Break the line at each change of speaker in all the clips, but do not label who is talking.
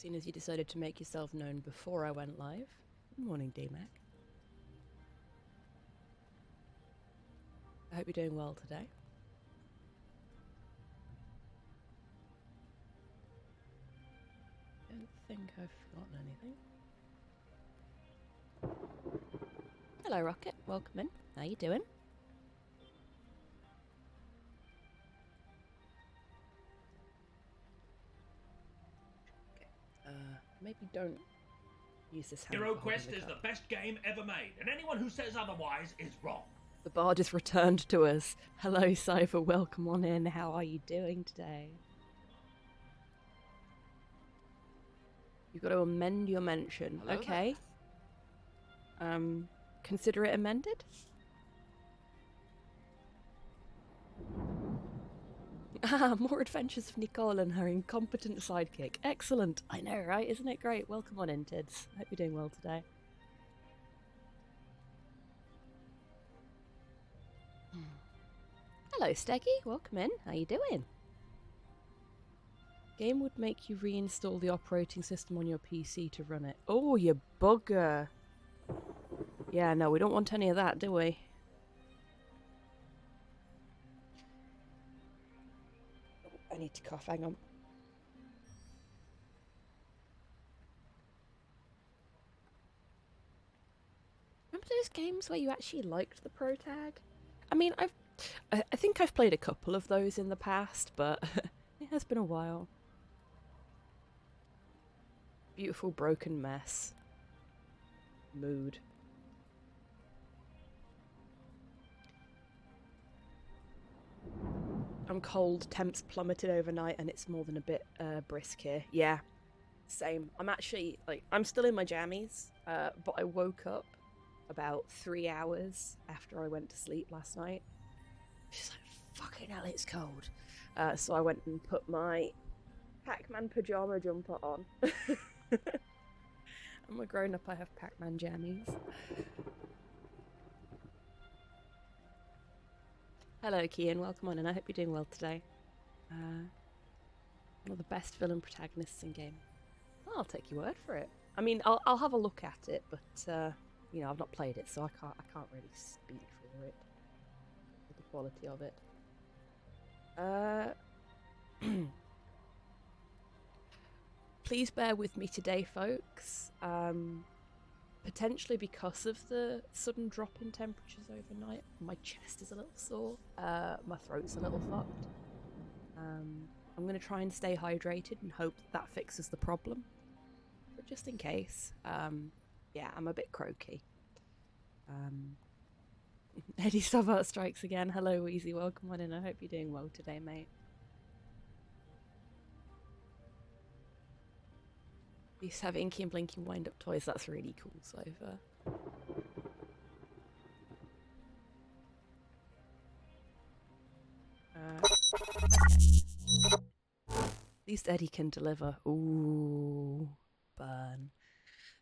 Seeing as you decided to make yourself known before I went live. Good morning, DMAC. I hope you're doing well today. Don't think I've forgotten anything. Hello, Rocket. Welcome in. How you doing? Maybe don't use this hand.
Hero Quest is the best game ever made, and anyone who says otherwise is wrong.
The bard is returned to us. Hello, Cypher. Welcome on in. How are you doing today? You've got to amend your mention.
Hello
okay. Consider it amended? Ah, more adventures of Nicole and her incompetent sidekick. Excellent. I know, right? Isn't it great? Welcome on in, Tids. I hope you're doing well today. Hello, Steggy. Welcome in. How you doing? Game would make you reinstall the operating system on your PC to run it. Oh, you bugger. Yeah, no, we don't want any of that, do we? I need to cough, hang on. Remember those games where you actually liked the Pro Tag? I mean, I think I've played a couple of those in the past, but it has been a while. Beautiful broken mess. Mood. I'm cold, temps plummeted overnight, and it's more than a bit brisk here. Yeah, same. I'm actually, I'm still in my jammies, but I woke up about 3 hours after I went to sleep last night. She's like, fucking hell, it's cold. So I went and put my Pac-Man pajama jumper on. I'm a grown-up, I have Pac-Man jammies. Hello, Kian. Welcome on, and I hope you're doing well today. One of the best villain protagonists in game. Well, I'll take your word for it. I mean, I'll have a look at it, but you know, I've not played it, so I can't really speak for it, for the quality of it. Please bear with me today, folks. Potentially because of the sudden drop in temperatures overnight, my chest is a little sore, my throat's a little fucked. I'm going to try and stay hydrated and hope that fixes the problem. But just in case, yeah, I'm a bit croaky. Eddie Stubbart strikes again. Hello, Wheezy, welcome on in. I hope you're doing well today, mate. We used to have Inky and Blinking wind-up toys. That's really cool, Cypher. At least Eddie can deliver. Ooh, burn.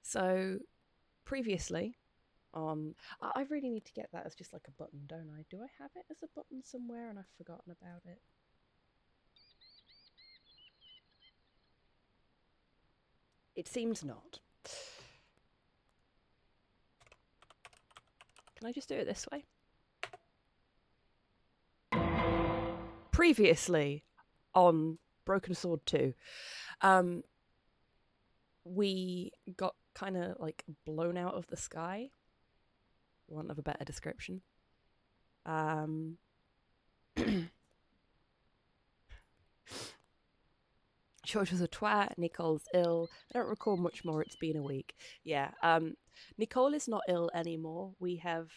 So, previously on... I really need to get that as just like a button, don't I? Do I have it as a button somewhere and I've forgotten about it? It seems not. Can I just do it this way? Previously on Broken Sword 2, we got kind of like blown out of the sky. For want of a better description. George was a twat, Nicole's ill. I don't recall much more, it's been a week. Yeah, Nicole is not ill anymore. We have,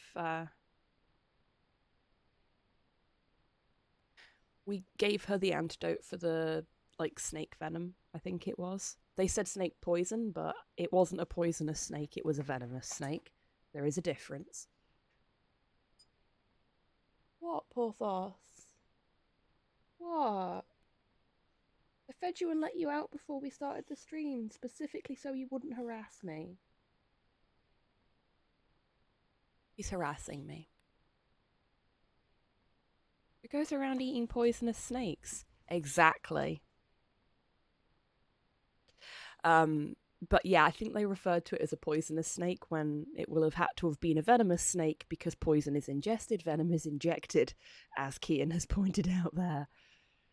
we gave her the antidote for the, like, snake venom, I think it was. They said snake poison, but it wasn't a poisonous snake, it was a venomous snake. There is a difference. What, Porthos? What? I fed you and let you out before we started the stream, specifically so you wouldn't harass me. He's harassing me. It goes around eating poisonous snakes. Exactly. But yeah, I think they referred to it as a poisonous snake when it will have had to have been a venomous snake because poison is ingested, venom is injected, as Kian has pointed out there.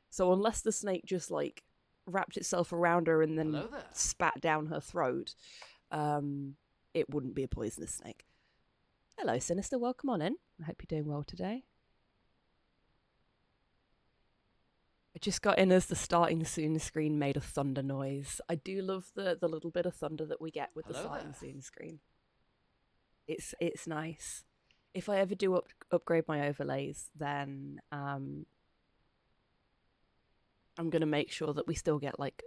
So unless the snake just like wrapped itself around her and then spat down her throat, it wouldn't be a poisonous snake. Hello, Sinister. Welcome on in. I hope you're doing well today. I just got in as the starting soon screen made a thunder noise. I do love the little bit of thunder that we get with the starting soon screen. It's nice. If I ever do upgrade my overlays, then I'm gonna make sure that we still get like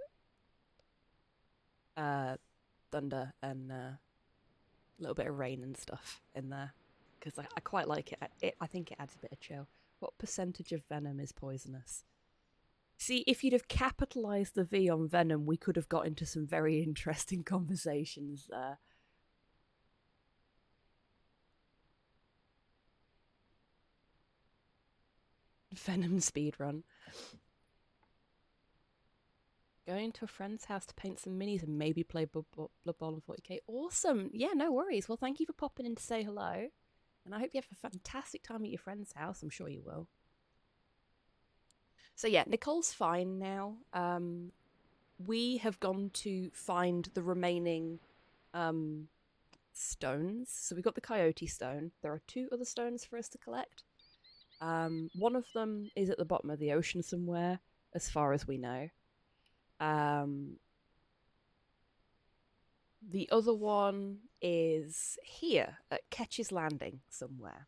thunder and a little bit of rain and stuff in there because I quite like it. I think it adds a bit of chill. What percentage of venom is poisonous? See, if you'd have capitalized the V on venom, we could have got into some very interesting conversations there. Venom speedrun. Going to a friend's house to paint some minis and maybe play Blood Bowl and 40k. Awesome. Yeah, no worries. Well, thank you for popping in to say hello. And I hope you have a fantastic time at your friend's house. I'm sure you will. So yeah, Nicole's fine now. We have gone to find the remaining stones. So we got the coyote stone. There are 2 other stones for us to collect. One of them is at the bottom of the ocean somewhere, as far as we know. The other one is here at Ketch's Landing somewhere.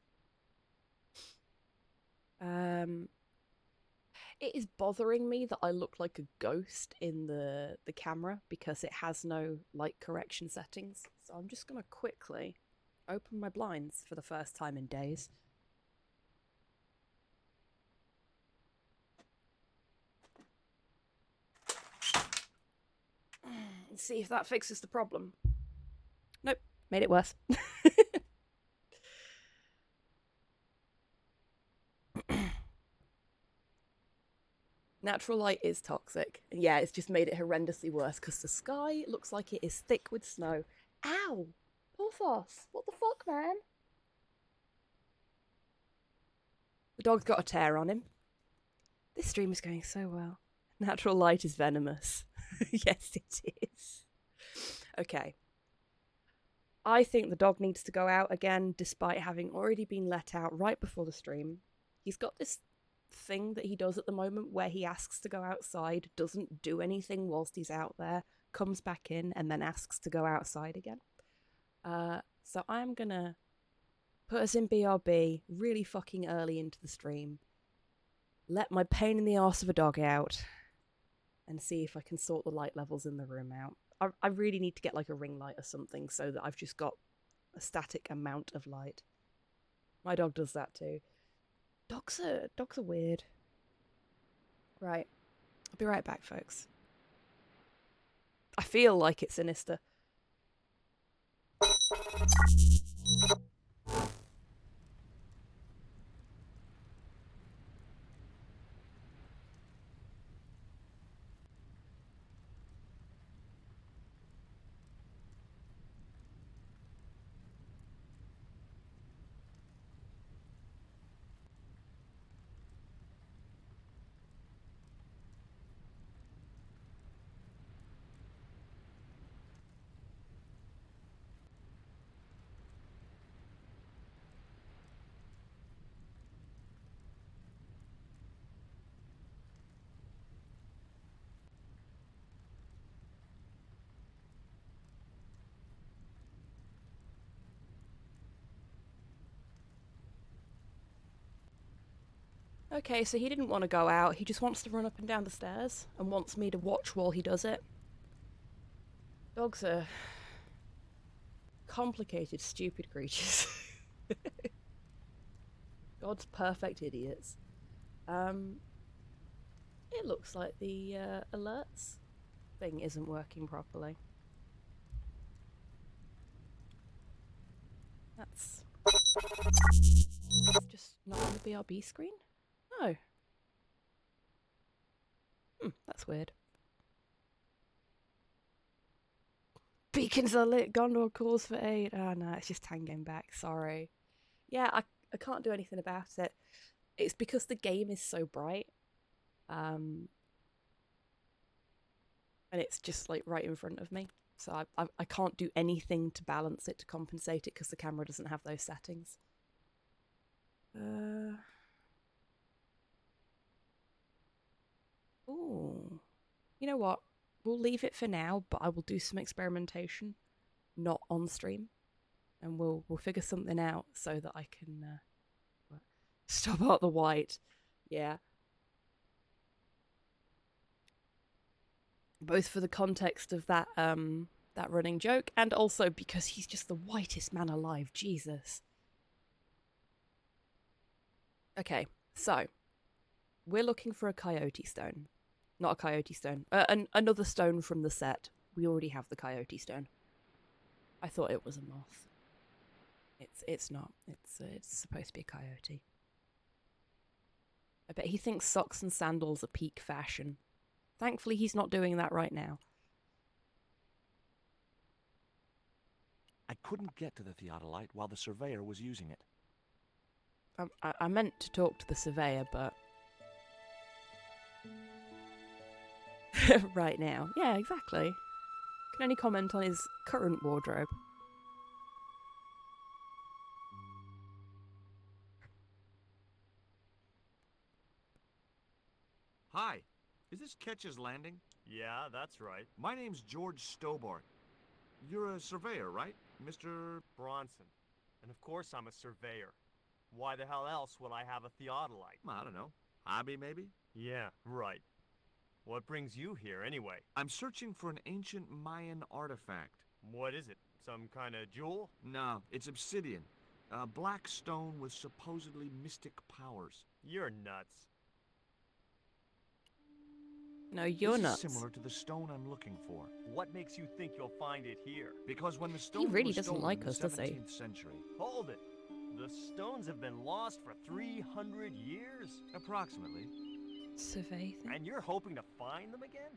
It is bothering me that I look like a ghost in the camera because it has no light correction settings. So I'm just going to quickly open my blinds for the first time in days. Let's see if that fixes the problem. Nope, made it worse. Natural light is toxic. And yeah, it's just made it horrendously worse because the sky looks like it is thick with snow. Ow! Porthos! What the fuck, man? The dog's got a tear on him. This stream is going so well. Natural light is venomous. Yes, it is. Okay. I think the dog needs to go out again, despite having already been let out right before the stream. He's got this thing that he does at the moment where he asks to go outside, doesn't do anything whilst he's out there, comes back in, and then asks to go outside again. So I'm gonna put us in BRB really fucking early into the stream, let my pain in the arse of a dog out, and see if I can sort the light levels in the room out. I really need to get like a ring light or something so that I've just got a static amount of light. My dog does that too. Dogs are weird. Right. I'll be right back, folks. I feel like it's sinister. Okay, so he didn't want to go out. He just wants to run up and down the stairs and wants me to watch while he does it. Dogs are complicated, stupid creatures. God's perfect idiots. It looks like the alerts thing isn't working properly. That's just not on the BRB screen? No. That's weird. Beacons are lit. Gondor calls for aid. Oh no, it's just Tan getting back. Sorry. Yeah, I can't do anything about it. It's because the game is so bright. And it's just like right in front of me. So I can't do anything to balance it, to compensate it, because the camera doesn't have those settings. Ooh. You know what? We'll leave it for now, but I will do some experimentation, not on stream, and we'll figure something out so that I can stop out the white. Yeah. Both for the context of that that running joke, and also because he's just the whitest man alive. Jesus. Okay, so we're looking for a coyote stone. Not a coyote stone. Another stone from the set. We already have the coyote stone. I thought it was a moth. It's not. It's supposed to be a coyote. I bet he thinks socks and sandals are peak fashion. Thankfully, he's not doing that right now.
I couldn't get to the theodolite while the surveyor was using it.
I meant to talk to the surveyor, but... right now. Yeah, exactly. Can only comment on his current wardrobe.
Hi, is this Ketch's Landing?
Yeah, that's right.
My name's George Stobart. You're a surveyor, right, Mr.
Bronson. And of course I'm a surveyor. Why the hell else would I have a theodolite?
I don't know. Hobby, maybe?
Yeah, right. What brings you here, anyway?
I'm searching for an ancient Mayan artifact.
What is it? Some kind of jewel?
No, it's obsidian. A black stone with supposedly mystic powers.
You're nuts.
No, you're
this
nuts.
Is similar to the stone I'm looking for.
What makes you think you'll find it here?
Because when the stone
He really
was
doesn't
stolen
like
in
us,
the
does he?
17th century.
Hold it. The stones have been lost for 300 years?
Approximately.
Survey thing.
And you're hoping to find them again?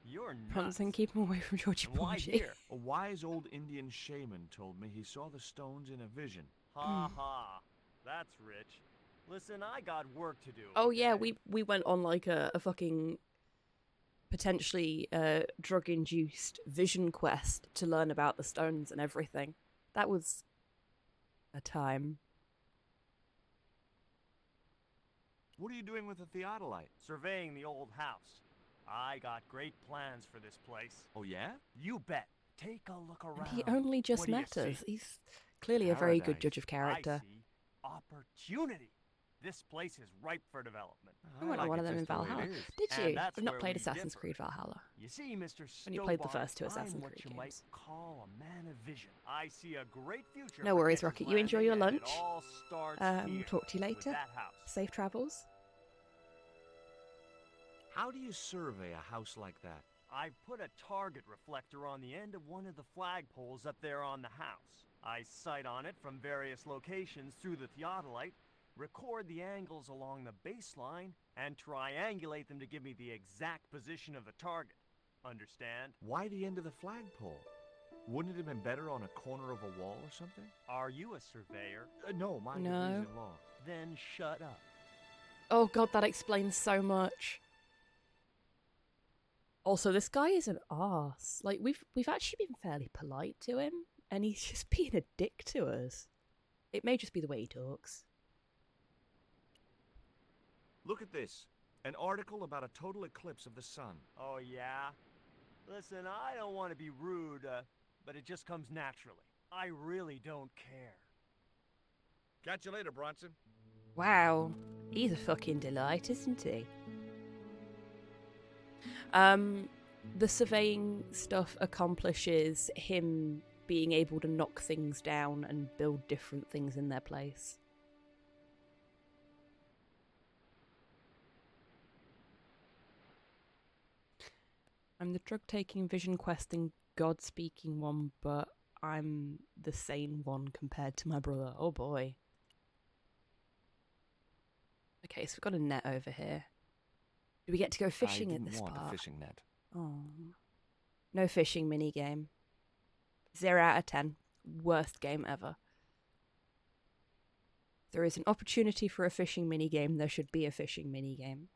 You're nuts.
Bronson, keep him away from Georgie
And why
Porgy.
here?
A wise old Indian shaman told me he saw the stones in a vision.
Ha ha. That's rich. Listen, I got work to do.
Oh yeah,
okay?
we went on like a fucking potentially drug-induced vision quest to learn about the stones and everything. That was a time.
What are you doing with the theodolite?
Surveying the old house. I got great plans for this place.
Oh, yeah?
You bet. Take a look around.
He only just
What do you
met us.
see?
He's clearly a very good
Paradise.
judge of character.
I see opportunity. This place is ripe for development.
I went on one of them in Valhalla. Did
And
you?
that's
I've not
where
played
we
Assassin's
differ.
Creed Valhalla.
You see, Mr.
Only played the
Stobart,
first two Assassin's
I'm what
Creed
you might
games.
call a man of vision. I see a great future.
No
for
worries,
Ketch's
Rocket. You enjoy your
Landing, and
lunch.
it all starts here,
Talk to you
with
later.
that house.
Safe travels.
How do you survey a house like that?
I put a target reflector on the end of one of the flagpoles up there on the house. I sight on it from various locations through the theodolite, record the angles along the baseline, and triangulate them to give me the exact position of the target. Understand?
Why the end of the flagpole? Wouldn't it have been better on a corner of a wall or something?
Are you a surveyor?
No, my
No.
degree's in law.
Then shut up.
Oh god, that explains so much. Also, this guy is an arse. Like we've actually been fairly polite to him, and he's just being a dick to us. It may just be the way he talks.
Look at this. An article about a total eclipse of the sun.
Oh, yeah? Listen, I don't want to be rude, but it just comes naturally. I really don't care.
Catch you later, Bronson.
Wow, he's a fucking delight, isn't he? The surveying stuff accomplishes him being able to knock things down and build different things in their place. I'm the drug-taking, vision questing, God-speaking one, but I'm the sane one compared to my brother. Oh boy. Okay, so we've got a net over here. Do we get to go fishing
I
at
didn't
this
want
part?
a fishing net.
Oh. No fishing minigame. 0 out of 10. Worst game ever. There is an opportunity for a fishing minigame. There should be a fishing minigame.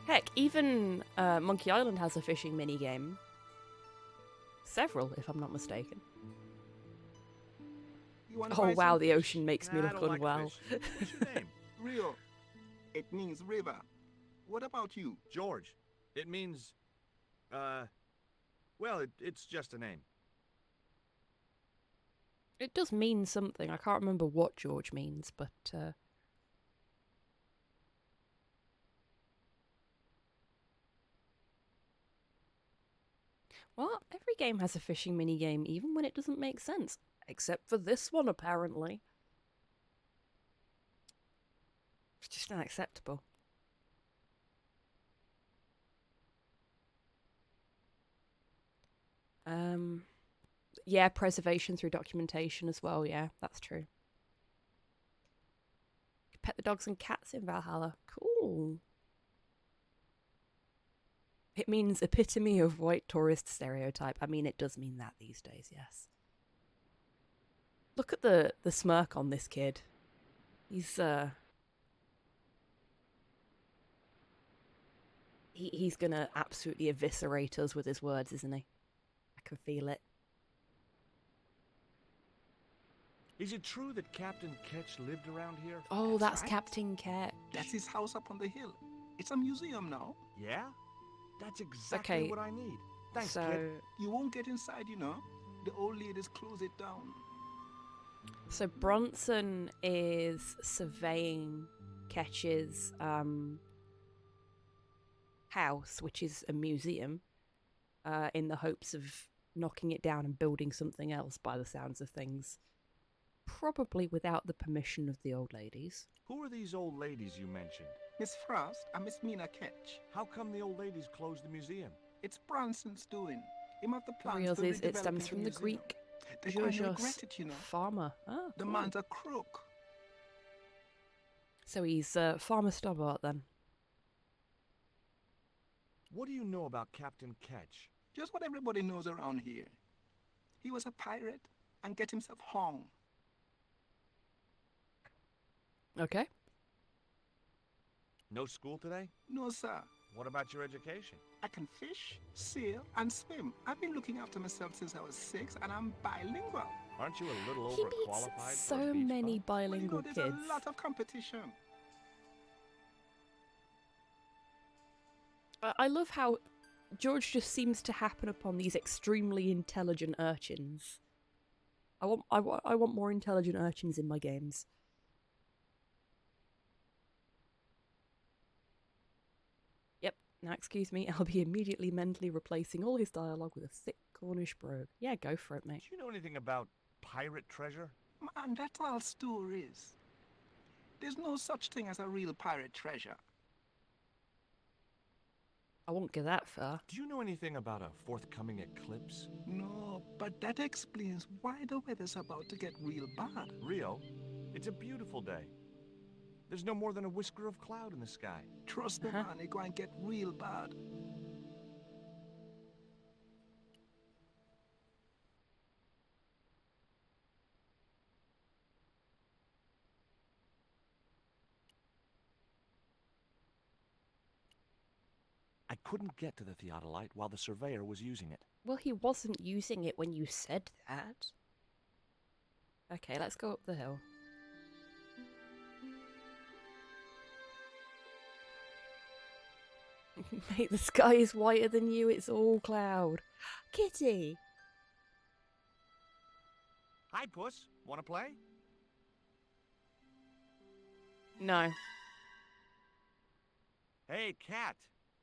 Heck, even Monkey Island has a fishing minigame. Several, if I'm not mistaken. Oh wow, the ocean makes me
Nah, I
look
don't like
unwell.
fish. What's your name?
Rio. It means river. What about you?
George. It means, well, it's just a name.
It does mean something. I can't remember what George means, but well, every game has a fishing minigame, even when it doesn't make sense. Except for this one, apparently. It's just not acceptable. Yeah, preservation through documentation as well, yeah, that's true. Pet the dogs and cats in Valhalla. Cool. It means epitome of white tourist stereotype. I mean, it does mean that these days, yes. Look at the smirk on this kid. He's he's gonna absolutely eviscerate us with his words, isn't he? I can feel it.
Is it true that Captain Ketch lived around here?
Oh, that's
right.
Captain Ketch.
That's his house up on the hill. It's a museum now.
Yeah? That's exactly
Okay,
what I need. Thanks,
so,
kid.
You won't get inside, you know. The old ladies close it down.
So Bronson is surveying Ketch's house, which is a museum, in the hopes of knocking it down and building something else by the sounds of things. Probably without the permission of the old ladies.
Who are these old ladies you mentioned?
Miss Frost and Miss Mina Ketch.
How come the old ladies closed the museum?
It's Bronson's doing. Him have the
For
plans
reals
to
is, it
redevelop
stems
the
from the
museum.
Greek
They kind of
Georgios
regret it, you know.
farmer. Oh,
The
cool.
man's a crook.
So he's Farmer Stobbart then.
What do you know about Captain Ketch?
Just what everybody knows around here. He was a pirate and get himself hung.
Okay.
No school today?
No, sir.
What about your education?
I can fish, sail, and swim. I've been looking after myself since I was 6, and I'm bilingual.
Aren't you a little
He
overqualified
meets
for a
so
beach
many
bum?
Well, you
bilingual
know, there's
kids.
a lot of competition.
I love how George just seems to happen upon these extremely intelligent urchins. I want more intelligent urchins in my games. Yep. Now, excuse me, I'll be immediately mentally replacing all his dialogue with a thick Cornish brogue. Yeah, go for it, mate.
Do you know anything about pirate treasure?
Man, that's all stories. There's no such thing as a real pirate treasure.
I won't go that far.
Do you know anything about a forthcoming eclipse?
No, but that explains why the weather's about to get real bad.
Rio, it's a beautiful day. There's no more than a whisker of cloud in the sky.
Trust me, man, it's going to get real bad.
I couldn't get to the theodolite while the surveyor was using it.
Well, he wasn't using it when you said that. Okay, let's go up the hill. Mate, the sky is whiter than you, it's all cloud. Kitty!
Hi, Puss. Wanna play?
No.
Hey, cat.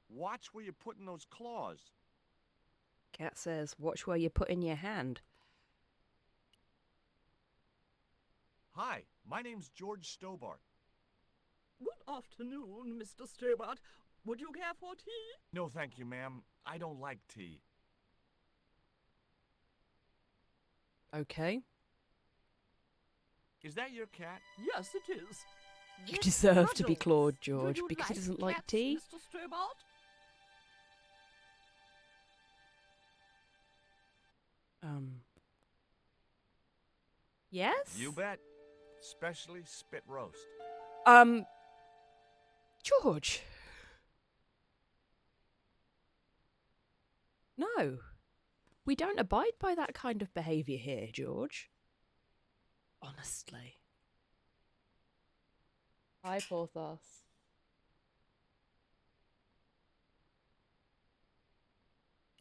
Watch where you're putting those claws.
Cat says, watch where you put in your hand.
Hi, my name's George Stobart.
Good afternoon, Mr. Stobart. Would you care for tea?
No, thank you, ma'am. I don't like tea.
Okay.
Is that your cat?
Yes, it is.
You
It
deserve to be
cuddles.
clawed,
Do
George,
you
because he doesn't like
cats,
tea.
Mr. Stobart?
Yes?
You bet. Especially spit roast.
George. No. We don't abide by that kind of behaviour here, George. Honestly. Hi, Porthos.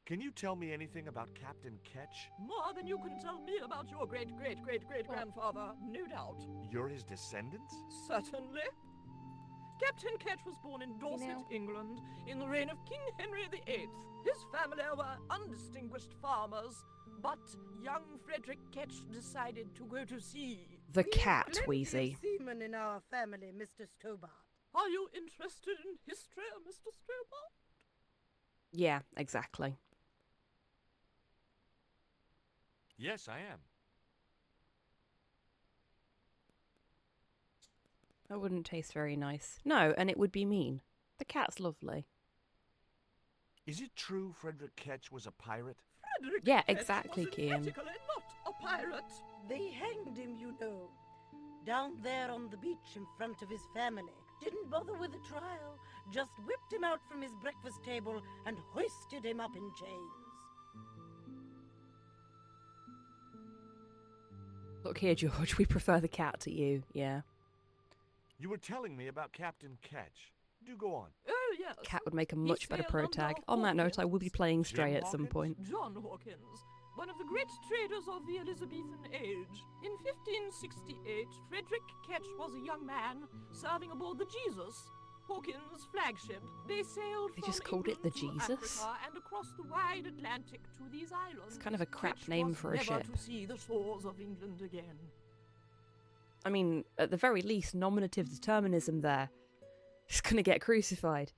Can you tell me anything about Captain Ketch?
More than you can tell me about your great-great-great-great-grandfather, no doubt.
You're his descendants?
Certainly. Captain Ketch was born in Dorset, England, in the reign of King Henry VIII. His family were undistinguished farmers, but young Frederick Ketch decided to go to sea.
The cat, Wheezy.
Seamen in our family, Mr. Stobart.
Are you interested in history, Mr. Stobart?
Yeah, exactly.
Yes, I am.
That wouldn't taste very nice. No, and it would be mean. The cat's lovely.
Is it true Frederick Ketch was a pirate?
Frederick
Yeah,
Ketch
exactly,
was
Kian.
emphatically not a pirate.
They hanged him, you know. Down there on the beach in front of his family. Didn't bother with a trial. Just whipped him out from his breakfast table and hoisted him up in chains.
Look here, George, we prefer the cat to you, yeah.
You were telling me about Captain Ketch. Do go on.
Oh, yes.
Cat would make a much better
sailed
pro
under
tag. On that note, I will be playing Stray
Jim
at some
Hawkins?
point.
John Hawkins, one of the great traders of the Elizabethan age. In 1568, Frederick Ketch was a young man serving aboard the Jesus, Hawkins' flagship. They sailed
They
from
just called it the
England to
Jesus?
Africa and across the wide Atlantic to these islands.
It's kind of a crap
Ketch
name
was
for a
never
ship.
to see the shores of England again.
I mean, at the very least, nominative determinism there. He's gonna get crucified.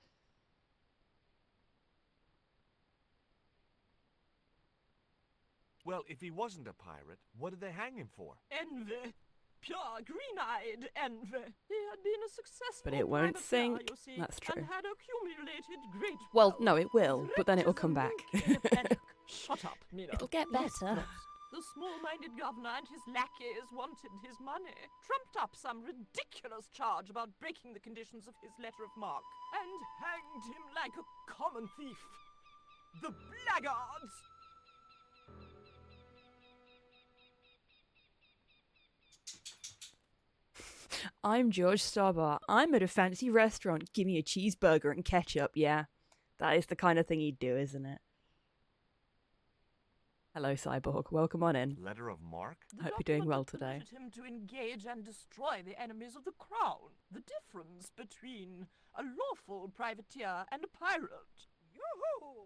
Well, if he wasn't a pirate, what did they hang him for?
Envy. Pure green-eyed envy. He had been a successful
But it won't
privateer,
sink.
you see,
That's true.
and had accumulated great
Well,
wealth.
no, it will,
His
but then it'll come
reputation
back.
became Shut up, Mina.
It'll get
Yes,
better.
yes. The small-minded governor and his lackeys wanted his money, trumped up some ridiculous charge about breaking the conditions of his letter of marque, and hanged him like a common thief. The blackguards!
I'm George Stobart. I'm at a fancy restaurant. Give me a cheeseburger and ketchup, yeah. That is the kind of thing he'd do, isn't it? Hello, Cyborg. Welcome on in.
Letter of marque?
The
Hope you're doing well
document
today.
permitted him to engage and destroy the enemies of the crown. The difference between a lawful privateer and a pirate. Yoo-hoo!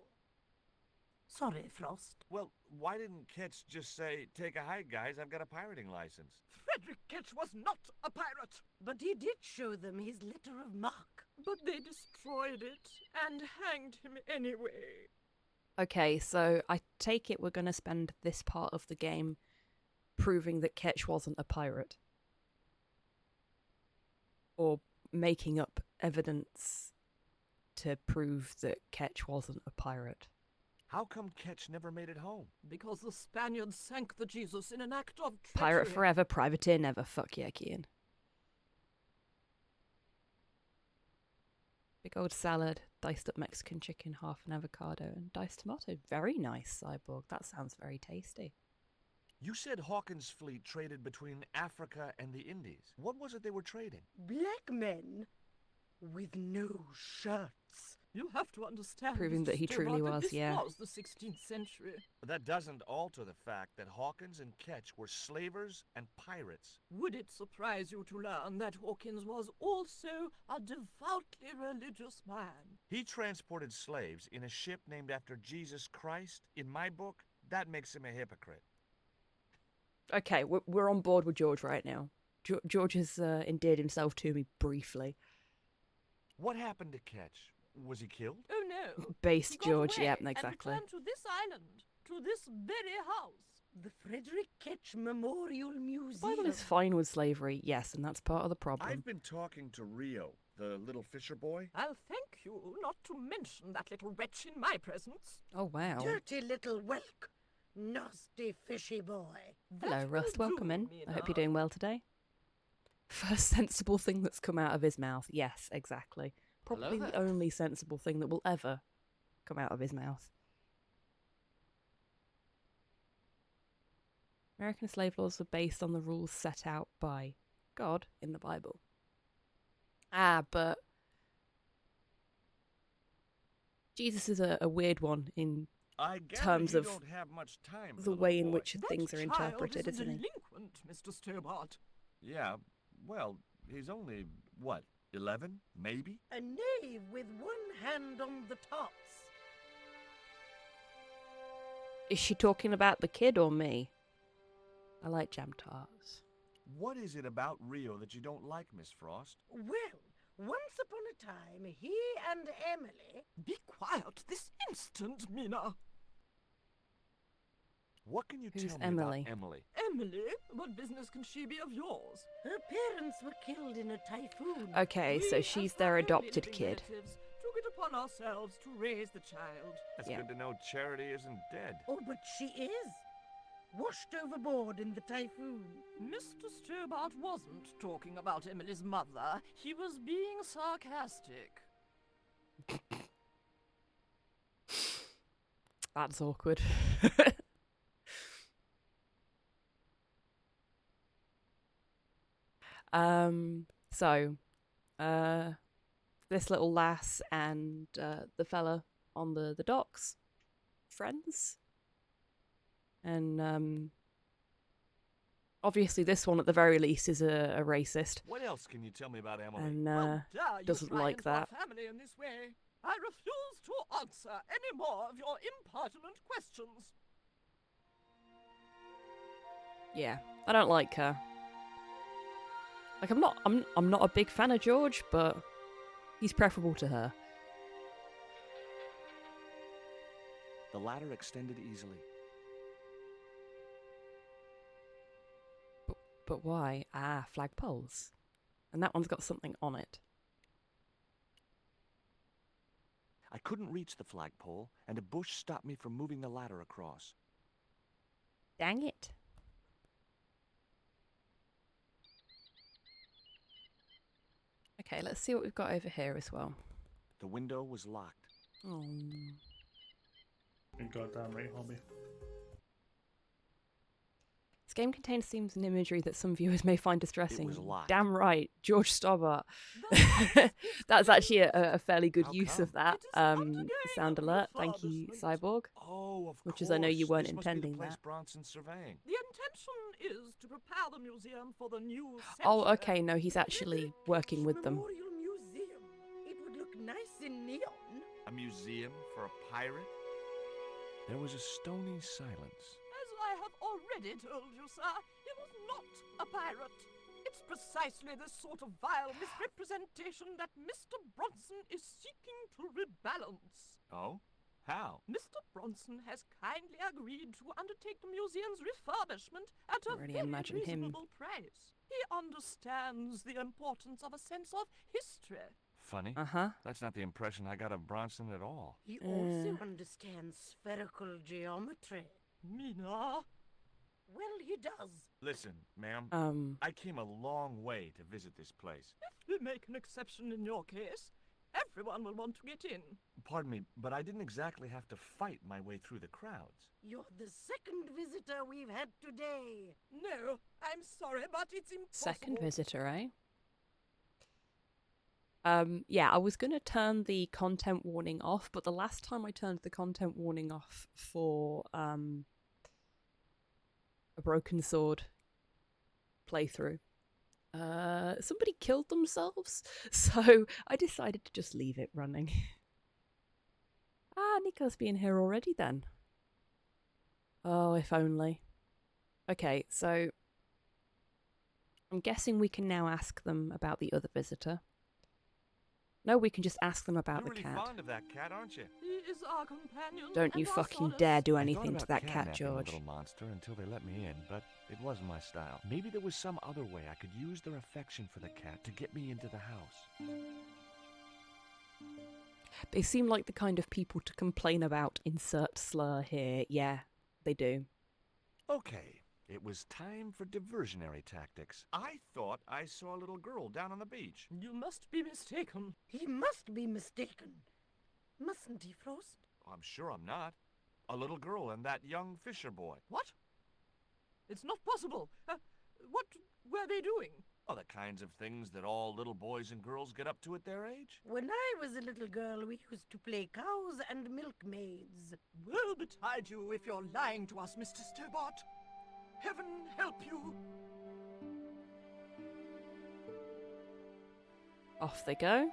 Sorry, Frost.
Well, why didn't Ketch just say, take a hike, guys, I've got a pirating license?
Frederick Ketch was not a pirate,
But he did show them his letter of marque.
but they destroyed it and hanged him anyway.
Okay, so I take it we're going to spend this part of the game proving that Ketch wasn't a pirate. Or making up evidence to prove that Ketch wasn't a pirate.
How come Ketch never made it home?
Because the Spaniards sank the Jesus in an act of treachery.
Pirate forever, privateer never. Fuck yeah, Kian. Big old salad, diced up Mexican chicken, half an avocado, and diced tomato. Very nice, Cyborg. That sounds very tasty.
You said Hawkins' fleet traded between Africa and the Indies. What was it they were trading?
Black men with no shirts.
You have to understand,
Proving
Mr.
that he truly
Stobart,
was,
this
yeah.
was the 16th century.
But that doesn't alter the fact that Hawkins and Ketch were slavers and pirates.
Would it surprise you to learn that Hawkins was also a devoutly religious man?
He transported slaves in a ship named after Jesus Christ. In my book, that makes him a hypocrite.
Okay, we're on board with George right now. George has endeared himself to me briefly.
What happened to Ketch? Was he killed?
Oh no. He
Based
got
George,
away
yep,
and
exactly.
returned to this island, to this very house.
The Frederick Ketch Memorial Museum.
Bible is fine with slavery, yes, and that's part of the problem.
I've been talking to Rio, the little fisher boy.
I'll thank you not to mention that little wretch in my presence.
Oh, wow.
Dirty little whelk. Nasty fishy boy.
Hello,
That
Rust.
will
Welcome
do,
in. I hope you're
Mina.
doing well today. First sensible thing that's come out of his mouth. Yes, exactly. Probably the only sensible thing that will ever come out of his mouth. American slave laws were based on the rules set out by God in the Bible. Ah, but Jesus is a weird one in
I gather
terms
you
of
don't have much time for
the
the
way
little
in
boy.
which
That
things are
child
interpreted,
is a
isn't he?
delinquent, Mr. Stobart.
Yeah, well, he's only, what, 11, maybe?
A knave with one hand on the tops.
Is she talking about the kid or me? I like jam tarts.
What is it about Rio that you don't like, Miss Frost?
Well, once upon a time, he and Emily...
Be quiet this instant, Mina.
What can you
Who's
tell me
Emily?
about Emily?
Emily, what business can she be of yours?
Her parents were killed in a typhoon.
Okay,
We,
so
as
she's
her
their
only
adopted
living
kid.
relatives, took it upon ourselves to raise the child.
That's
Yeah.
good to know Charity isn't dead.
Oh, but she is. Washed overboard in the typhoon.
Mr. Stobart wasn't talking about Emily's mother. He was being sarcastic.
That's awkward. So, this little lass and the fella on the docks, friends, and obviously this one at the very least is a racist,
What else can you tell me about Emily?
and
How dare you
doesn't
pry
like
into our
that.
family in this way? I refuse to answer any more of your impertinent questions.
Yeah, I don't like her. Like I'm not a big fan of George, but he's preferable to her.
The ladder extended easily.
But why? Ah, flagpoles. And that one's got something on it.
I couldn't reach the flagpole, and a bush stopped me from moving the ladder across.
Dang it. Okay, let's see what we've got over here as well.
The window was locked.
Oh.
You're goddamn right, Hobby.
This game contains themes and imagery that some viewers may find distressing.
was locked.
Damn right, George Stobart.
That's
That's actually a fairly good
How
use
come?
of that.
It is undergoing
Sound
a
alert. Thank you,
refurbishment.
Cyborg.
Oh, of
Which
course.
is I know you weren't
This must be
intending
the place
that.
Bronson's surveying.
The intention is to prepare the museum for the new century.
Oh, okay, no, he's actually working with them.
Memorial Museum. It would look nice in neon.
A museum for a pirate? There was a stony silence.
As I have already told you, sir, he was not a pirate. It's precisely this sort of vile misrepresentation that Mr. Bronson is seeking to rebalance.
Oh? How?
Mr. Bronson has kindly agreed to undertake the museum's refurbishment at a
Can't really
very
imagine him.
reasonable price. He understands the importance of a sense of history.
Funny.
Uh-huh.
That's not the impression I got of Bronson at all.
He also understands spherical geometry.
Mina?
Well, he does.
Listen, ma'am. I came a long way to visit this place.
If we make an exception in your case, everyone will want to get in.
Pardon me, but I didn't exactly have to fight my way through the crowds.
You're the second visitor we've had today.
No, I'm sorry, but it's impossible.
Second visitor, eh? Yeah, I was going to turn the content warning off, but the last time I turned the content warning off for a Broken Sword playthrough, somebody killed themselves, so I decided to just leave it running. Ah, Nico's being here already then. Oh, if only. Okay, so I'm guessing we can now ask them about the other visitor. No, we can just ask them about
You're
the
really
cat.
fond of that cat, aren't you?
He is our companion.
Don't you
and our
fucking
solace.
dare do
I
anything
thought
to that
about
cat,
kidnapping the
George.
little monster until they let me in, but it wasn't my style. Maybe there was some other way I could use their affection for the cat to get me into the house.
They seem like the kind of people to complain about insert slur here. Yeah, They do.
Okay, it was time for diversionary tactics.
I thought I saw a little girl down on the beach.
You must be mistaken.
He must be mistaken. Mustn't he, Frost?
I'm sure I'm not. A little girl and that young fisher boy.
What? It's not possible. What were they doing?
Oh, the kinds of things that all little boys and girls get up to at their age.
When I was a little girl, we used to play cows and milkmaids.
Well betide you if you're lying to us, Mr. Stobart. Heaven help you.
Off they go.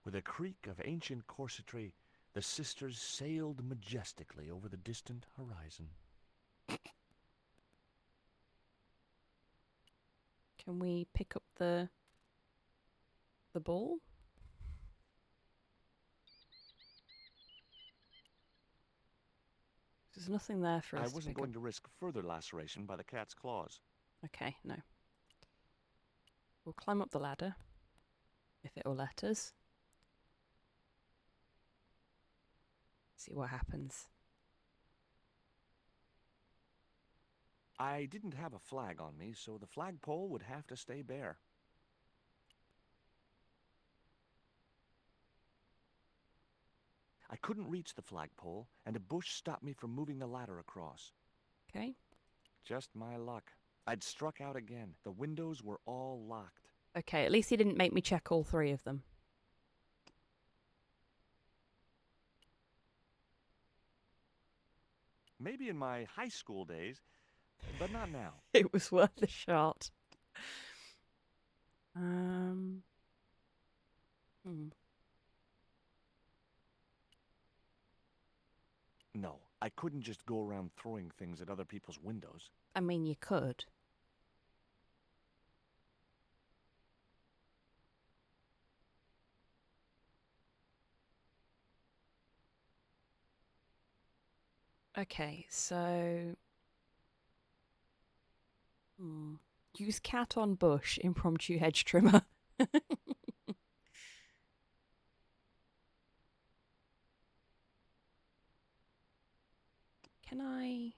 With a creak of ancient corsetry, the sisters sailed majestically over the distant horizon.
Can we pick up the ball? There's nothing there for us
I wasn't
to pick
going
up.
to risk further laceration by the cat's claws.
Okay, no. We'll climb up the ladder, if it will let us. See what happens.
I didn't have a flag on me, so the flagpole would have to stay bare. I couldn't reach the flagpole, and a bush stopped me from moving the ladder across.
Okay.
Just my luck. I'd struck out again. The windows were all locked.
Okay, at least he didn't make me check all 3 of them.
Maybe in my high school days, but not now.
It was worth a shot. Hmm.
No, I couldn't just go around throwing things at other people's windows.
I mean, you could. Okay, so... Use cat on bush, impromptu hedge trimmer. Can I...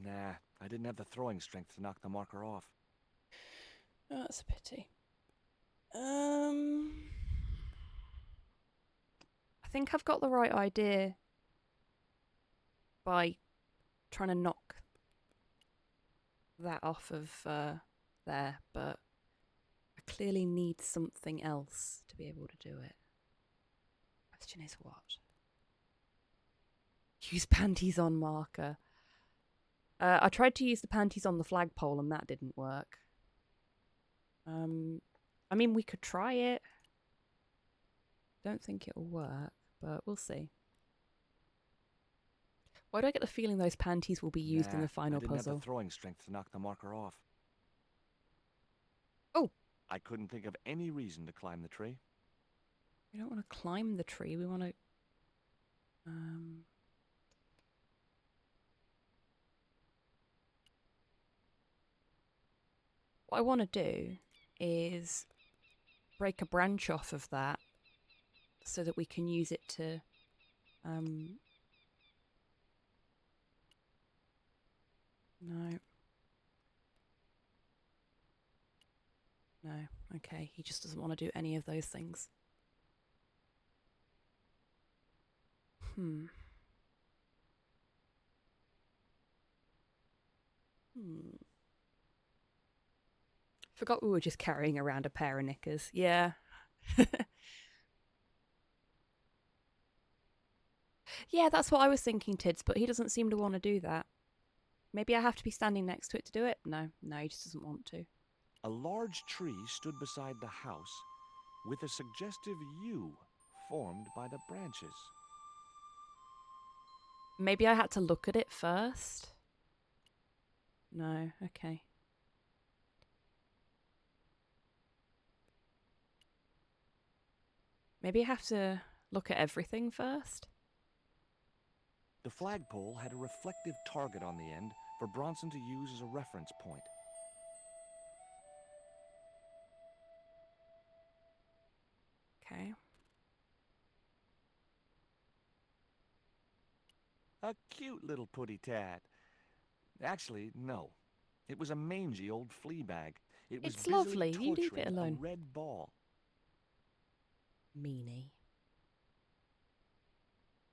Nah, I didn't have the throwing strength to knock the marker off.
Oh, that's a pity. I think I've got the right idea by trying to knock that off of there, but I clearly need something else to be able to do it. Question is what? Use panties on marker. I tried to use the panties on the flagpole and that didn't work. I mean, we could try it. Don't think it'll work, but we'll see. Why do I get the feeling those panties will be used in the final
I didn't
puzzle?
have the throwing strength to knock the marker off.
Oh!
I couldn't think of any reason to climb the tree.
We don't want to climb the tree, we want to... What I want to do is break a branch off of that so that we can use it to... No. No, okay, he just doesn't want to do any of those things. Forgot we were just carrying around a pair of knickers. Yeah. Yeah, that's what I was thinking, Tids, but he doesn't seem to want to do that. Maybe I have to be standing next to it to do it? No, he just doesn't want to.
A large tree stood beside the house, with a suggestive U formed by the branches.
Maybe I had to look at it first? No, okay. Maybe I have to look at everything first?
The flagpole had a reflective target on the end for Bronson to use as a reference point.
Okay.
A cute little putty tat. Actually, no. It was a mangy old flea bag. It was
It's
busily
lovely. You leave it
torturing
alone.
a red ball.
Meanie.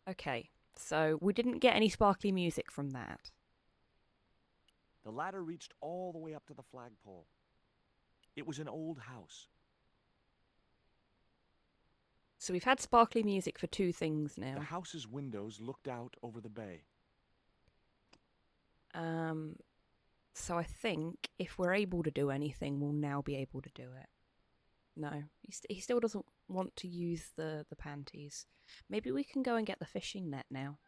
Okay, so we didn't get any sparkly music from that.
The ladder reached all the way up to the flagpole. It was an old house.
So we've had sparkly music for 2 things now.
The house's windows looked out over the bay.
So I think if we're able to do anything, we'll now be able to do it. No, he still doesn't want to use the panties. Maybe we can go and get the fishing net now.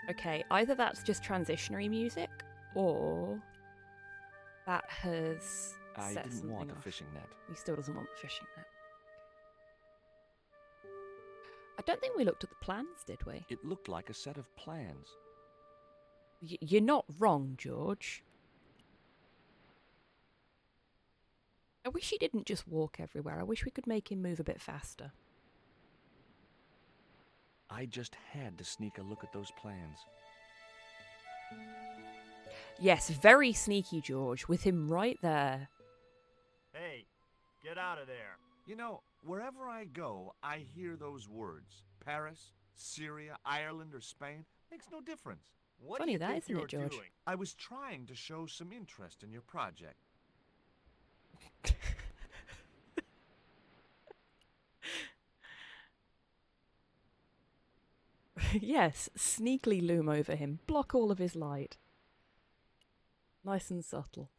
Okay, either that's just transitionary music, or that has
I
set
didn't
something
want a
off.
fishing net.
He still doesn't want the fishing net. I don't think we looked at the plans, did we?
It looked like a set of plans.
You're not wrong, George. I wish he didn't just walk everywhere. I wish we could make him move a bit faster.
I just had to sneak a look at those plans.
Yes, very sneaky, George, with him right there.
Hey, get out of there.
You know, wherever I go, I hear those words. Paris, Syria, Ireland, or Spain. Makes no difference.
What
Funny
do you
that,
think
isn't it,
you're
George?
doing?
I was trying to show some interest in your project.
Yes, sneakily loom over him. Block all of his light. Nice and subtle.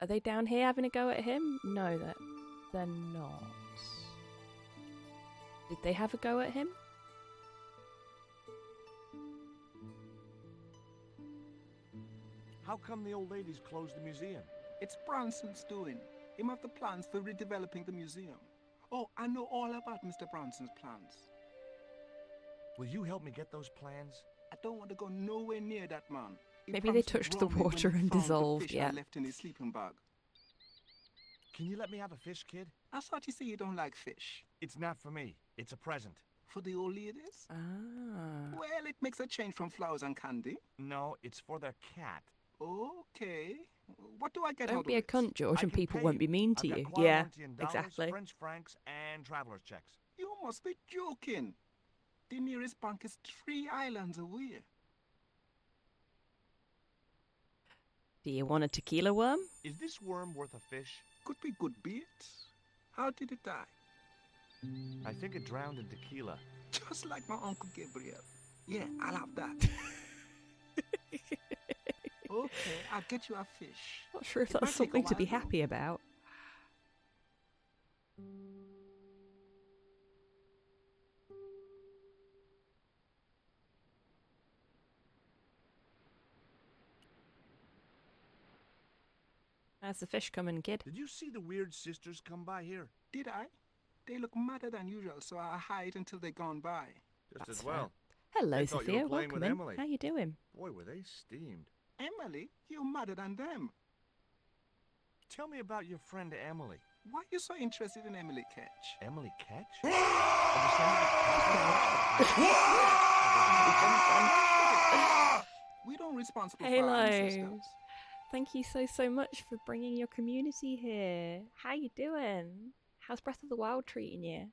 Are they down here having a go at him? No, they're not. Did they have a go at him?
How come the old ladies closed the museum?
It's Bronson's doing. Him have the plans for redeveloping the museum. Oh, I know all about Mr. Bronson's plans.
Will you help me get those plans?
I don't want to go nowhere near that man. He
Maybe they
promised to
touched the
drown me when
water
he
and
found the
dissolved,
fish
yeah.
I left in his sleeping bag.
Can you let me have a fish, kid?
I thought you say you don't like fish.
It's not for me. It's a present.
For the old ladies?
Ah.
Well, it makes a change from flowers and candy.
No, it's for their cat.
Okay. What do I get out
Don't
of
be a
it?
cunt, George,
I
and
can
people
pay
won't
you.
be mean to
I've
you.
got
Yeah,
Quarantian dollars,
exactly.
French francs, and traveler's checks.
You must be joking. The nearest bank is 3 islands away.
Do you want a tequila worm?
Is this worm worth a fish?
Could be good bait. How did it die?
I think it drowned in tequila.
Just like my Uncle Gabriel. Yeah, I'll have that. Okay, I'll get you a fish.
Not sure if
It might
that's
take a
something to be
while, though.
happy about. How's the fish coming, kid?
Did you see the weird sisters come by here?
Did I? They look madder than usual, so I hide until they're gone by.
Just
That's
as well.
Hello,
I thought you
Sophia.
were playing
Welcome
with
in.
Emily.
How you doing?
Boy, were they steamed.
Emily, you're madder than them.
Tell me about your friend Emily.
Why are you so interested in Emily Ketch?
Emily Ketch?
We don't responsible for
Hello.
our ancestors.
Thank you so much for bringing your community here. How you doing? How's Breath of the Wild treating you?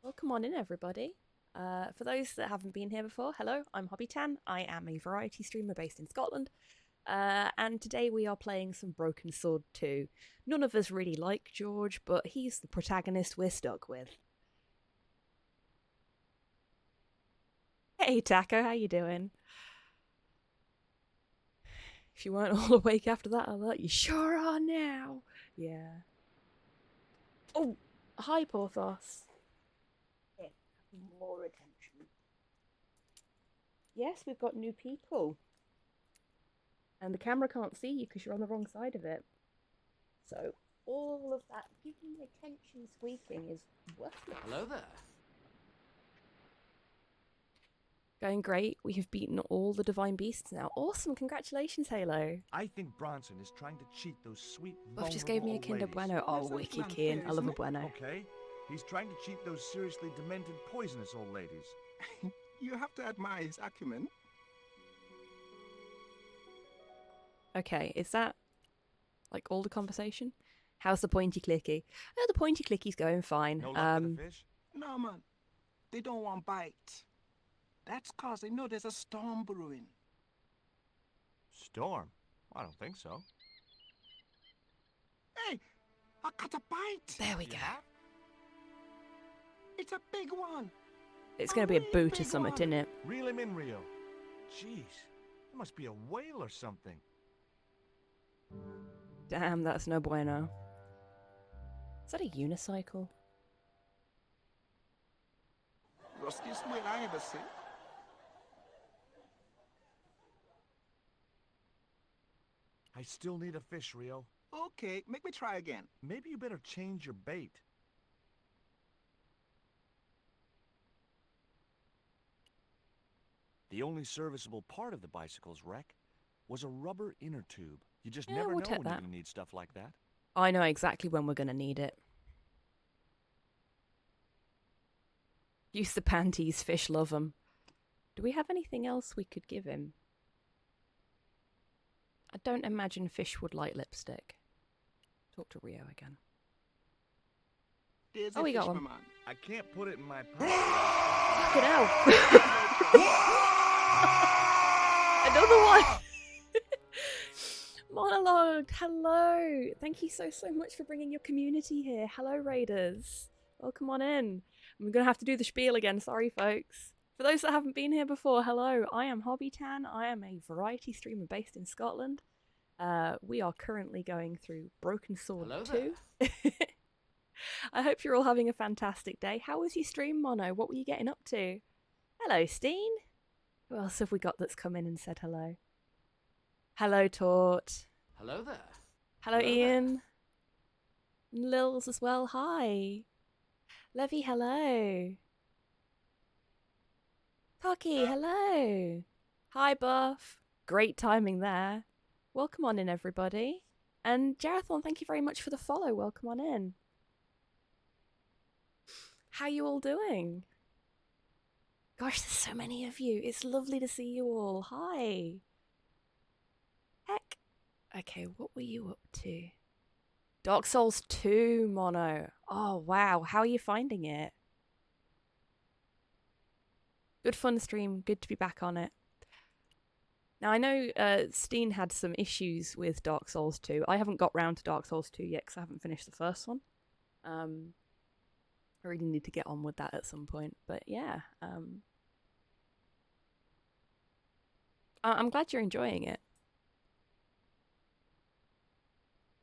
Well, come on in, everybody. For those that haven't been here before, hello, I'm HobbyTan. I am a variety streamer based in Scotland. And today we are playing some Broken Sword 2. None of us really like George, but he's the protagonist we're stuck with. Hey Taco, how you doing? If you weren't all awake after that alert, you sure are now. Yeah. Oh, hi Porthos. Yeah, more attention. Yes, we've got new people. And the camera can't see you because you're on the wrong side of it. So all of that giving me attention squeaking is worthless.
Hello there.
Going great. We have beaten all the divine beasts now. Awesome. Congratulations, Halo.
I think Bronson is trying to cheat those sweet,
Buff just gave me a
vulnerable
Kinder
old
Bueno.
ladies.
Oh,
That
wicked
sounds
keen.
unfair,
I love a
isn't it?
Bueno.
Okay, he's trying to cheat those seriously demented, poisonous old ladies.
You have to admire his acumen.
Okay, is that like all the conversation? How's the pointy clicky? Oh, the pointy clicky's going fine.
No luck with the fish?
No, man. They don't want bite. That's cause they know there's a storm brewing.
Storm? I don't think so.
Hey, I caught a bite.
There we go.
It's a big one.
It's going to be a
really
boot or
big
something,
one.
isn't it?
Reel him in, Rio. Jeez, it must be a whale or something.
Damn, that's no bueno. Is that a unicycle?
Rustiest whale I ever seen.
I still need a fish, Rio.
Okay, make me try again.
Maybe you better change your bait. The only serviceable part of the bicycle's wreck was a rubber inner tube. You just
Yeah,
never
we'll
know
take
when
that.
you're gonna need stuff like that.
I know exactly when we're going to need it. Use the panties, fish love 'em. Do we have anything else we could give him? I don't imagine fish would like lipstick. Talk to Rio again.
There's
Oh,
a
we got
fish,
one.
my man.
I can't put it in my pocket.
Fucking hell. Another one. Monologue, hello. Thank you so much for bringing your community here. Hello, Raiders. Welcome on in. I'm going to have to do the spiel again. Sorry, folks. For those that haven't been here before, hello. I am HobbyTan. I am a variety streamer based in Scotland. We are currently going through Broken Sword
Hello
2. I hope you're all having a fantastic day. How was your stream, Mono? What were you getting up to? Hello, Steen. Who else have we got that's come in and said hello? Hello, Tort.
Hello there.
Hello,
Hello there.
Ian. Lils as well. Hi. Levy, hello. Taki, hello. Hi, Buff. Great timing there. Welcome on in, everybody. And Jarathon, thank you very much for the follow. Welcome on in. How you all doing? Gosh, there's so many of you. It's lovely to see you all. Hi. Heck. Okay, what were you up to? Dark Souls 2, Mono. Oh, wow. How are you finding it? Good fun stream. Good to be back on it. Now, I know Steen had some issues with Dark Souls 2. I haven't got round to Dark Souls 2 yet because I haven't finished the first one. I really need to get on with that at some point. But yeah. I'm glad you're enjoying it.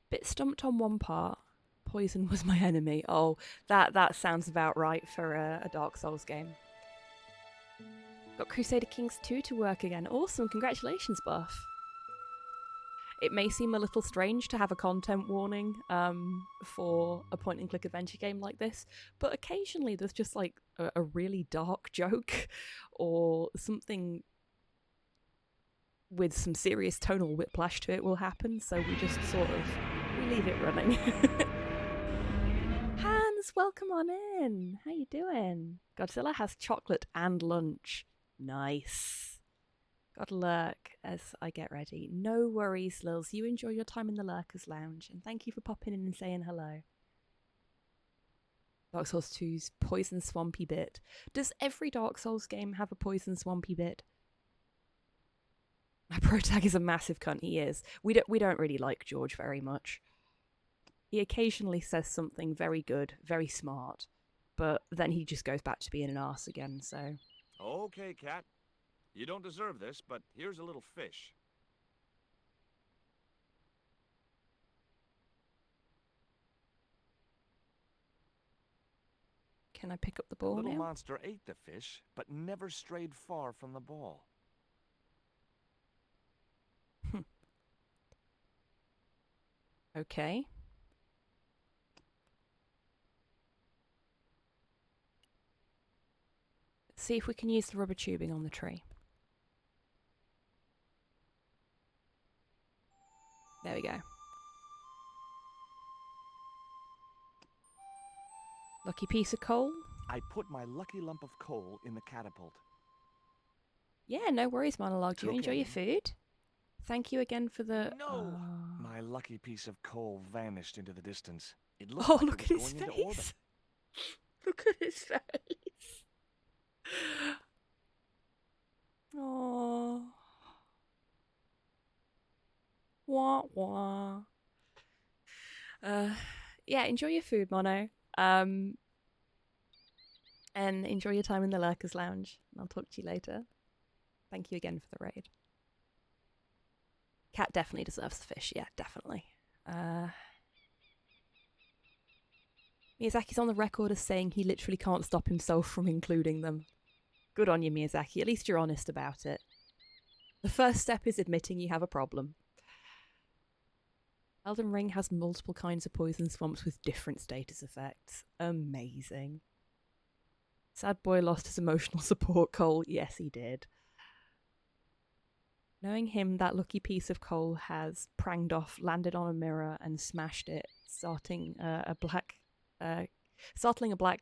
Bit stumped on one part. Poison was my enemy. Oh, that sounds about right for a Dark Souls game. Got Crusader Kings 2 to work again. Awesome, congratulations, Buff. It may seem a little strange to have a content warning for a point-and-click adventure game like this, but occasionally there's just like a really dark joke or something with some serious tonal whiplash to it will happen, so we just sort of we leave it running. Hans, welcome on in. How you doing? Godzilla has chocolate and lunch. Nice. Gotta lurk as I get ready. No worries, Lils. You enjoy your time in the Lurkers Lounge, and thank you for popping in and saying hello. Dark Souls 2's poison swampy bit. Does every Dark Souls game have a poison swampy bit? My protag is a massive cunt. He is. We don't really like George very much. He occasionally says something very good, very smart, but then he just goes back to being an arse again. So.
Okay, Cat. You don't deserve this, but here's a little fish.
Can I pick up the
The
ball
little
now?
monster ate the fish, but never strayed far from the ball.
Okay. see if we can use the rubber tubing on the tree. There we go. Lucky piece of coal.
I put my lucky lump of coal in the catapult.
Yeah, no worries, Monologue. Do you enjoy your
Okay.
food? Thank you again for the...
No!
My lucky piece of coal vanished into the distance. It looked
Oh,
like
look
it
at
was
his
going into orbit.
face. Look at his face. Oh. Wah, wah. Yeah, enjoy your food, Mono. And enjoy your time in the Lurkers Lounge. I'll talk to you later. Thank you again for the raid. Cat definitely deserves the fish. Yeah, definitely. Miyazaki's on the record as saying he literally can't stop himself from including them. Good on you, Miyazaki. At least you're honest about it. The first step is admitting you have a problem. Elden Ring has multiple kinds of poison swamps with different status effects. Amazing. Sad boy lost his emotional support, Cole. Yes, he did. Knowing him, that lucky piece of coal has pranged off, landed on a mirror, and smashed it, startling a black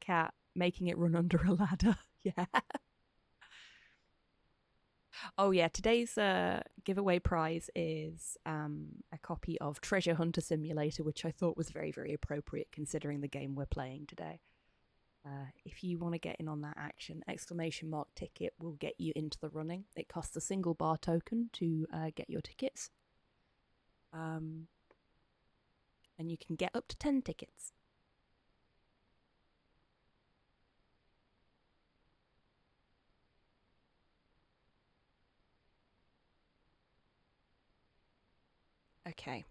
cat, making it run under a ladder. Yeah. Oh yeah, today's giveaway prize is a copy of Treasure Hunter Simulator, which I thought was very, very appropriate considering the game we're playing today. If you want to get in on that action, ! ticket will get you into the running. It costs a single bar token to get your tickets. And you can get up to 10 tickets. Okay.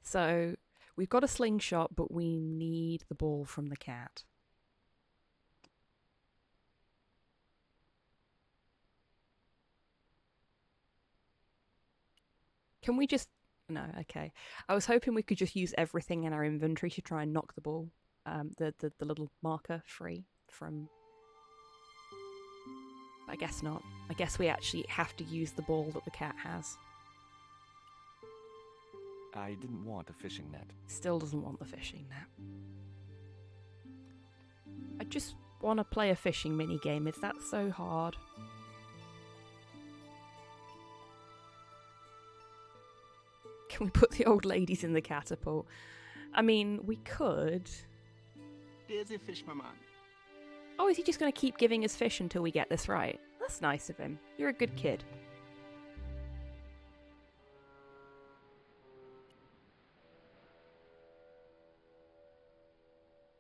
So we've got a slingshot, but we need the ball from the cat. Can we just... No, okay. I was hoping we could just use everything in our inventory to try and knock the ball, the little marker free from... I guess not. I guess we actually have to use the ball that the cat has.
I didn't want a fishing net.
Still doesn't want the fishing net. I just want to play a fishing minigame. Is that so hard? Can we put the old ladies in the catapult? I mean, we could.
There's a fish, my man.
Oh, is he just going to keep giving us fish until we get this right? That's nice of him. You're a good kid.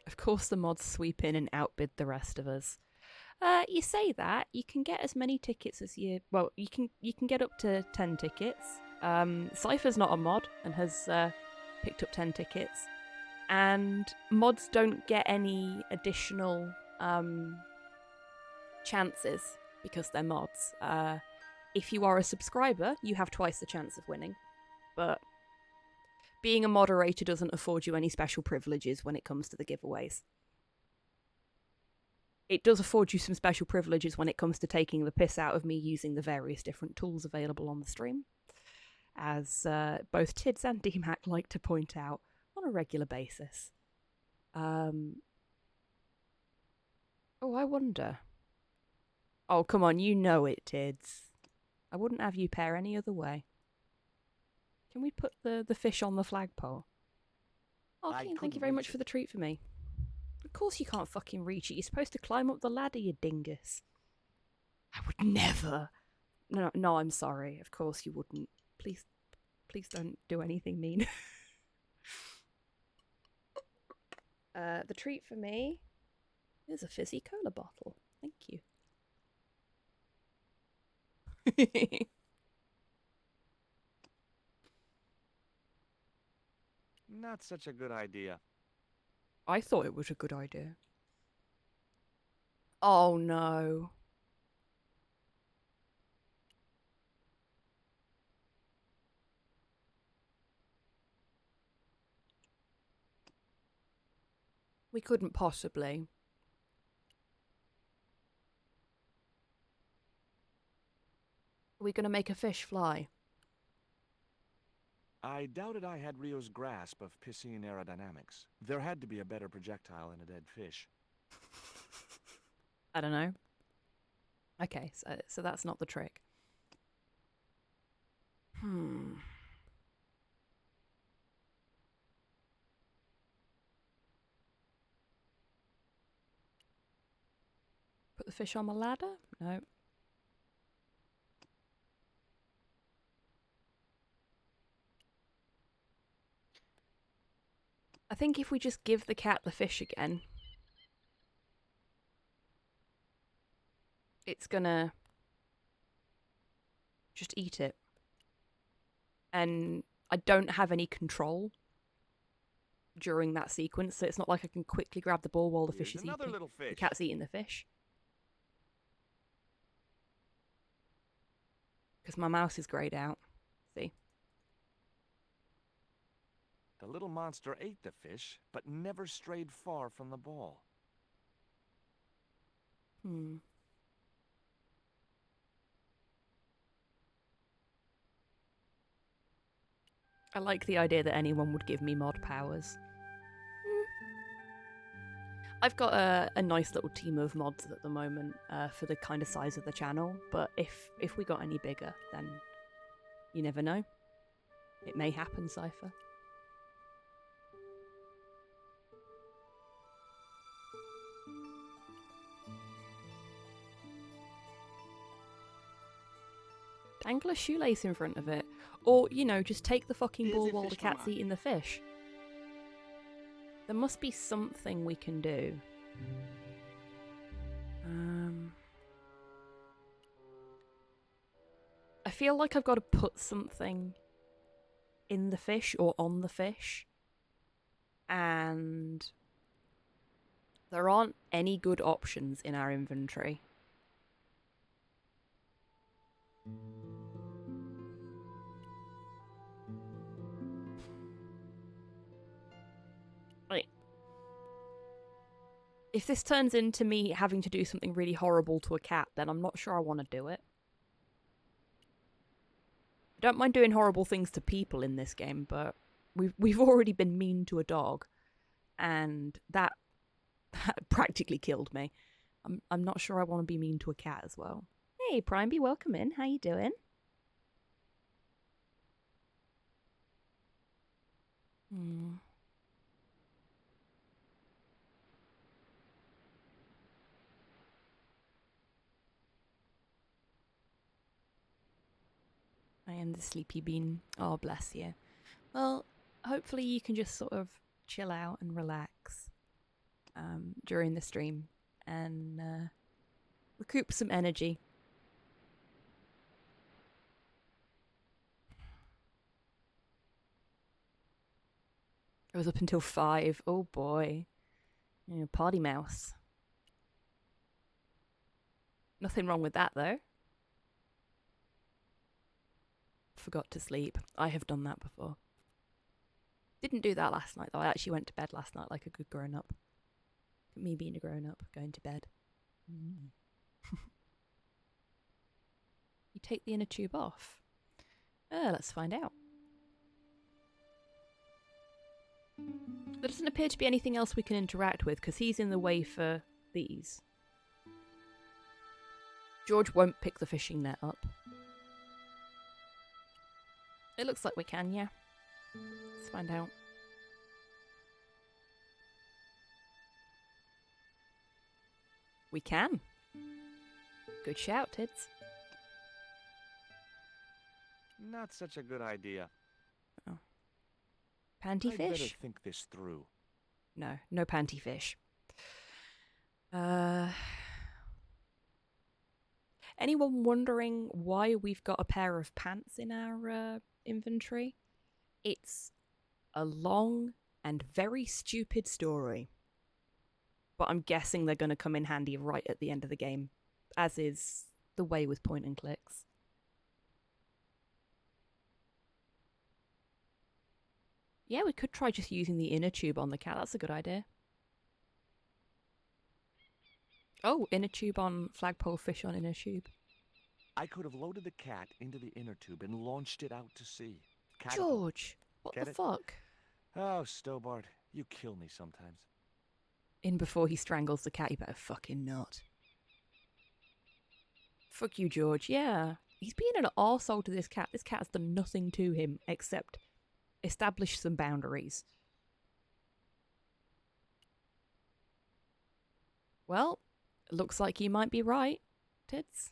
Of course the mods sweep in and outbid the rest of us. You say that, you can get as many tickets as you... Well, you can get up to 10 tickets. Cypher's not a mod and has picked up 10 tickets. And mods don't get any additional chances because they're mods. If you are a subscriber, you have twice the chance of winning. But being a moderator doesn't afford you any special privileges when it comes to the giveaways. It does afford you some special privileges when it comes to taking the piss out of me using the various different tools available on the stream, as both Tids and DMAC like to point out on a regular basis. Oh, I wonder. Oh, come on, you know it, Tids. I wouldn't have you pair any other way. Can we put the fish on the flagpole? Oh, Keen, thank you very much for the treat for me. Of course you can't fucking reach it. You're supposed to climb up the ladder, you dingus. I would never. No, I'm sorry. Of course you wouldn't. Please don't do anything mean. The treat for me is a fizzy cola bottle. Thank you.
Not such a good idea.
I thought it was a good idea. Oh no. We couldn't possibly. Are we going to make a fish fly?
I doubted I had Rio's grasp of piscine aerodynamics. There had to be a better projectile in a dead fish.
I don't know. Okay, so that's not the trick. Put the fish on the ladder? No. I think if we just give the cat the fish again, it's gonna just eat it. And I don't have any control during that sequence, so it's not like I can quickly grab the ball while the fish is
Here's another
eating.
little fish.
The cat's eating the fish. Because my mouse is greyed out. See?
The little monster ate the fish, but never strayed far from the ball.
I like the idea that anyone would give me mod powers. I've got a nice little team of mods at the moment for the kind of size of the channel, but if we got any bigger, then you never know. It may happen, Cypher. Dangle a shoelace in front of it. Or, you know, just take the fucking ball while the cat's eating the fish. There must be something we can do. I feel like I've got to put something in the fish or on the fish. And there aren't any good options in our inventory. Right. If this turns into me having to do something really horrible to a cat, then I'm not sure I want to do it. I don't mind doing horrible things to people in this game, but we've already been mean to a dog, and that practically killed me. I'm not sure I want to be mean to a cat as well. Hey, Primeby, welcome in. How you doing? I am the sleepy bean. Oh, bless you. Well, hopefully you can just sort of chill out and relax during the stream and recoup some energy. I was up until 5. Oh boy. Yeah, party mouse. Nothing wrong with that though. Forgot to sleep. I have done that before. Didn't do that last night though. I actually went to bed last night like a good grown-up. Me being a grown-up, going to bed. You take the inner tube off? Let's find out. There doesn't appear to be anything else we can interact with because he's in the way for these. George won't pick the fishing net up. It looks like we can, yeah. Let's find out. We can. Good shout, Tids.
Not such a good idea.
Oh. Panty
I'd
fish?
better think this through.
No, no panty fish. Anyone wondering why we've got a pair of pants in our inventory? It's a long and very stupid story. But I'm guessing they're going to come in handy right at the end of the game, as is the way with point and clicks. Yeah, we could try just using the inner tube on the cat. That's a good idea. Oh, inner tube on flagpole, fish on inner tube.
I could have loaded the cat into the inner tube and launched it out to sea.
George, what
Get
the
it?
fuck?
Oh, Stobart, you kill me sometimes.
In before he strangles the cat, you better fucking not. Fuck you, George. Yeah. He's being an arsehole to this cat. This cat has done nothing to him except establish some boundaries. Well, looks like you might be right, Tits.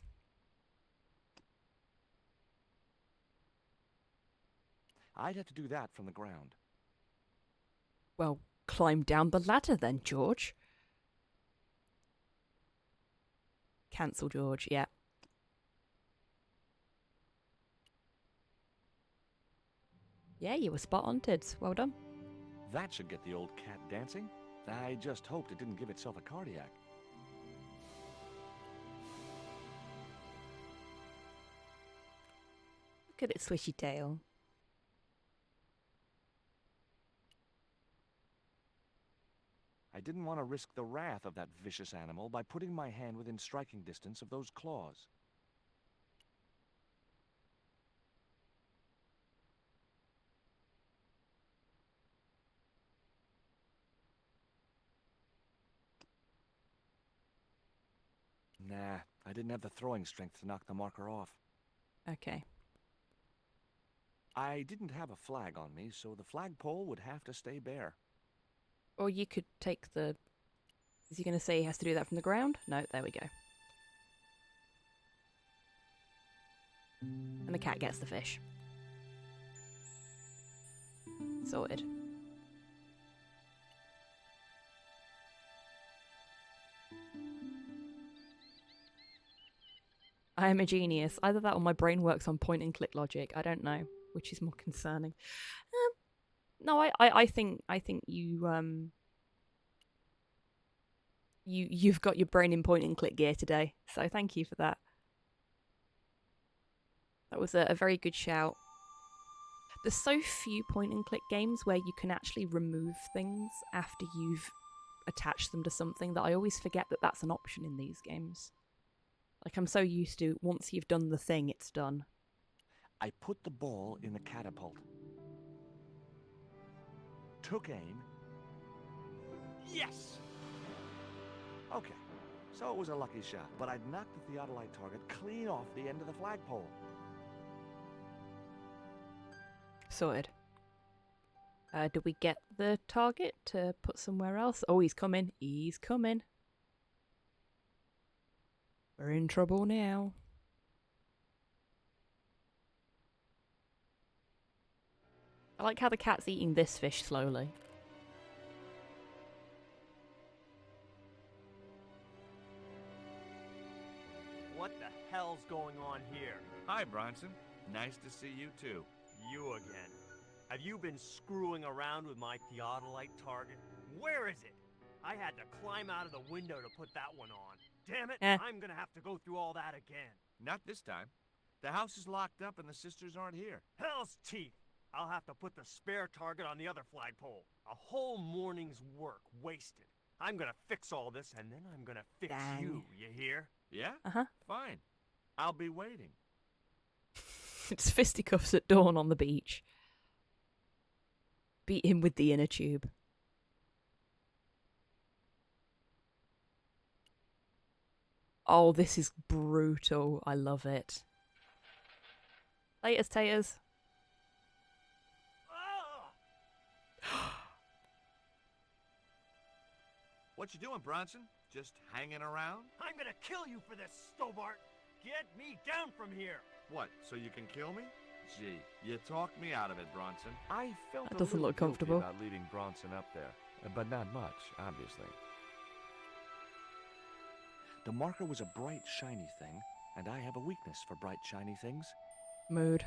I'd have to do that from the ground.
Well, climb down the ladder then, George. Cancel, George, yeah. Yeah, you were spot on, Tids. Well done.
That should get the old cat dancing. I just hoped it didn't give itself a cardiac.
Look at its swishy tail.
I didn't want to risk the wrath of that vicious animal by putting my hand within striking distance of those claws. Nah, I didn't have the throwing strength to knock the marker off.
Okay.
I didn't have a flag on me, so the flagpole would have to stay bare.
Or you could take the... Is he going to say he has to do that from the ground? No, there we go. And the cat gets the fish. Sorted. I am a genius. Either that or my brain works on point and click logic. I don't know which is more concerning. No, I think you you've got your brain in point and click gear today. So thank you for that. That was a very good shout. There's so few point and click games where you can actually remove things after you've attached them to something that I always forget that that's an option in these games. Like, I'm so used to, once you've done the thing, it's done.
I put the ball in the catapult. Took aim. Yes! Okay, so it was a lucky shot, but I'd knocked the theodolite target clean off the end of the flagpole.
Sorted. Did we get the target to put somewhere else? Oh, he's coming. He's coming. We're in trouble now. I like how the cat's eating this fish slowly.
What the hell's going on here?
Hi, Bronson. Nice to see you, too.
You again. Have you been screwing around with my theodolite target? Where is it? I had to climb out of the window to put that one on. Damn it, I'm gonna have to go through all that again.
Not this time. The house is locked up and the sisters aren't here.
Hell's teeth! I'll have to put the spare target on the other flagpole. A whole morning's work wasted. I'm gonna fix all this and then I'm gonna fix you hear?
Yeah?
Uh-huh.
Fine. I'll be waiting.
It's fisticuffs at dawn on the beach. Beat him with the inner tube. Oh, this is brutal. I love it. Laters, taters.
What you doing, Bronson? Just hanging around?
I'm gonna kill you for this, Stobart! Get me down from here!
What, so you can kill me? Gee, you talked me out of it, Bronson.
I felt
That
a
doesn't
little
look
guilty
comfortable.
about leaving Bronson up there, but not much, obviously. The marker was a bright, shiny thing, and I have a weakness for bright, shiny things.
Mood.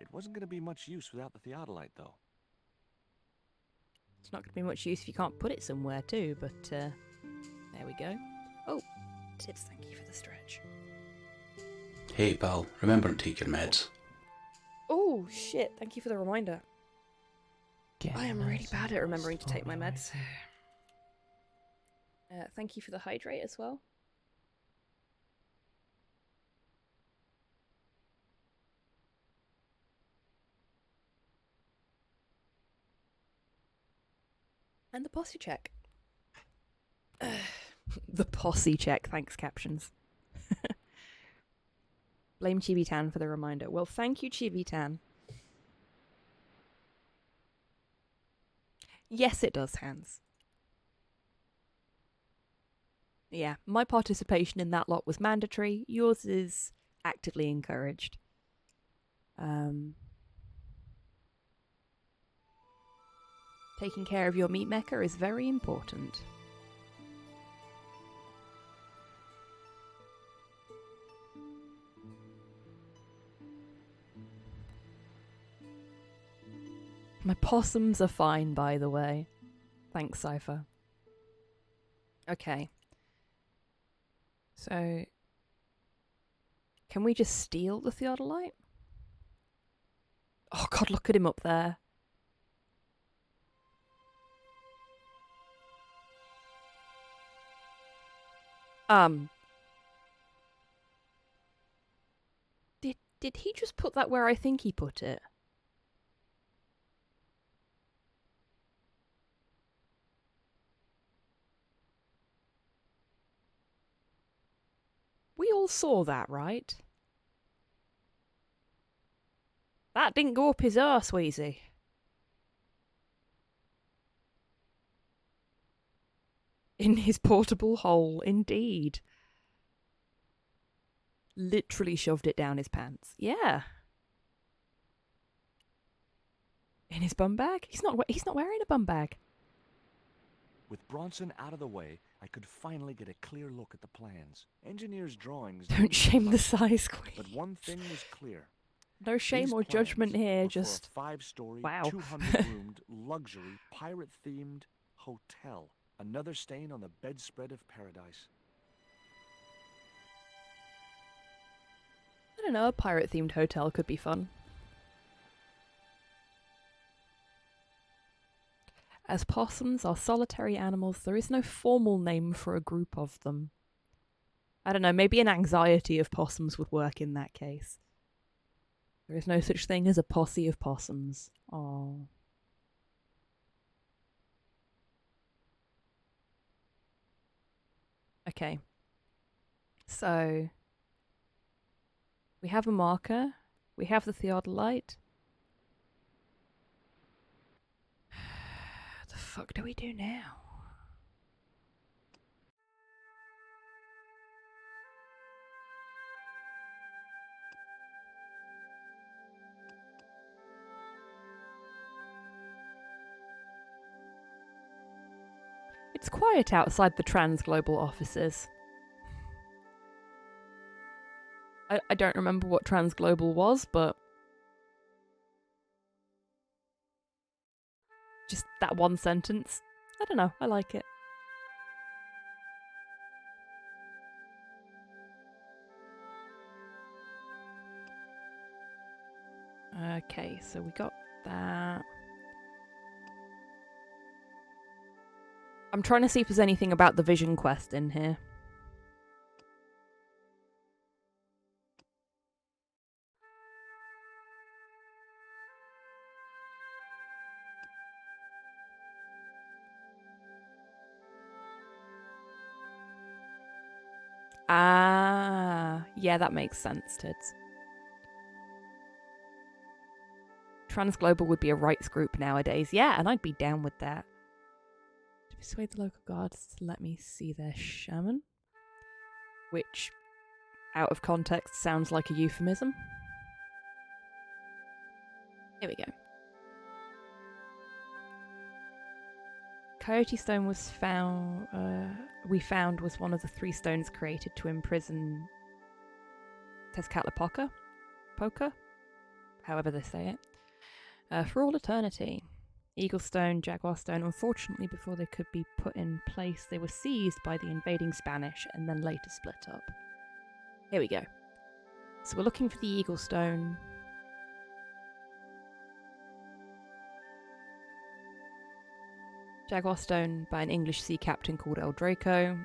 It wasn't going to be much use without the theodolite, though.
It's not going to be much use if you can't put it somewhere too, but there we go. Oh, Tids, thank you for the stretch.
Hey pal, remember to take your meds.
Oh shit, thank you for the reminder. I am really bad at remembering to take my meds. Thank you for the hydrate as well. And the posse check. The posse check, thanks captions. Blame HobbyTan for the reminder. Well, thank you, HobbyTan. Yes, it does, Hans. Yeah, my participation in that lot was mandatory. Yours is actively encouraged. Taking care of your meat mecha is very important. My possums are fine, by the way. Thanks, Cypher. Okay. So, can we just steal the theodolite? Oh god, look at him up there. Did he just put that where I think he put it? We all saw that, right? That didn't go up his arse, Wheezy. In his portable hole, indeed. Literally shoved it down his pants. Yeah. In his bum bag? He's not wearing a bum bag.
With Bronson out of the way, I could finally get a clear look at the plans. Engineers' drawings...
Don't shame the size queen.
But one thing was clear.
No shame or judgment here, just...
For a 5-story,
wow.
200-roomed, luxury, pirate-themed hotel. Another stain on the bedspread of paradise.
I don't know, a pirate-themed hotel could be fun. As possums are solitary animals, there is no formal name for a group of them. I don't know, maybe an anxiety of possums would work in that case. There is no such thing as a posse of possums. Oh. Okay. So, we have a marker. We have the theodolite. What the fuck do we do now? It's quiet outside the Transglobal offices. I don't remember what Transglobal was, but just that one sentence. I don't know, I like it. Okay, so we got that. I'm trying to see if there's anything about the Vision Quest in here. Ah, yeah, that makes sense, Tids. Transglobal would be a rights group nowadays. Yeah, and I'd be down with that. To persuade the local guards to let me see their shaman. Which, out of context, sounds like a euphemism. Here we go. Coyote Stone was found. We found was one of the 3 stones created to imprison Tezcatlipoca, however they say it, for all eternity. Eagle Stone, Jaguar Stone. Unfortunately, before they could be put in place, they were seized by the invading Spanish and then later split up. Here we go. So we're looking for the Eagle Stone. Jaguar Stone by an English sea captain called El Draco.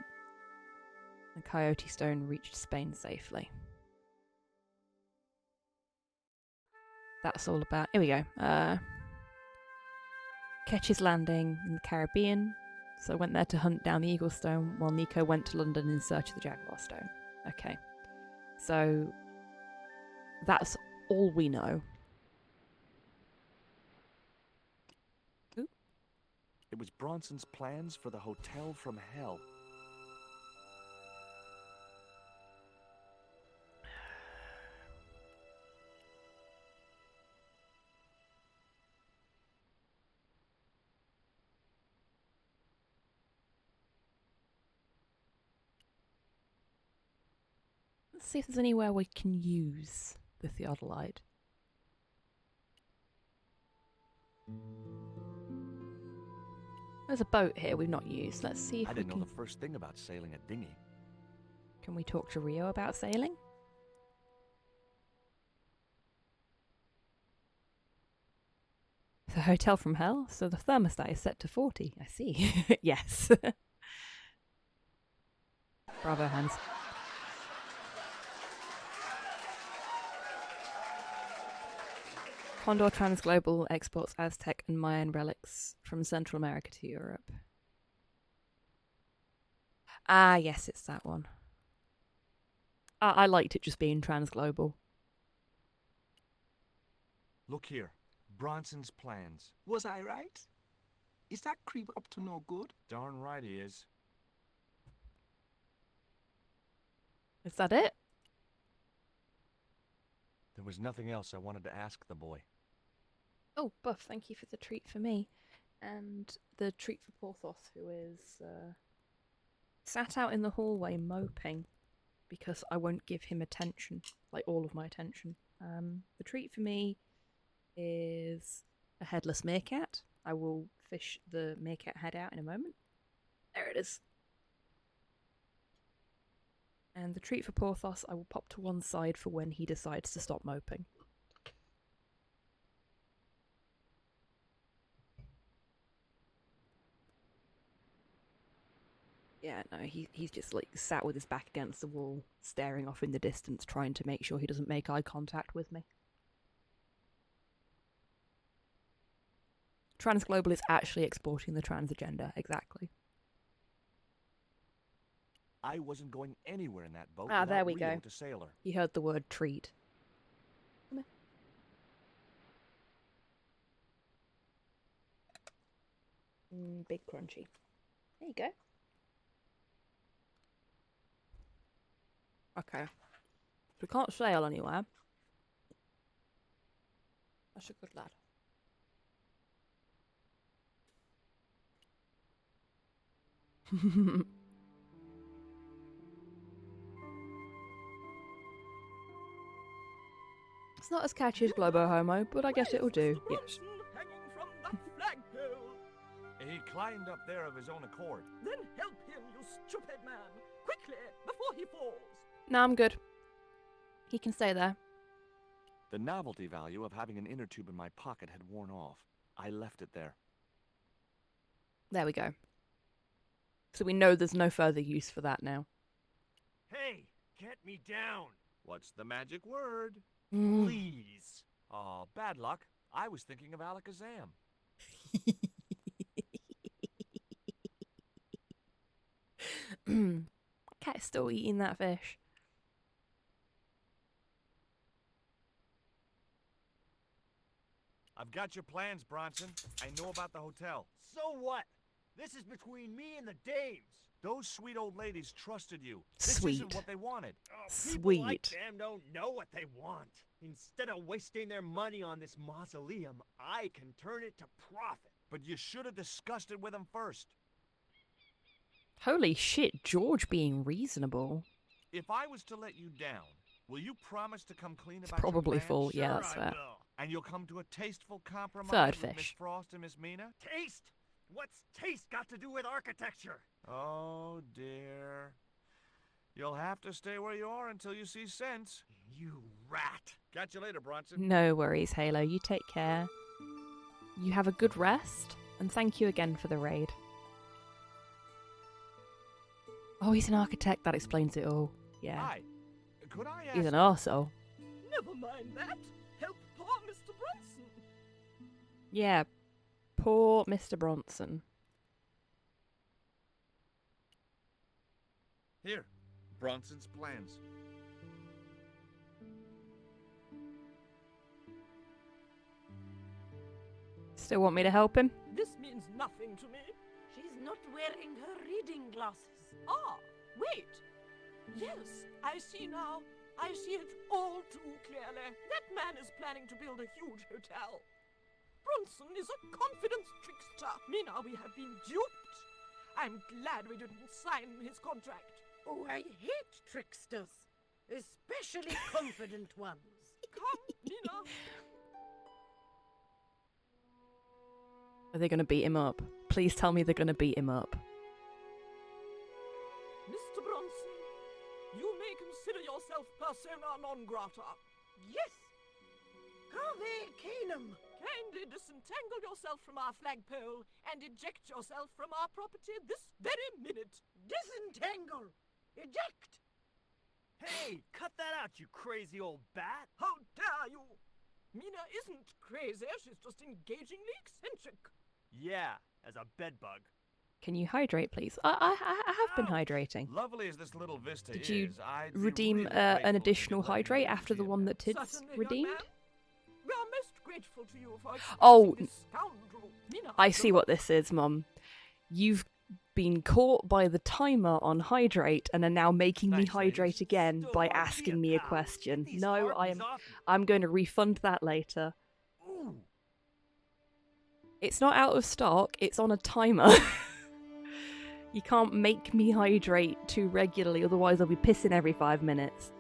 And Coyote Stone reached Spain safely. That's all about... Here we go. Ketch's Landing in the Caribbean. So I went there to hunt down the Eagle Stone while Nico went to London in search of the Jaguar Stone. Okay. So that's all we know. Ooh.
It was Bronson's plans for the hotel from hell.
Let's see if there's anywhere we can use the theodolite. There's a boat here we've not used. Let's see if
I
we
didn't
can...
know the first thing about sailing a dinghy.
Can we talk to Rio about sailing? The hotel from hell? So the thermostat is set to 40. I see. Yes. Bravo, Hans. Condor Transglobal exports Aztec and Mayan relics from Central America to Europe. Ah, yes, it's that one. I liked it just being Transglobal.
Look here. Bronson's plans.
Was I right? Is that creep up to no good?
Darn right he is.
Is that it?
There was nothing else I wanted to ask the boy.
Oh, Buff, thank you for the treat for me. And the treat for Porthos, who is sat out in the hallway moping because I won't give him attention, like all of my attention. The treat for me is a headless meerkat. I will fish the meerkat head out in a moment. There it is. And the treat for Porthos I will pop to one side for when he decides to stop moping. Yeah, no, he's just like sat with his back against the wall, staring off in the distance, trying to make sure he doesn't make eye contact with me. Transglobal is actually exporting the trans agenda, exactly.
I wasn't going anywhere in that boat.
Ah, there we
Rio
go.
To sail her.
He heard the word treat. Big crunchy. There you go. Okay. We can't sail anywhere. That's a good lad. It's not as catchy as Globo Homo, but I guess it'll do. Yes.
Hanging from that flagpole.
He climbed up there of his own accord.
Then help him, you stupid man. Quickly, before he falls.
No, I'm good. He can stay there.
The novelty value of having an inner tube in my pocket had worn off. I left it there.
There we go. So we know there's no further use for that now.
Hey, get me down.
What's the magic word?
Please.
Oh, bad luck. I was thinking of Alakazam.
Cat's still eating that fish.
I've got your plans, Bronson. I know about the hotel.
So what? This is between me and the dames.
Those sweet old ladies trusted you. This
Sweet.
isn't what they wanted.
People like
Sweet.
them don't know what they want. Instead of wasting their money on this mausoleum, I can turn it to profit.
But you should have discussed it with them first.
Holy shit, George being reasonable.
If I was to let you down, will you promise to come clean
It's
about your
probably
plans?
full. Yeah,
Sure
that's
I
fair.
will.
And you'll come to a tasteful compromise
Third
with Miss
fish.
Frost and Miss Mina?
Taste? What's taste got to do with architecture?
Oh, dear. You'll have to stay where you are until you see sense.
You rat.
Catch you later, Bronson.
No worries, Halo. You take care. You have a good rest, and thank you again for the raid. Oh, he's an architect. That explains it all. Yeah.
Hi. Could I ask...
He's an arsehole.
Never mind that. Help poor Mr. Bronson.
Yeah. Poor Mr. Bronson.
Here, Bronson's plans.
Still want me to help him?
This means nothing to me.
She's not wearing her reading glasses.
Ah, wait. Yes, I see now. I see it all too clearly. That man is planning to build a huge hotel. Bronson is a confidence trickster. Mina, we have been duped. I'm glad we didn't sign his contract.
Oh, I hate tricksters, especially confident ones.
Come, Mina.
Are they going to beat him up? Please tell me they're going to beat him up.
Mr. Bronson, you may consider yourself persona non grata.
Yes. Cave Canum.
Kindly disentangle yourself from our flagpole and eject yourself from our property this very minute.
Disentangle. Eject.
Hey, cut that out, you crazy old bat!
How dare you! Mina isn't crazy, she's just engagingly eccentric.
Yeah, as a bedbug.
Can you hydrate, please? I have been hydrating.
Lovely as this little vista
Did you
I'd be
redeem
really
an
grateful if
additional
you could let me
hydrate
in the
after the
museum
one
now.
that Tid's
Certainly, young
redeemed?
man. We are most grateful to you for exposing
Oh,
this scoundrel. Mina,
I see what this is, Mum. You've been caught by the timer on hydrate and are now making me
Thanks,
hydrate
ladies.
again
Still
by
wanna be
asking
a
me a
pal.
question.
Get these
No,
harpies off me.
I'm going to refund that later.
Ooh.
It's not out of stock, it's on a timer. You can't make me hydrate too regularly, otherwise I'll be pissing every 5 minutes.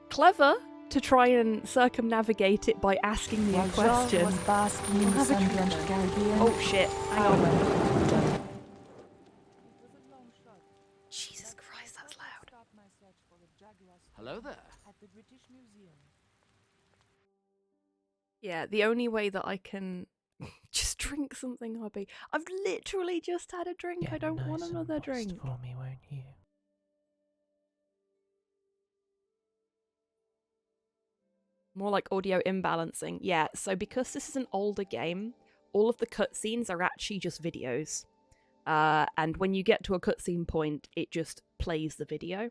Clever to try and circumnavigate it by asking me a question. Oh shit, hang on. Jesus Christ, that's loud.
Hello there.
Yeah, the only way that I can just drink something, Hobby. I've literally just had a drink. I don't want another drink.
For me, won't you?
More like audio imbalancing. Yeah, so because this is an older game, all of the cutscenes are actually just videos. And when you get to a cutscene point, it just plays the video.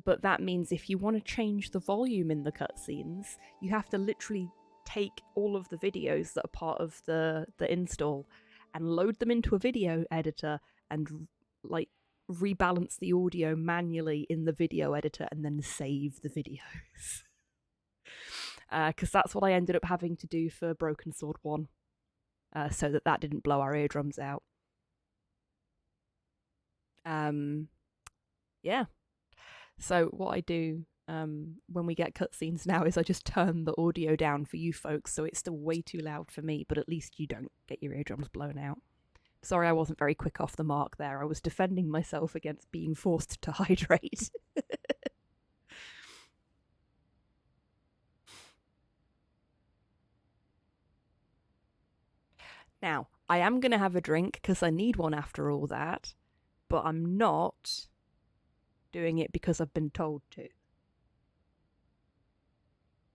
But that means if you want to change the volume in the cutscenes, you have to literally take all of the videos that are part of the install and load them into a video editor and like rebalance the audio manually in the video editor and then save the videos. Because that's what I ended up having to do for Broken Sword 1, so that didn't blow our eardrums out. Yeah. So what I do when we get cutscenes now is I just turn the audio down for you folks, so it's still way too loud for me, but at least you don't get your eardrums blown out. Sorry I wasn't very quick off the mark there. I was defending myself against being forced to hydrate. Now, I am going to have a drink because I need one after all that, but I'm not doing it because I've been told to.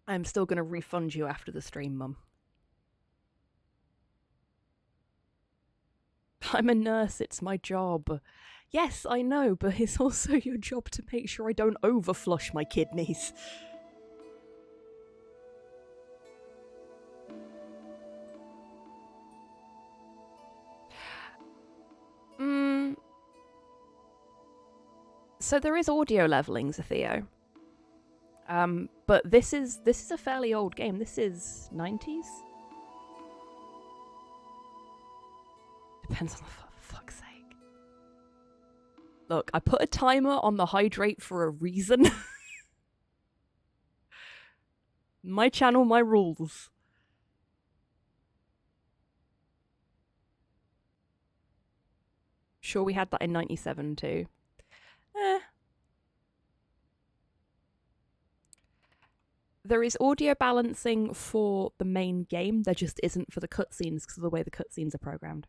I'm still going to refund you after the stream, Mum. I'm a nurse, it's my job. Yes, I know, but it's also your job to make sure I don't overflush my kidneys. So there is audio leveling, Zatheo. But this is a fairly old game. This is 90s? Depends on the fuck's sake. Look, I put a timer on the hydrate for a reason. My channel, my rules. Sure, we had that in 97 too. There is audio balancing for the main game, there just isn't for the cutscenes because of the way the cutscenes are programmed.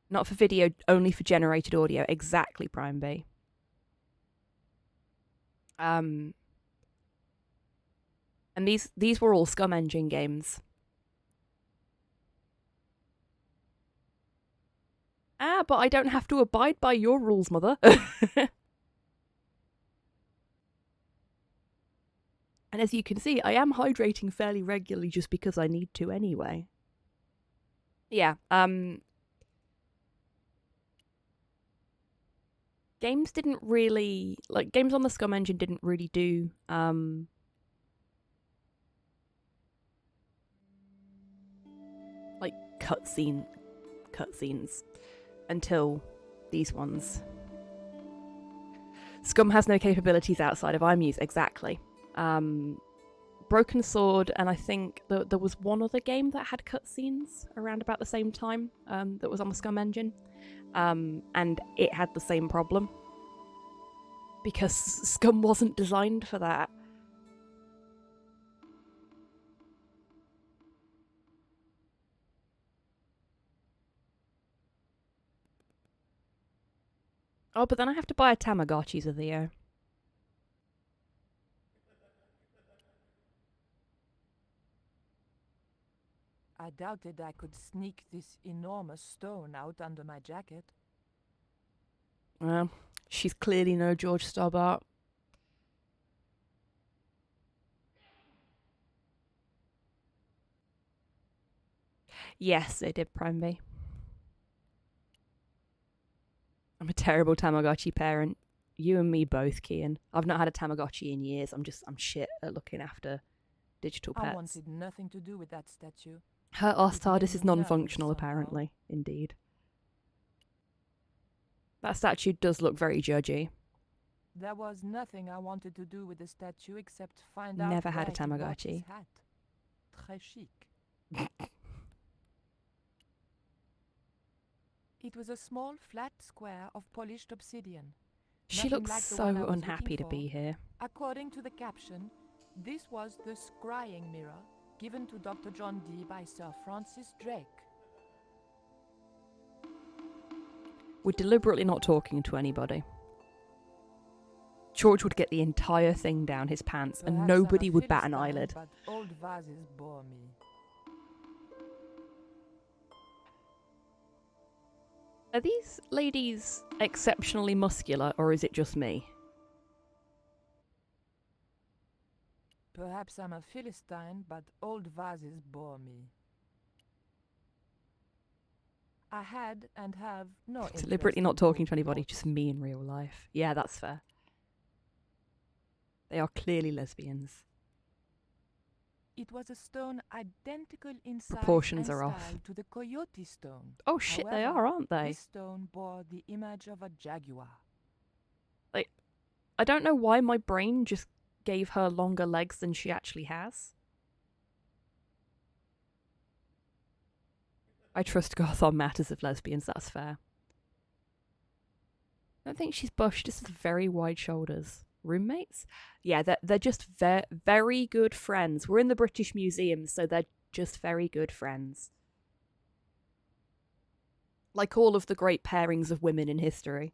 Not for video, only for generated audio. Exactly, Prime B. And these were all Scum Engine games. Ah, but I don't have to abide by your rules, mother. And as you can see, I am hydrating fairly regularly just because I need to anyway. Yeah, games didn't really, like, games on the Scum Engine didn't really do, like, cutscenes until these ones. Scum has no capabilities outside of iMuse, exactly. Broken Sword, and I think there was one other game that had cutscenes around about the same time that was on the Scum Engine, and it had the same problem because Scum wasn't designed for that. Oh, but then I have to buy a Tamagotchi of the year.
I doubted I could sneak this enormous stone out under my jacket.
Well, she's clearly no George Stobart. Yes, they did Prime B. I'm a terrible Tamagotchi parent. You and me both, Kian. I've not had a Tamagotchi in years. I'm shit at looking after digital pets.
I wanted nothing to do with that statue.
Her
It
TARDIS
made
is
me
non-functional,
nervous somehow.
apparently. Indeed. That statue does look very judgy.
There was nothing I wanted to do with the statue except find out
Never had
where
a
he bought
Tamagotchi.
his hat. Très chic. It was a small flat square of polished obsidian.
She
Nothing
looks
like the
so
one I was
unhappy
looking
to
for.
be here.
According to the caption, this was the scrying mirror given to Dr. John Dee by Sir Francis Drake.
We're deliberately not talking to anybody. George would get the entire thing down his pants and
Perhaps
nobody
I'm a
would bat an
Philistine,
eyelid.
But old vases bore me.
Are these ladies exceptionally muscular, or is it just me?
Perhaps I'm a Philistine, but old vases bore me. I had and have no interest
Deliberately not
in
talking to
old
anybody,
pots.
just me in real life. Yeah, that's fair. They are clearly lesbians.
It was a stone identical in size
Proportions
and
are
style
off.
to the coyote stone.
Oh shit, they
However,
are, aren't they?
This stone bore the image of a jaguar.
Like, I don't know why my brain just gave her longer legs than she actually has. I trust Goth on matters of lesbians, that's fair. I don't think she's buff, she just has very wide shoulders. Roommates? Yeah, they're just very good friends. We're in the British Museum, so they're just very good friends. Like all of the great pairings of women in history.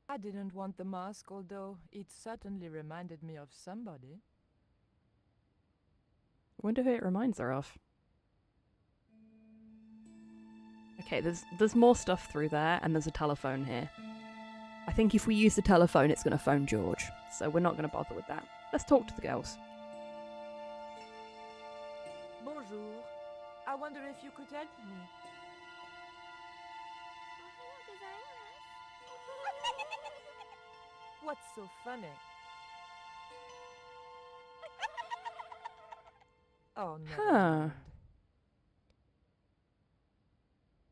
I didn't want the mask, although it certainly reminded me of somebody.
I wonder who it reminds her of. Okay, there's more stuff through there, and there's a telephone here. I think if we use the telephone, it's going to phone George, so we're not going to bother with that. Let's talk to the girls.
Bonjour. I wonder if you could help me. What's so funny? Oh, never mind.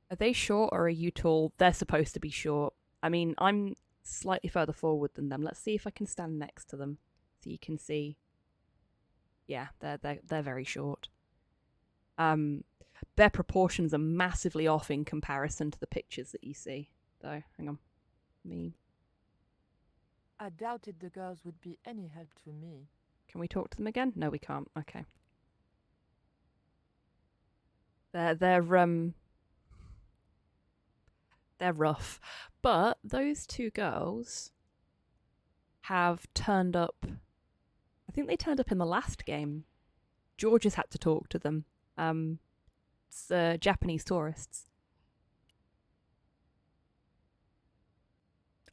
Are they short or are you tall? They're supposed to be short. I mean, I'm slightly further forward than them. Let's see if I can stand next to them so you can see. Yeah, they're very short. Their proportions are massively off in comparison to the pictures that you see. Though, hang on.
I doubted the girls would be any help to me.
Can we talk to them again? No, we can't. Okay. They're rough. But those two girls have turned up. I think they turned up in the last game. George has had to talk to them. It's Japanese tourists.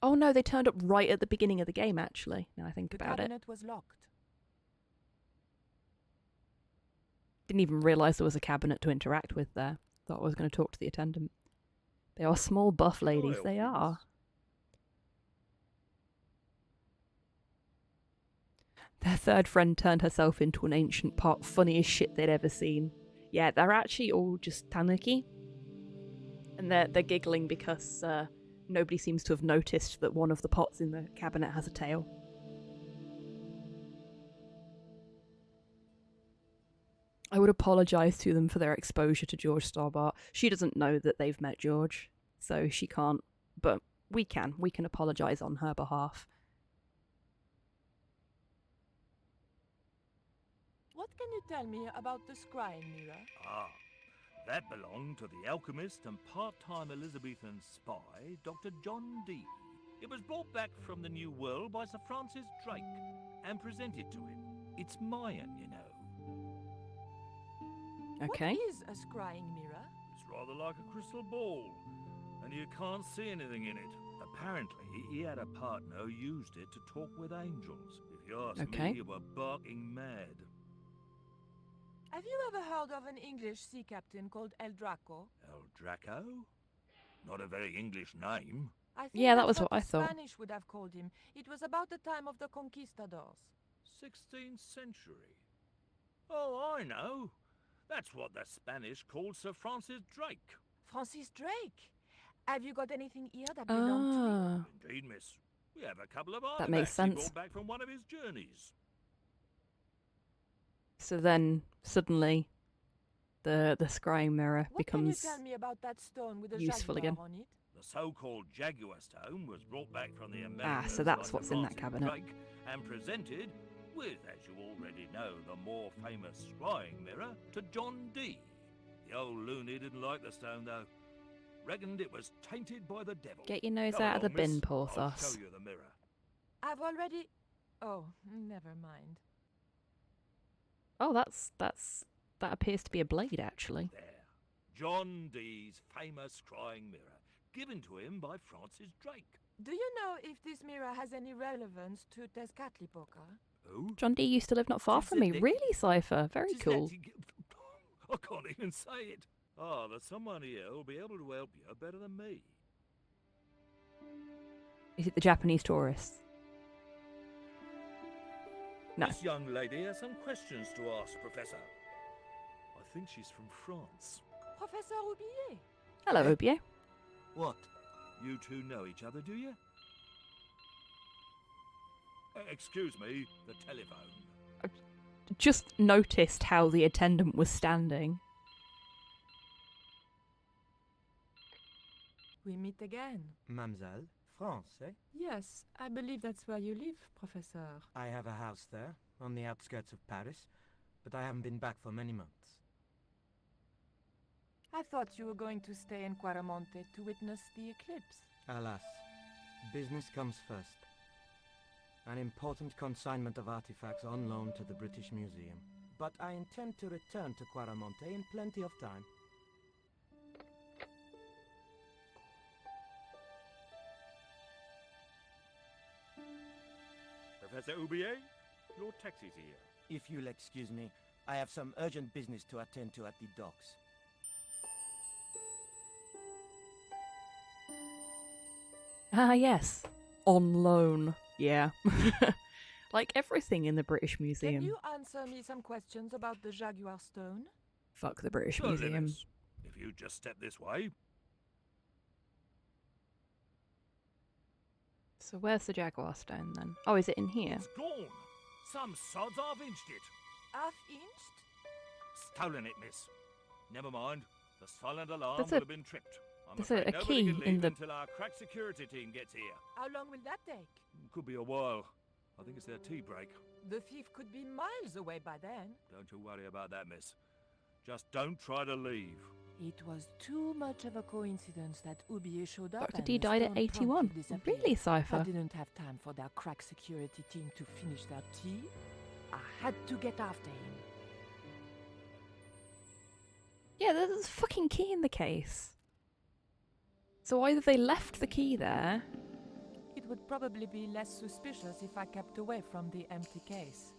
Oh no, they turned up right at the beginning of the game, actually, now I think about it.
The cabinet was locked.
Didn't even realise there was a cabinet to interact with there. Thought I was going to talk to the attendant. They are small buff ladies, they are. Their third friend turned herself into an ancient pot. Funniest shit they'd ever seen. Yeah, they're actually all just tanuki. And they're giggling because nobody seems to have noticed that one of the pots in the cabinet has a tail. I would apologise to them for their exposure to George Starbart. She doesn't know that they've met George, so she can't. But we can. We can apologise on her behalf.
What can you tell me about the scrying mirror?
Ah, that belonged to the alchemist and part-time Elizabethan spy, Dr. John Dee. It was brought back from the New World by Sir Francis Drake and presented to him. It's Mayan, you know.
Okay.
What is a scrying mirror?
It's rather like a crystal ball, and you can't see anything in it. Apparently, he had a partner who used it to talk with angels. If you ask me, you were barking mad.
Have you ever heard of an English sea captain called El Draco?
El Draco? Not a very English name.
I think
yeah, that
that's
was what I
the
thought.
Spanish would have called him. It was about the time of the conquistadors.
16th century. Oh, I know. That's what the Spanish called Sir Francis Drake.
Francis Drake? Have you got anything here that belonged to him?
Indeed, miss. We have a couple of artifacts
that makes sense.
he brought back from one of his journeys.
So then, suddenly, the scrying mirror becomes
What can you tell me about that stone with the
useful
jaguar
again.
on it?
The so-called Jaguar stone was brought back from the Americans
so that's
by
what's
Sir
in that
Francis
cabinet.
Drake and presented with, as you already know, the more famous scrying mirror to John Dee. The old loony didn't like the stone, though. Reckoned it was tainted by the devil.
Get your nose
Come
out of the
along, miss.
bin,
I'll
Porthos.
show you the mirror.
I've already... Oh, never mind.
Oh, that appears to be a blade, actually.
There. John Dee's famous scrying mirror, given to him by Francis Drake.
Do you know if this mirror has any relevance to Tezcatlipoca?
Who?
John Dee used to live not far from me. Really, Cypher? Very cool.
I can't even say it. Ah, there's someone here who'll be able to help you better than me.
Is it the Japanese tourists? No.
This young lady has some questions to ask, Professor. I think she's from France.
Professor Roubillier?
Hello, Aubier.
What? You two know each other, do you? Excuse me, the telephone.
Just noticed how the attendant was standing.
We meet again.
Mademoiselle, France, eh?
Yes, I believe that's where you live, Professor.
I have a house there, on the outskirts of Paris, but I haven't been back for many months.
I thought you were going to stay in Quaramonte to witness the eclipse.
Alas, business comes first. An important consignment of artifacts on loan to the British Museum. But I intend to return to Quaramonte in plenty of time.
Professor Aubier, your taxi's here.
If you'll excuse me, I have some urgent business to attend to at the docks.
Ah, yes. On loan. Yeah. Like everything in the British Museum.
Can you answer me some questions about the Jaguar stone?
Fuck the British
Certainly,
Museum.
miss. If you just step this way.
So where's the Jaguar stone then? Oh, is it in here?
It's gone. Some sods half-inched it.
Half-inched?
Stolen it, miss. Never mind. The silent alarm
There's
would
a-
have been tripped. I'm
there's
afraid
a
nobody
key
can leave
in the-
until our crack security team gets here.
How long will that take?
Could be a while. I think it's their tea break.
The thief could be miles away by then.
Don't you worry about that, miss. Just don't try to leave.
It was too much of a coincidence that Oublié showed up
Dr.
and
D
the
died at
stone
81.
promptly disappeared.
Really,
I
Cypher?
didn't have time for their crack security team to finish their tea. I had to get after him.
Yeah, there's a fucking key in the case. So either they left the key there.
It would probably be less suspicious if I kept away from the empty case.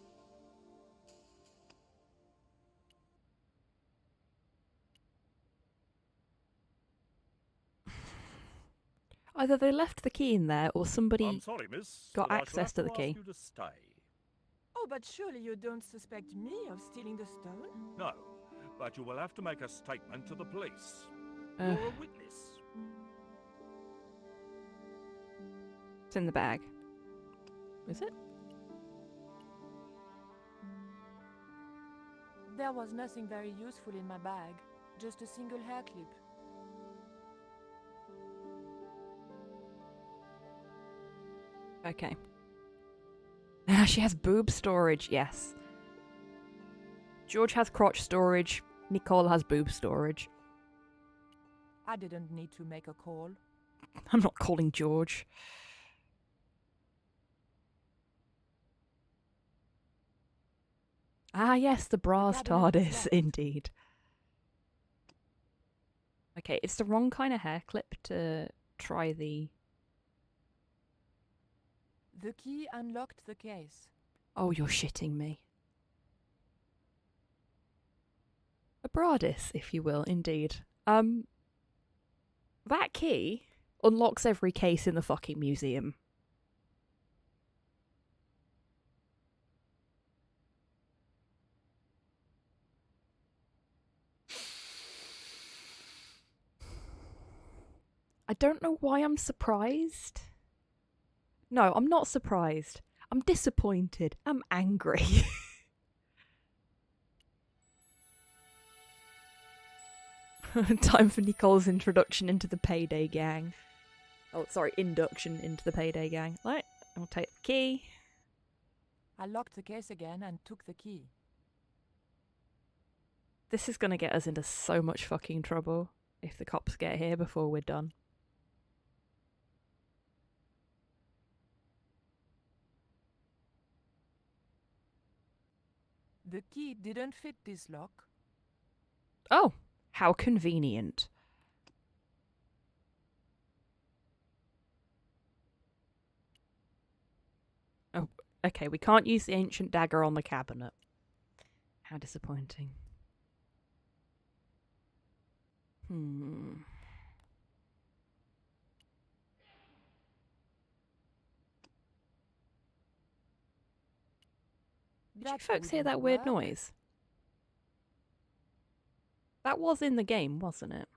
Either they left the key in there or somebody
I'm sorry, miss,
got
but I shall
access
have
to the
ask
key.
you to stay.
Oh, but surely you don't suspect me of stealing the stone?
No, but you will have to make a statement to the police.
Uh.
You're a witness.
It's in the bag. Is it?
There was nothing very useful in my bag, just a single hair clip.
Okay. She has boob storage, yes. George has crotch storage. Nicole has boob storage.
I didn't need to make a call.
I'm not calling George. Ah, yes, the brass TARDIS, indeed. Okay, it's the wrong kind of hair clip to try the...
The key unlocked the case.
Oh, you're shitting me. A Bradis, if you will, indeed. That key unlocks every case in the fucking museum. I don't know why I'm surprised. No, I'm not surprised. I'm disappointed. I'm angry. Time for Nicole's introduction into the Payday Gang. Oh, sorry, induction into the Payday Gang. Right, I'll take the key.
I locked the case again and took the key.
This is gonna get us into so much fucking trouble if the cops get here before we're done.
The key didn't fit this lock.
Oh, how convenient. Oh, okay, we can't use the ancient dagger on the cabinet. How disappointing. Did you folks hear that weird noise? That was in the game, wasn't it?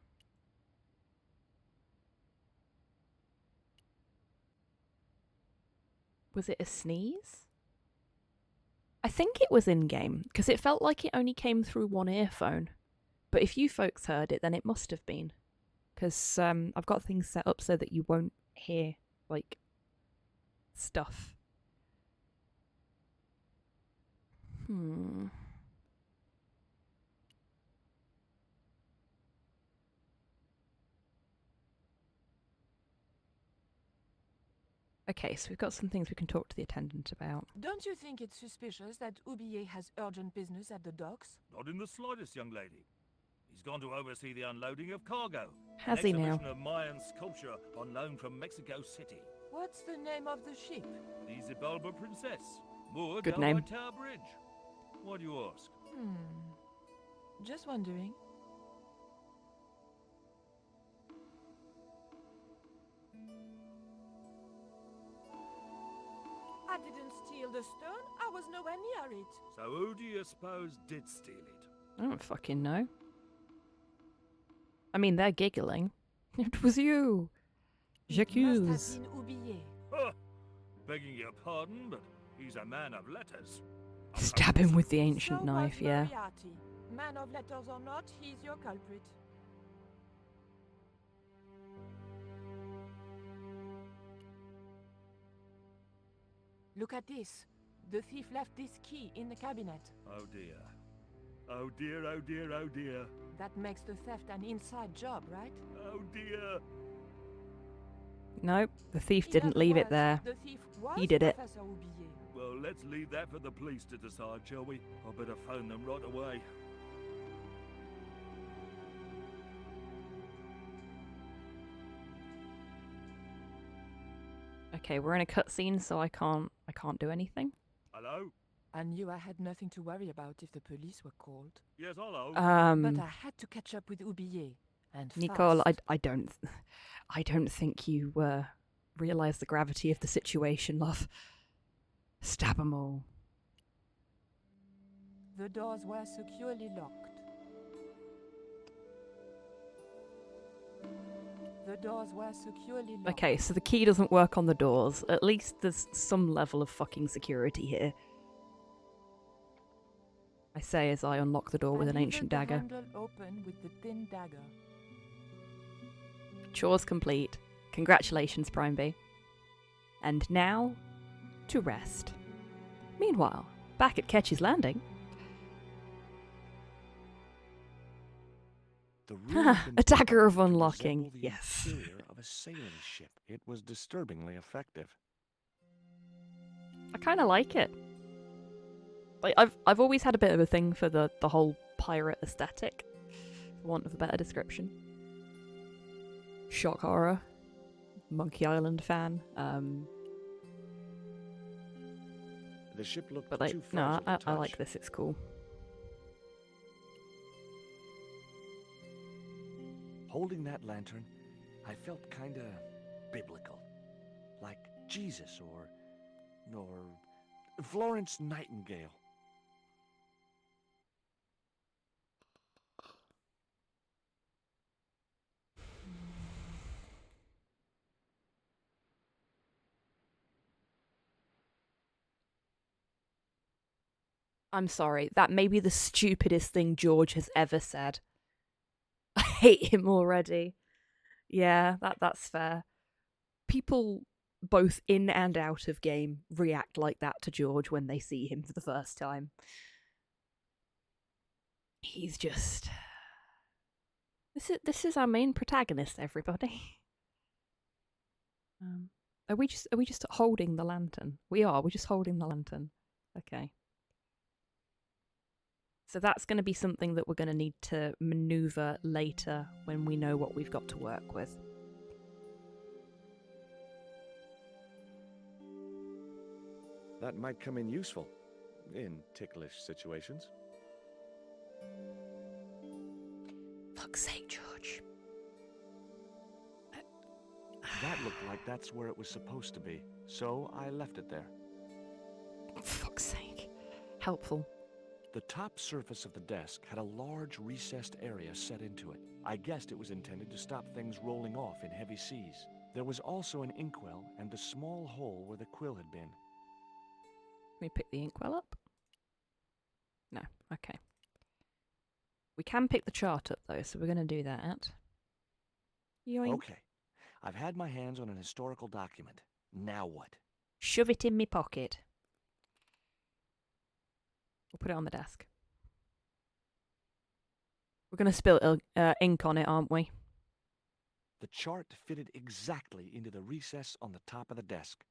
Was it a sneeze? I think it was in-game, because it felt like it only came through one earphone. But if you folks heard it, then it must have been. Because I've got things set up so that you won't hear, like, stuff. Okay, so we've got some things we can talk to the attendant about.
Don't you think it's suspicious that Oublié has urgent business at the docks?
Not in the slightest, young lady. He's gone to oversee the unloading of cargo.
Has he now?
An exhibition of Mayan sculpture on loan from Mexico City.
What's the name of the ship?
The Xibalba Princess. Moored
Good
down
name.
by Tower Bridge. Why do you ask?
Just wondering. I didn't steal the stone. I was nowhere near it.
So who do you suppose did steal it?
I don't fucking know. I mean, they're giggling. It was you. J'accuse.
Must have been Oublié.
Huh. Begging your pardon, but he's a man of letters.
Stab him with the ancient
So
knife,
was
yeah.
Moriarty. Man of letters or not, he's your culprit. Look at this. The thief left this key in the cabinet.
Oh dear. Oh dear, oh dear, oh dear.
That makes the theft an inside job, right?
Oh dear.
Nope, the thief
In
didn't
other
leave it
words,
there.
The thief was
He did it.
Professor Oublier.
Well, let's leave that for the police to decide, shall we? I better phone them right away.
Okay, we're in a cutscene, so I can't do anything.
Hello?
I knew I had nothing to worry about if the police were called.
Yes, hello.
But I had to catch up with Oublier, and
Nicole,
fast.
I don't think you realize the gravity of the situation, love. Stab 'em all.
The doors were securely locked. The doors were securely locked.
Okay, so the key doesn't work on the doors. At least there's some level of fucking security here. I say as I unlock the door with an ancient dagger.
The handle open with the thin dagger.
Chores complete. Congratulations, Prime B. And now, to rest. Meanwhile, back at Ketch's Landing.
The room had been
A dagger of
to
unlocking,
resemble the
yes.
interior of a sailing ship. It was disturbingly effective.
I kind of like it. Like I've always had a bit of a thing for the whole pirate aesthetic, for want of a better description. Shock horror, Monkey Island fan.
The ship looked
But like,
too
no,
fragile to
I
touch.
like this. It's cool.
Holding that lantern, I felt kinda biblical. Like Jesus or Florence Nightingale.
I'm sorry, that may be the stupidest thing George has ever said. I hate him already. Yeah, that's fair. People both in and out of game react like that to George when they see him for the first time. He's just... This is our main protagonist, everybody. Are we just holding the lantern? We are. We're just holding the lantern. Okay. So that's going to be something that we're going to need to maneuver later when we know what we've got to work with.
That might come in useful in ticklish situations.
Fuck's sake, George.
That looked like that's where it was supposed to be, so I left it there.
Fuck's sake. Helpful.
The top surface of the desk had a large recessed area set into it. I guessed it was intended to stop things rolling off in heavy seas. There was also an inkwell and the small hole where the quill had been.
Can we pick the inkwell up? No. Okay. We can pick the chart up, though, so we're going to do that. Yoink.
Okay. I've had my hands on an historical document. Now what?
Shove it in me pocket. We'll put it on the desk. We're going to spill ink on it, aren't we?
The chart fitted exactly into the recess on the top of the desk.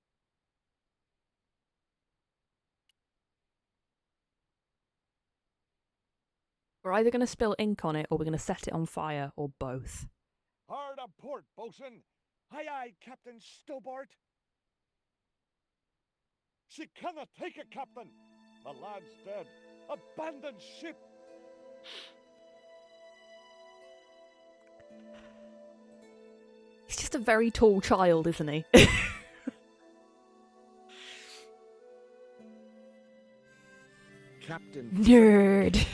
We're either going to spill ink on it or we're going to set it on fire, or both.
Hard a port, bosun! Aye, aye, Captain Stobart! She cannot take it, Captain! The lad's dead. Abandoned ship!
He's just a very tall child, isn't he?
Captain...
Nerd!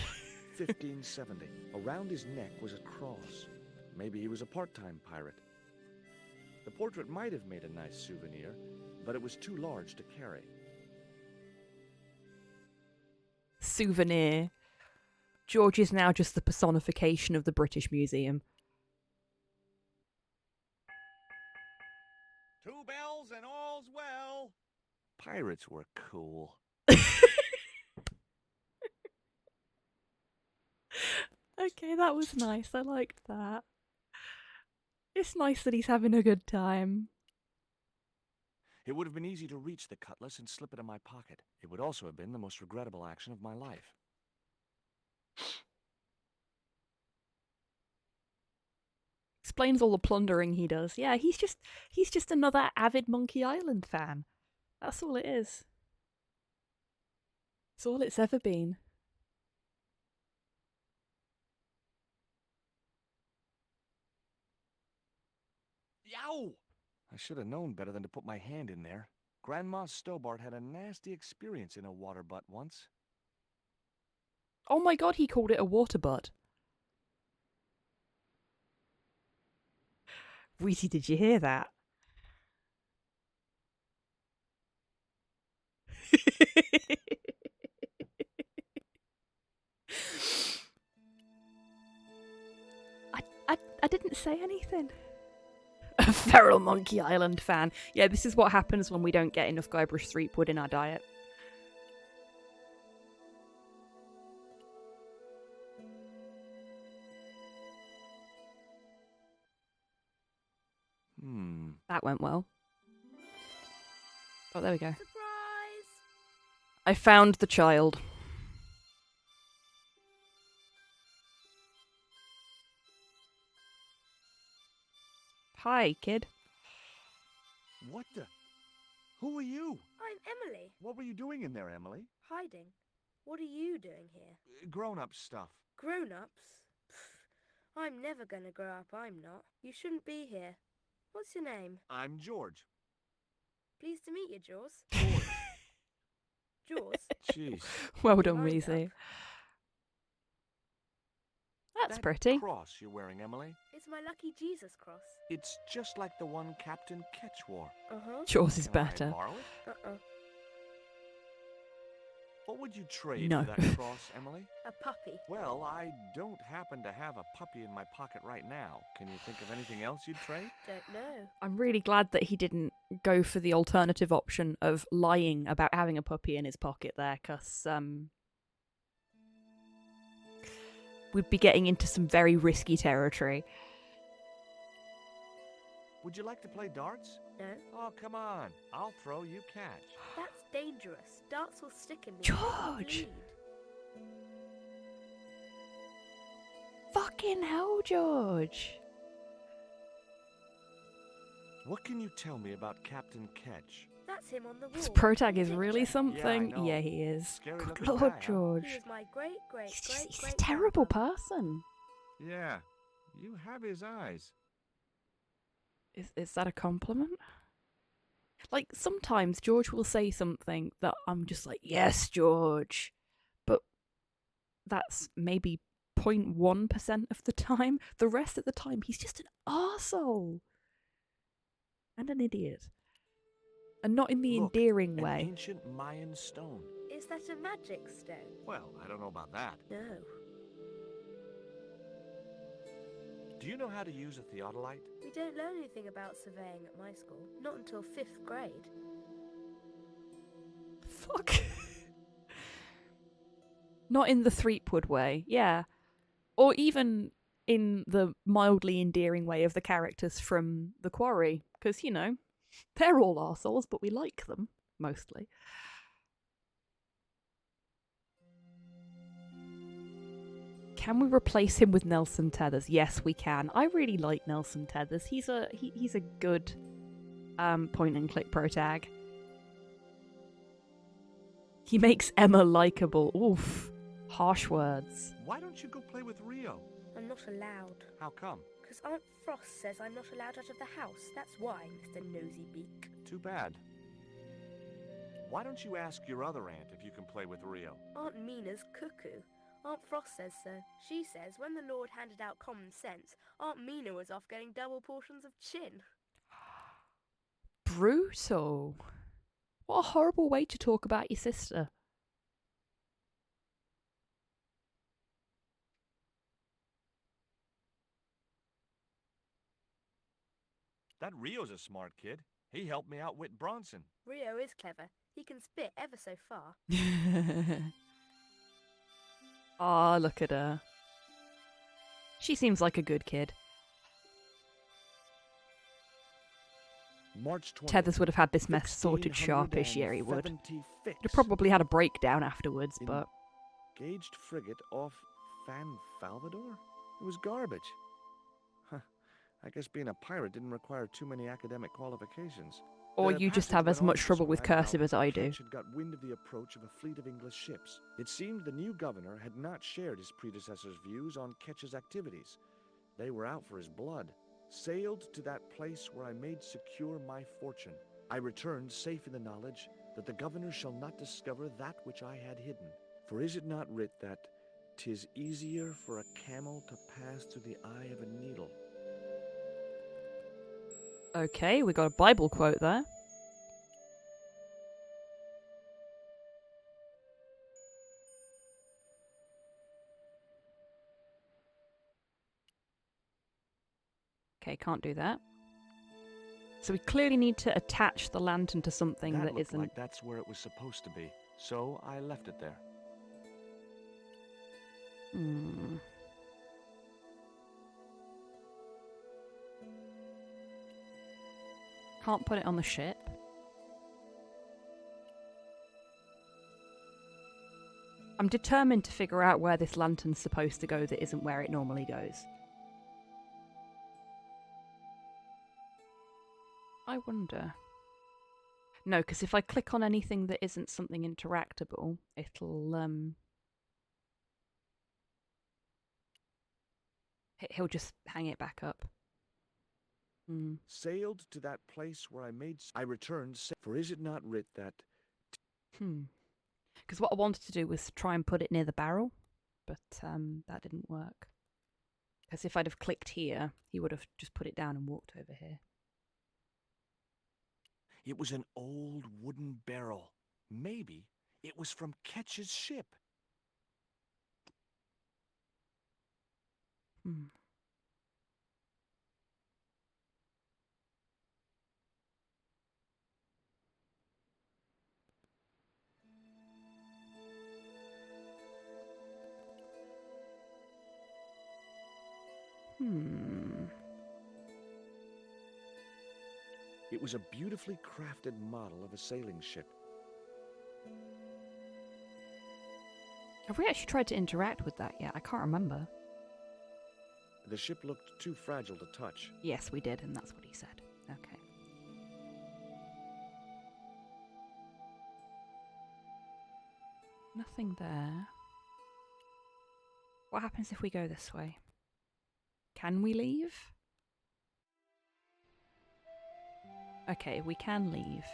1570. Around his neck was a cross. Maybe he was a part-time pirate. The portrait might have made a nice souvenir, but it was too large to carry.
Souvenir. George is now just the personification of the British Museum.
2 bells and all's well.
Pirates were cool.
Okay, that was nice. I liked that. It's nice that he's having a good time.
It would have been easy to reach the cutlass and slip it in my pocket. It would also have been the most regrettable action of my life.
Explains all the plundering he does. Yeah, he's just another avid Monkey Island fan. That's all it is. It's all it's ever been.
Yow! I should have known better than to put my hand in there. Grandma Stobart had a nasty experience in a water butt once.
Oh my god, he called it a water butt. Weezy, did you hear that? I didn't say anything. A feral Monkey Island fan. Yeah, this is what happens when we don't get enough Guybrush Threepwood in our diet. That went well. Oh, there we go.
Surprise!
I found the child. Hi, kid.
What the? Who are you?
I'm Emily.
What were you doing in there, Emily?
Hiding. What are you doing here?
Grown-up stuff.
Grown-ups? Pff, I'm never gonna grow up, I'm not. You shouldn't be here. What's your name?
I'm George.
Pleased to meet you, Jaws.
George.
Jaws?
Jeez.
Well done,
Mind
Weezy.
up.
That's
That
pretty.
cross you're wearing, Emily,
It's my lucky Jesus cross.
it's just like the one Captain Ketch wore.
Uh-huh.
Jaws is
Can I
better.
borrow it?
Uh-uh.
What would you trade
No.
for that cross, Emily?
A puppy.
Well, I don't happen to have a puppy in my pocket right now. Can you think of anything else you'd trade?
Don't know.
I'm really glad that he didn't go for the alternative option of lying about having a puppy in his pocket there, because we'd be getting into some very risky territory.
Would you like to play darts?
No.
Oh, come on. I'll throw, you catch.
That's dangerous. Darts will stick in me.
George! Fucking hell, George!
What can you tell me about Captain Ketch?
That's him on the wall.
This protag is
Picture.
really something.
know.
Yeah, he is.
Scary
Good
looking
Lord,
guy, huh?
George.
He was my great, great, great,
He's
great
a terrible
grandfather.
person.
Yeah, you have his eyes.
Is that a compliment? Like, sometimes George will say something that I'm just like, yes, George. But that's maybe 0.1% of the time. The rest of the time, he's just an arsehole. And an idiot. And not in the
Look,
endearing
an
way.
ancient Mayan stone.
Is that a magic stone?
Well, I don't know about that.
No.
Do you know how to use a theodolite?
We don't learn anything about surveying at my school. Not until 5th grade.
Fuck. Not in the Threepwood way, yeah. Or even in the mildly endearing way of the characters from The Quarry. Because, you know, they're all arseholes, but we like them, mostly. Can we replace him with Nelson Tethers? Yes, we can. I really like Nelson Tethers. He's a good point and click protag. He makes Emma likable. Oof. Harsh words.
Why don't you go play with Rio?
I'm not allowed.
How come?
Because Aunt Frost says I'm not allowed out of the house. That's why, Mr. Nosybeak.
Too bad. Why don't you ask your other aunt if you can play with Rio?
Aunt Mina's cuckoo. Aunt Frost says so. She says when the Lord handed out common sense, Aunt Mina was off getting double portions of chin.
Brutal. What a horrible way to talk about your sister.
That Rio's a smart kid. He helped me outwit Bronson.
Rio is clever. He can spit ever so far.
Ah, look at her. She seems like a good kid.
March 20th.
Tethers would have had this mess sorted sharpish, yeah, he would.
1670
He'd have probably had a breakdown afterwards, but...
Engaged frigate off Fan Salvador? It was garbage. Huh. I guess being a pirate didn't require too many academic qualifications.
Or
The
you just
passage
have as
went on
much
to
trouble with
describe how
cursive as I do.
Ketch had got wind of the approach of a fleet of English ships. It seemed the new governor had not shared his predecessor's views on Ketch's activities. They were out for his blood. Sailed to that place where I made secure my fortune. I returned safe in the knowledge that the governor shall not discover that which I had hidden. For is it not writ that 'tis easier for a camel to pass through the eye of a needle?
Okay, we got a Bible quote there. Okay, can't do that. So we clearly need to attach the lantern to something that
looked
isn't...
like that's where it was supposed to be, so I left it there.
Hmm. Can't put it on the ship. I'm determined to figure out where this lantern's supposed to go that isn't where it normally goes. I wonder. No, because if I click on anything that isn't something interactable, he'll just hang it back up.
Sailed to that place where I returned, for is it not writ that...
Because what I wanted to do was try and put it near the barrel, but that didn't work. Because if I'd have clicked here, he would have just put it down and walked over here.
It was an old wooden barrel. Maybe it was from Ketch's ship. It was a beautifully crafted model of a sailing ship.
Have we actually tried to interact with that yet? I can't remember.
The ship looked too fragile to touch.
Yes, we did, and that's what he said. Okay. Nothing there. What happens if we go this way? Can we leave? Okay, we can leave.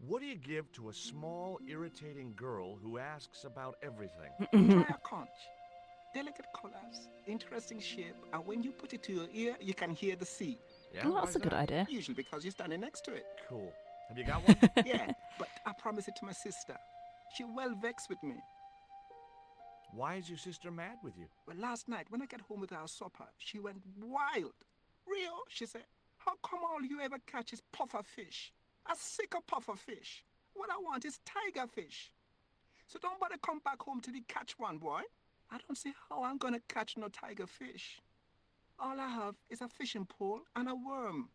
What do you give to a small, irritating girl who asks about everything?
Try a conch. Delicate colors, interesting shape, and when you put it to your ear, you can hear the sea.
Yeah,
well, that's a good idea.
Usually because you're standing next to it.
Cool. Have you got one?
Yeah, but I promised it to my sister. She well vexed with me.
Why is your sister mad with you?
Well, last night, when I got home with our supper, she went wild. Rio, she said, how come all you ever catch is puffer fish? A sicker puffer fish. What I want is tiger fish. So don't bother come back home till you catch one, boy. I don't see how I'm gonna catch no tiger fish. All I have is a fishing pole and a worm.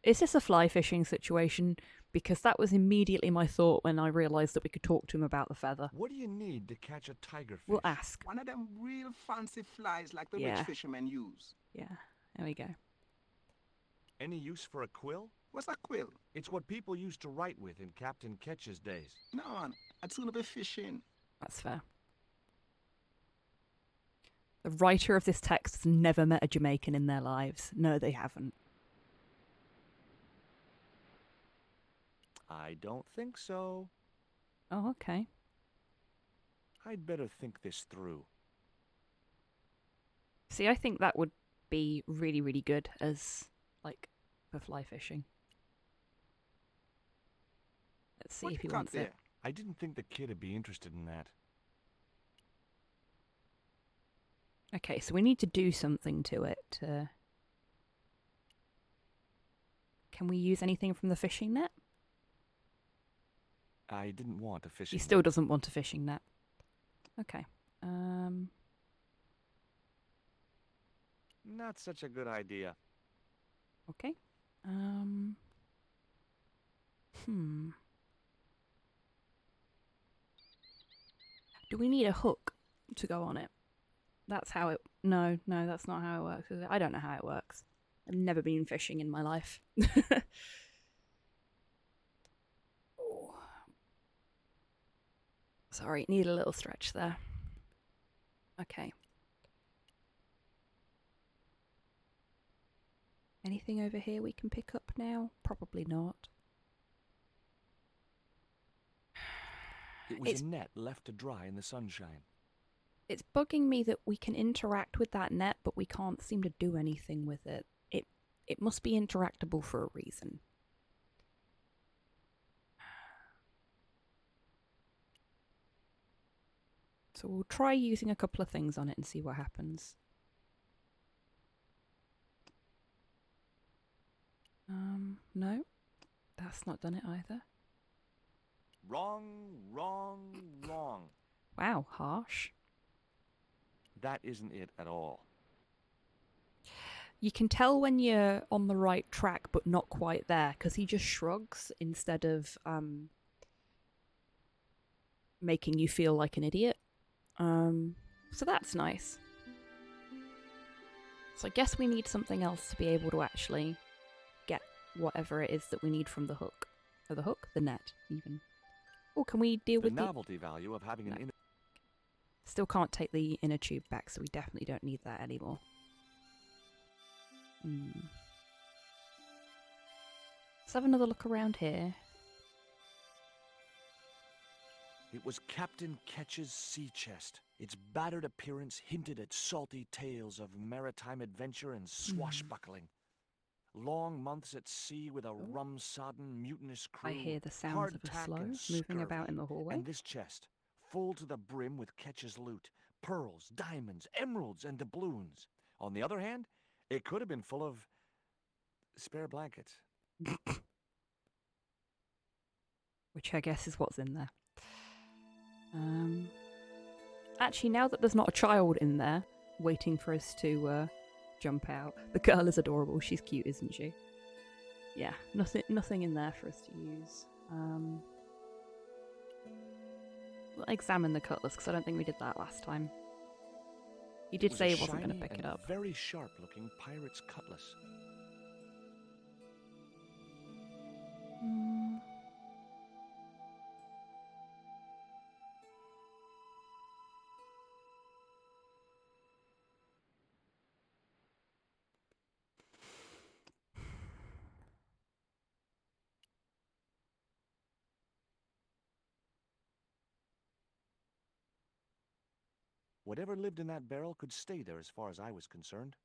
Is this a fly fishing situation? Because that was immediately my thought when I realised that we could talk to him about the feather.
What do you need to catch a tiger fish?
We'll ask.
One of them real fancy flies like the
Yeah.
rich fishermen use.
Yeah, there we go.
Any use for a quill?
What's a quill?
It's what people used to write with in Captain Ketch's days.
No, man. I'd sooner be fishing.
That's fair. The writer of this text has never met a Jamaican in their lives. No, they haven't.
I don't think so.
Oh, okay.
I'd better think this through.
See, I think that would be really, really good as, like, for fly fishing. Let's see
What
if he
you got
wants
there?
it.
I didn't think the kid would be interested in that.
Okay, so we need to do something to it. Can we use anything from the fishing net?
I didn't want a fishing
He still
net.
doesn't want a fishing net. Okay.
Not such a good idea.
Okay. Do we need a hook to go on it? That's how it... No, that's not how it works, is it? I don't know how it works. I've never been fishing in my life. Oh. Sorry, need a little stretch there. Okay. Anything over here we can pick up now? Probably not.
It was a net left to dry in the sunshine.
It's bugging me that we can interact with that net, but we can't seem to do anything with it. It must be interactable for a reason. So we'll try using a couple of things on it and see what happens. No, that's not done it either.
Wrong, wrong, wrong.
Wow, harsh.
That isn't it at all.
You can tell when you're on the right track, but not quite there, because he just shrugs instead of making you feel like an idiot. So that's nice. So I guess we need something else to be able to actually get whatever it is that we need from the hook. Or the hook? The net, even. Oh, can we deal with
the novelty value of having an inner...
Still can't take the inner tube back, so we definitely don't need that anymore. Let's have another look around here.
It was Captain Ketch's sea chest. Its battered appearance hinted at salty tales of maritime adventure and swashbuckling. Long months at sea with a rum-sodden, mutinous crew.
I hear the sounds of a
hardtack
slow
and
moving about
scurvy.
in the hallway.
And this chest, full to the brim with Ketch's loot. Pearls, diamonds, emeralds, and doubloons. On the other hand, it could have been full of... spare blankets.
Which I guess is what's in there. Actually, now that there's not a child in there waiting for us to jump out, the girl is adorable. She's cute, isn't she? Yeah, nothing in there for us to use. We'll examine the cutlass because I don't think we did that last time. He did say he wasn't going to pick it up.
Very sharp-looking pirate's cutlass. Whatever lived in that barrel could stay there as far as I was concerned.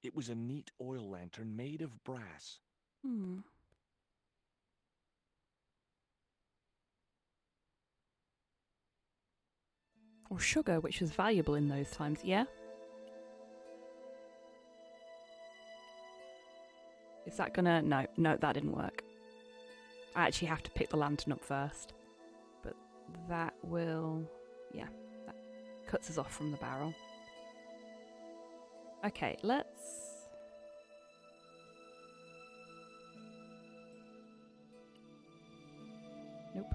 It was a neat oil lantern made of brass.
Or sugar, which was valuable in those times, yeah? Is that gonna... No, that didn't work. I actually have to pick the lantern up first. But that will... yeah, that cuts us off from the barrel. Okay, let's... Nope.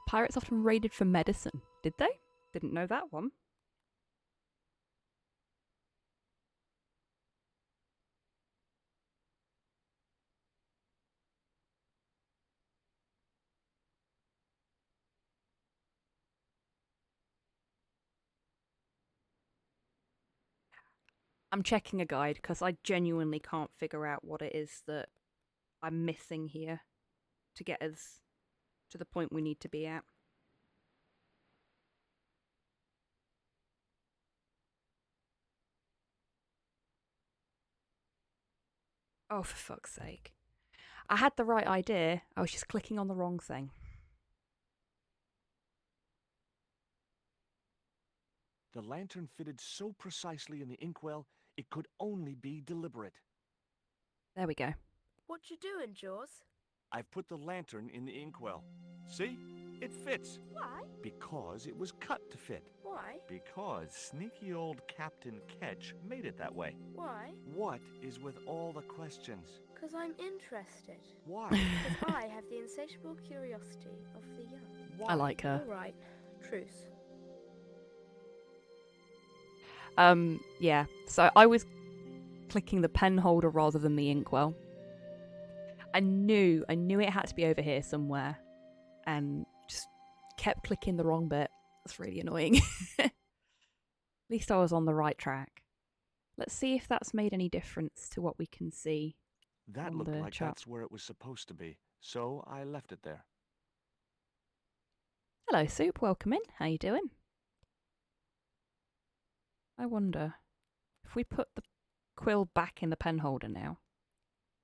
Pirates often raided for medicine. Did they? Didn't know that one. I'm checking a guide because I genuinely can't figure out what it is that I'm missing here to get us to the point we need to be at. Oh, for fuck's sake. I had the right idea, I was just clicking on the wrong thing.
The lantern fitted so precisely in the inkwell, it could only be deliberate.
There we go.
What you doing, Jaws?
I've put the lantern in the inkwell. See? It fits.
Why?
Because it was cut to fit.
Why?
Because sneaky old Captain Ketch made it that way.
Why?
What is with all the questions?
Because I'm interested.
Why?
Because I have the insatiable curiosity of the young.
Why?
I like her.
All right. Truce.
Yeah. So I was clicking the pen holder rather than the inkwell. I knew it had to be over here somewhere, and just kept clicking the wrong bit. That's really annoying. At least I was on the right track. Let's see if that's made any difference to what we can see.
That
on
looked
the
like
chart.
that's where it was supposed to be, so I left it there.
Hello, Soup. Welcome in. How you doing? I wonder if we put the quill back in the pen holder now.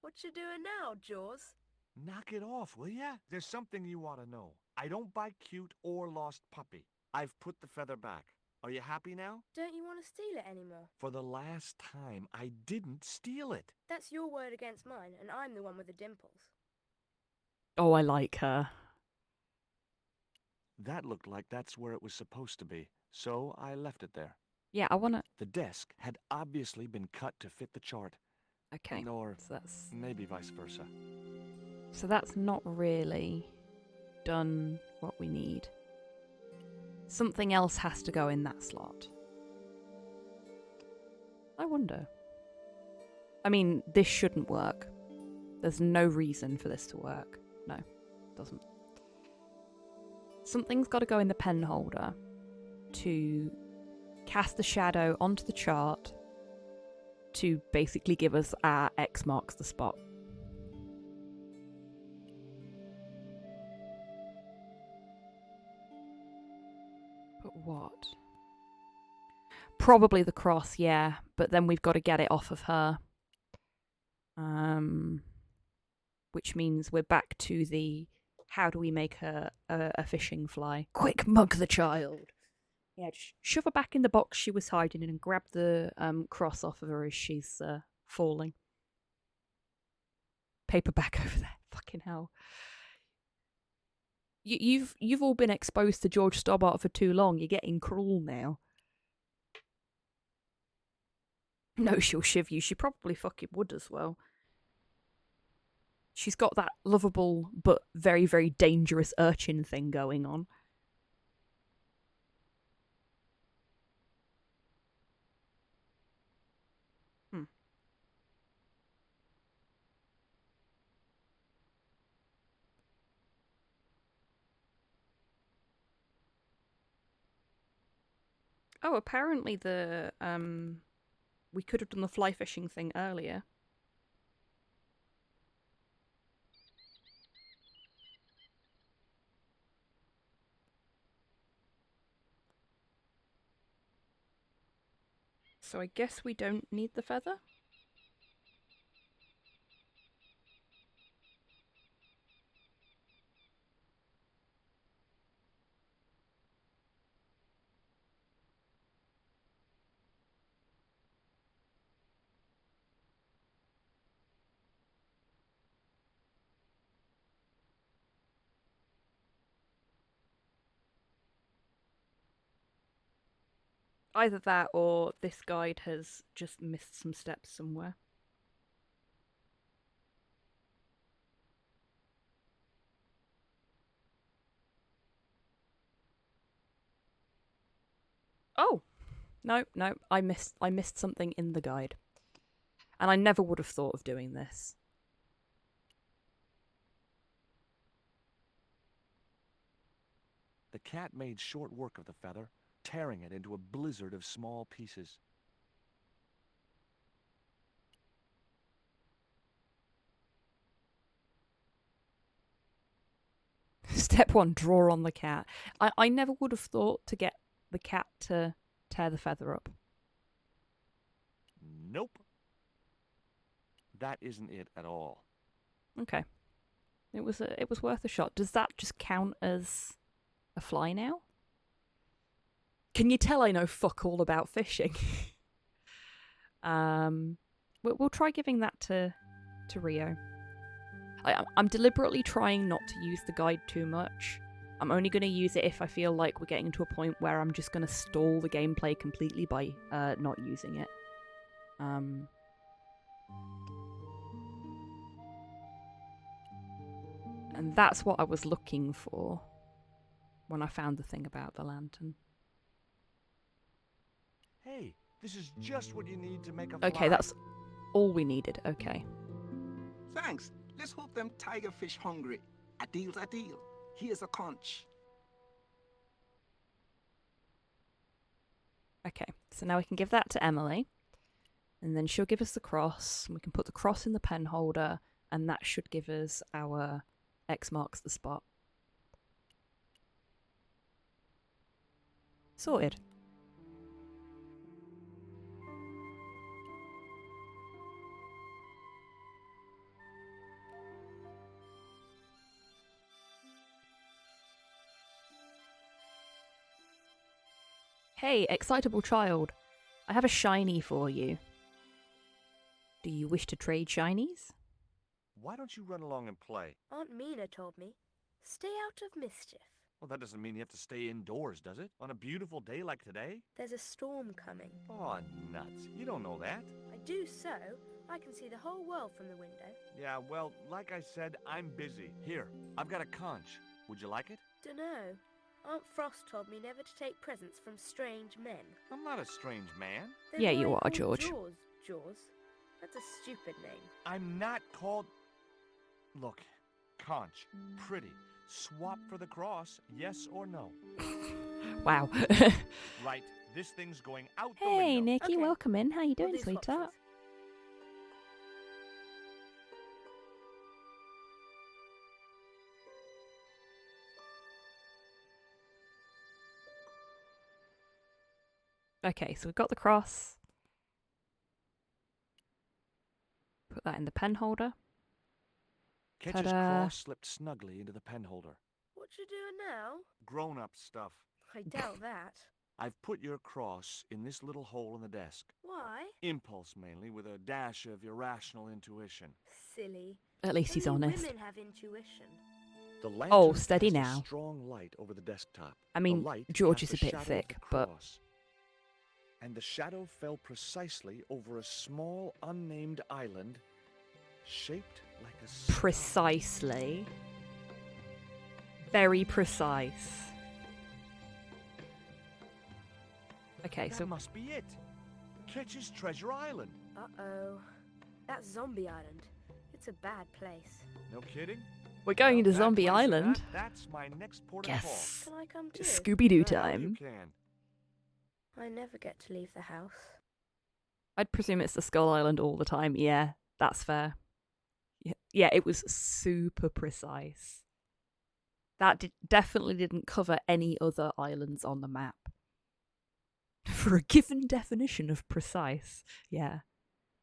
What you doing now, Jaws?
Knock it off, will ya? There's something you ought to know. I don't buy cute or lost puppy. I've put the feather back. Are you happy now?
Don't you want to steal it anymore?
For the last time, I didn't steal it.
That's your word against mine, and I'm the one with the dimples.
Oh, I like her.
That looked like that's where it was supposed to be, so I left it there.
Yeah, I wanna...
The desk had obviously been cut to fit the chart.
Okay.
Or
So that's...
maybe vice versa.
So that's not really done what we need. Something else has to go in that slot. I wonder. I mean, this shouldn't work. There's no reason for this to work. No, it doesn't. Something's got to go in the pen holder to cast the shadow onto the chart to basically give us our X marks the spot. But what? Probably the cross, yeah. But then we've got to get it off of her. Which means we're back to the how do we make her a fishing fly? Quick, mug the child. Yeah, just shove her back in the box she was hiding in and grab the cross off of her as she's falling. Paperback over there. Fucking hell. You've all been exposed to George Stobbart for too long. You're getting cruel now. No, she'll shiv you. She probably fucking would as well. She's got that lovable but very, very dangerous urchin thing going on. Oh, apparently the we could have done the fly fishing thing earlier. So I guess we don't need the feather? Either that or this guide has just missed some steps somewhere. Oh! No, I missed something in the guide. And I never would have thought of doing this.
The cat made short work of the feather, tearing it into a blizzard of small pieces.
Step 1, draw on the cat. I never would have thought to get the cat to tear the feather up.
Nope. That isn't it at all.
Okay. It was worth a shot. Does that just count as a fly now? Can you tell I know fuck all about fishing? We'll try giving that to Rio. I'm deliberately trying not to use the guide too much. I'm only going to use it if I feel like we're getting to a point where I'm just going to stall the gameplay completely by not using it. And that's what I was looking for when I found the thing about the lantern.
Hey, this is just what you need to make a fly.
Okay, that's all we needed. Okay.
Thanks. Let's hope them tiger fish hungry. A deal's a deal. Here's a conch.
Okay, so now we can give that to Emily. And then she'll give us the cross. And we can put the cross in the pen holder. And that should give us our X marks the spot. Sorted. Hey, excitable child. I have a shiny for you. Do you wish to trade shinies?
Why don't you run along and play?
Aunt Mina told me, stay out of mischief.
Well, that doesn't mean you have to stay indoors, does it? On a beautiful day like today?
There's a storm coming.
Oh, nuts. You don't know that.
I do so. I can see the whole world from the window.
Yeah, well, like I said, I'm busy. Here, I've got a conch. Would you like it?
Dunno. Aunt Frost told me never to take presents from strange men.
I'm not a strange man.
Then
Yeah,
why
you are,
called
George.
Jaws? That's a stupid name.
I'm not called... Look, conch, pretty. Swap for the cross, yes or no?
Wow.
Right, this thing's going out the window.
Hey, Nikki,
Okay.
welcome in. How you
We'll
doing,
do
sweetheart?
swapsies.
Okay, so we've got the cross. Put that in the pen holder.
Ketch's
Ta-da.
cross slipped snugly into the pen holder.
What you doing now?
Grown-up stuff.
I doubt that.
I've put your cross in this little hole in the desk.
Why?
Impulse, mainly, with a dash of irrational intuition.
Silly.
At least he's
Only
honest.
women have intuition.
The lantern
Oh, steady
cast a
now.
strong light over the desktop.
I
The
mean,
light
George
cast
is a bit
shadow of
thick,
the
but...
cross. And the shadow fell precisely over a small, unnamed island shaped like a star.
Precisely. Very precise. Okay,
That
so...
must be it. Ketch's Treasure Island.
Uh-oh. That's Zombie Island. It's a bad place.
No kidding?
We're going to
Well, that
Zombie
place or
Island.
that, that's my next port of
Yes.
Can I come too?
Scooby-Doo
call.
time.
You can.
I never get to leave the house.
I'd presume it's the Skull Island all the time. Yeah, that's fair. Yeah, it was super precise. That definitely didn't cover any other islands on the map. For a given definition of precise. Yeah.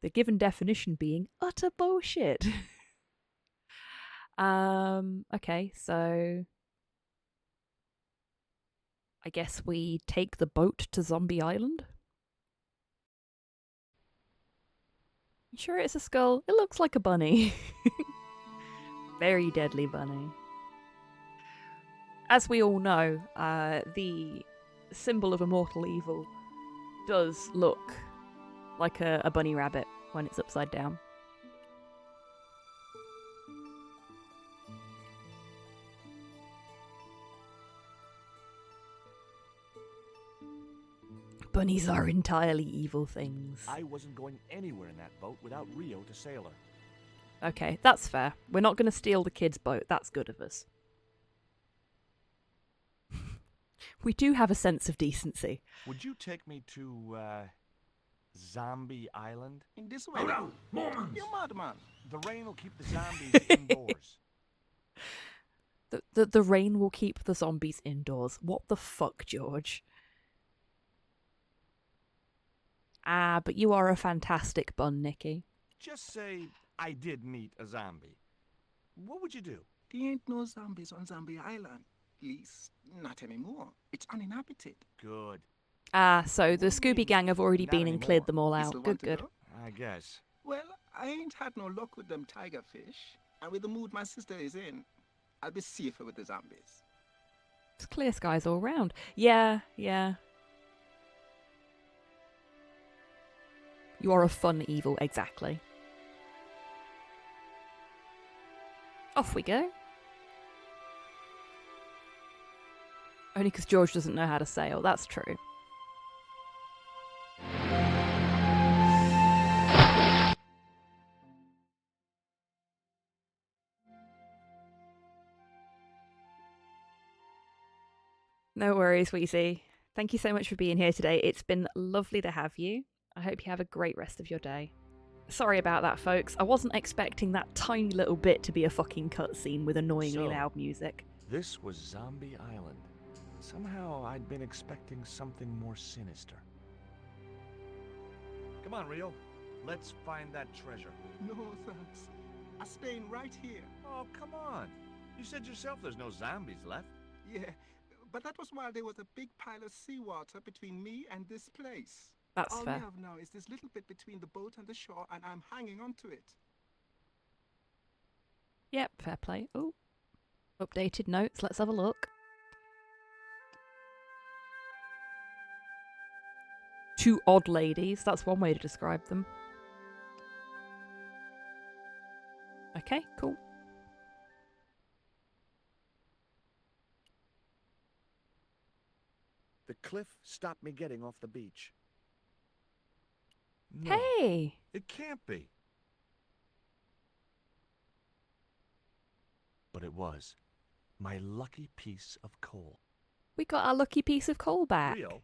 The given definition being utter bullshit. Okay, so... I guess we take the boat to Zombie Island? You sure it's a skull? It looks like a bunny. Very deadly bunny. As we all know, the symbol of immortal evil does look like a bunny rabbit when it's upside down. Bunnies are entirely evil things.
I wasn't going anywhere in that boat without Rio to sail her.
Okay, that's fair. We're not going to steal the kid's boat. That's good of us. We do have a sense of decency.
Would you take me to, Zombie Island?
In this way.
Oh no, Mormons!
You madman.
The rain will keep the zombies indoors.
The rain will keep the zombies indoors. What the fuck, George? Ah, but you are a fantastic bun, Nicky.
Just say I did meet a zombie. What would you do?
There ain't no zombies on Zombie Island. At least, not anymore. It's uninhabited.
Good.
Ah, so the
What do you
Scooby
mean,
Gang have already
not
been and cleared
anymore?
them all
You
out.
still
Good,
want to
good.
go?
I guess.
Well, I ain't had no luck with them tiger fish. And with the mood my sister is in, I'll be safer with the zombies.
It's clear skies all round. Yeah, yeah. You are a fun evil, exactly. Off we go. Only because George doesn't know how to sail, that's true. No worries, Weezy. Thank you so much for being here today. It's been lovely to have you. I hope you have a great rest of your day. Sorry about that, folks. I wasn't expecting that tiny little bit to be a fucking cutscene with annoyingly loud music.
This was Zombie Island. Somehow I'd been expecting something more sinister. Come on, Rio. Let's find that treasure.
No, thanks. I'm staying right here.
Oh, come on. You said yourself there's no zombies left.
Yeah, but that was while there was a big pile of seawater between me and this place.
That's
All
fair.
we have now is this little bit between the boat and the shore, and I'm hanging on to it.
Yep, fair play. Oh, updated notes. Let's have a look. Two odd ladies. That's one way to describe them. Okay, cool.
The cliff stopped me getting off the beach. No,
Hey!
it can't be. But it was. My lucky piece of coal.
We got our lucky piece of coal back.
Rio,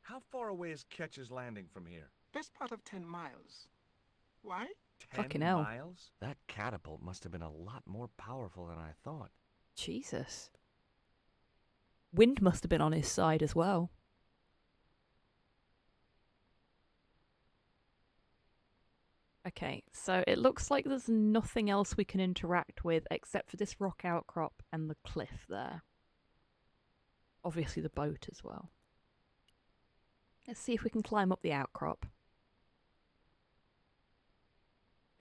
how far away is Ketch's Landing from here?
Best part of 10 miles. Why?
10
Fucking hell.
miles? That catapult must have been a lot more powerful than I thought.
Jesus. Wind must have been on his side as well. Okay, so it looks like there's nothing else we can interact with except for this rock outcrop and the cliff there. Obviously the boat as well. Let's see if we can climb up the outcrop.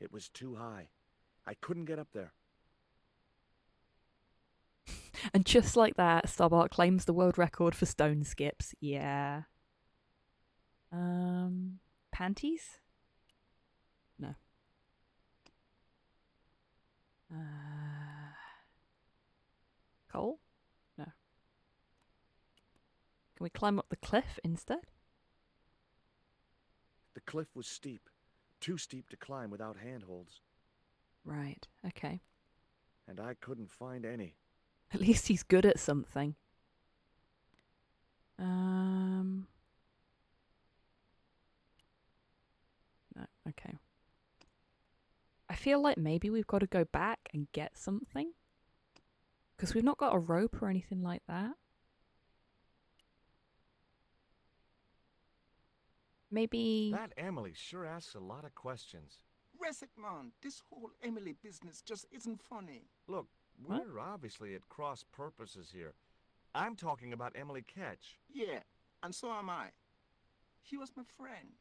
It was too high. I couldn't get up there.
And just like that, Starbart claims the world record for stone skips. Yeah. Panties? No. Coal? No. Can we climb up the cliff instead?
The cliff was steep. Too steep to climb without handholds.
Right, okay.
And I couldn't find any.
At least he's good at something. No, okay. I feel like maybe we've got to go back and get something. Because we've not got a rope or anything like that. Maybe...
That Emily sure asks a lot of questions.
Resic, man, this whole Emily business just isn't funny.
Look,
What?
we're obviously at cross purposes here. I'm talking about Emily Ketch.
Yeah, and so am I. She was my friend.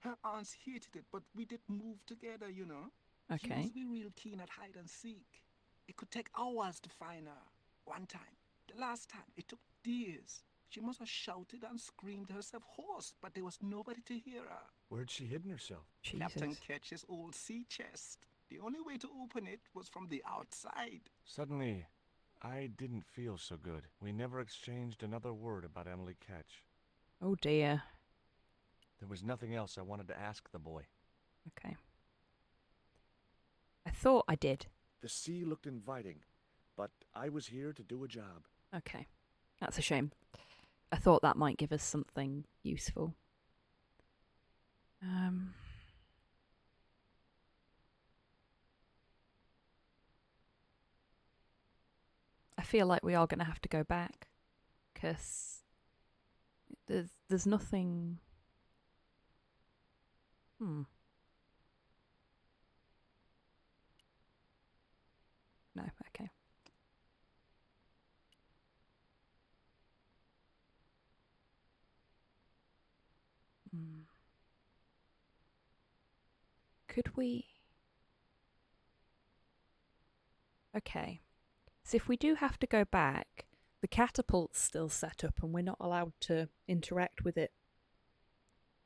Her aunts hated it, but we did move together, you know. She
Okay.
used to be real keen at hide and seek. It could take hours to find her. One time, the last time, it took days. She must have shouted and screamed herself hoarse, but there was nobody to hear her.
Where'd she hidden herself?
Captain
Jesus.
Ketch's old sea chest. The only way to open it was from the outside.
Suddenly, I didn't feel so good. We never exchanged another word about Emily Ketch.
Oh dear.
There was nothing else I wanted to ask the boy.
Okay. I thought I did.
The sea looked inviting, but I was here to do a job.
Okay. That's a shame. I thought that might give us something useful. I feel like we are going to have to go back, because there's nothing. No, okay. Could we? Okay. So if we do have to go back, the catapult's still set up and we're not allowed to interact with it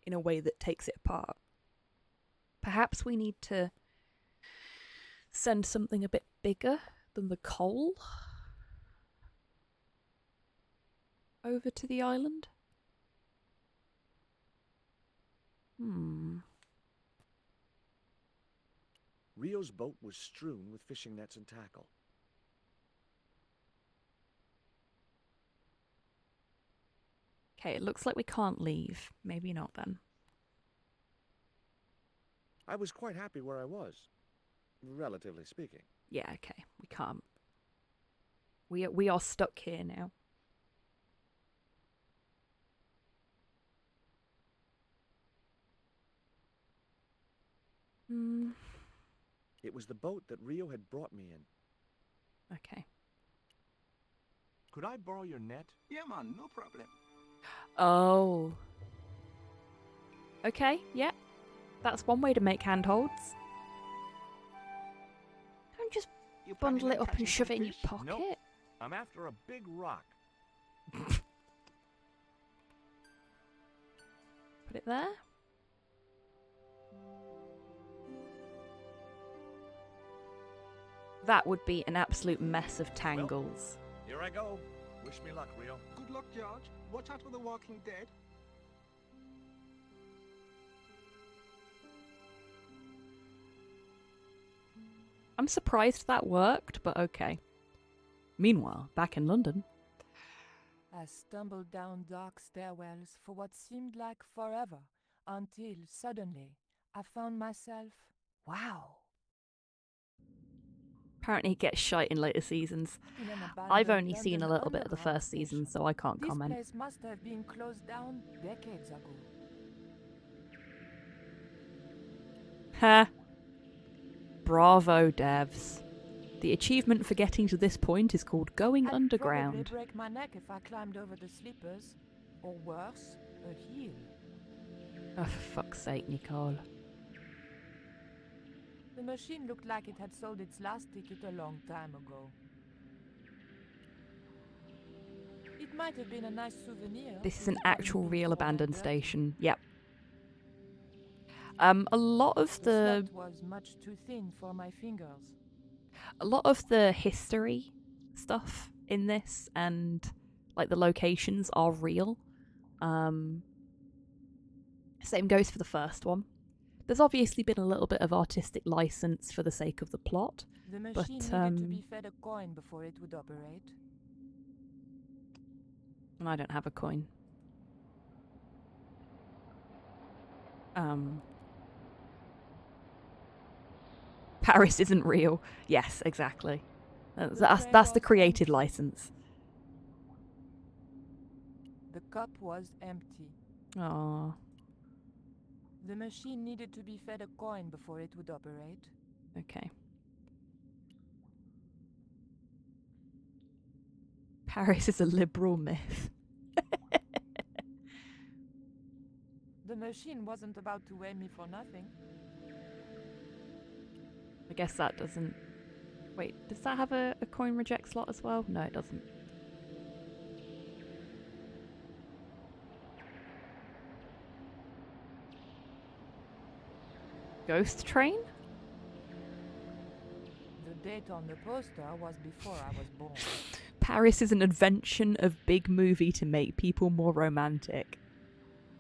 in a way that takes it apart. Perhaps we need to send something a bit bigger than the coal over to the island?
Rio's boat was strewn with fishing nets and tackle.
Okay, it looks like we can't leave. Maybe not then.
I was quite happy where I was, relatively speaking.
Yeah, okay, we can't. We are stuck here now.
It was the boat that Rio had brought me in.
Okay.
Could I borrow your net?
Yeah, man, no problem.
Oh. Okay, yeah. That's one way to make handholds. Don't just bundle it up and shove it in your pocket.
Nope. I'm after a big rock.
Put it there. That would be an absolute mess of tangles.
Well, here I go. Wish me luck, Rio.
Good luck, George. Watch out for the Walking Dead.
I'm surprised that worked, but okay. Meanwhile, back in London.
I stumbled down dark stairwells for what seemed like forever, until suddenly I found myself, wow.
Apparently it gets shite in later seasons. I've only seen a little bit of the first season, so I can't comment.
This place must have been closed down decades ago.
Ha! Bravo, devs. The achievement for getting to this point is called going underground.
I'd probably break my neck if I climbed over the sleepers. Or worse, a heel.
Oh, for fuck's sake, Nicole.
The machine looked like it had sold its last ticket a long time ago. It might have been a nice souvenir.
This is an actual real abandoned station. Yep. A lot of
the slut was much too thin for my fingers.
A lot of the history stuff in this and like the locations are real. Same goes for the first one. There's obviously been a little bit of artistic license for the sake of the plot.
The machine needed to be fed a coin before it would operate.
And I don't have a coin. Paris isn't real. Yes, exactly. That's the creative license.
The cup was empty.
Aww.
The machine needed to be fed a coin before it would operate.
Okay. Paris is a liberal myth.
The machine wasn't about to weigh me for nothing.
I guess that doesn't... Wait, does that have a coin reject slot as well? No, it doesn't. Ghost train?
The date on the poster was before I was born.
Paris is an invention of big movie to make people more romantic.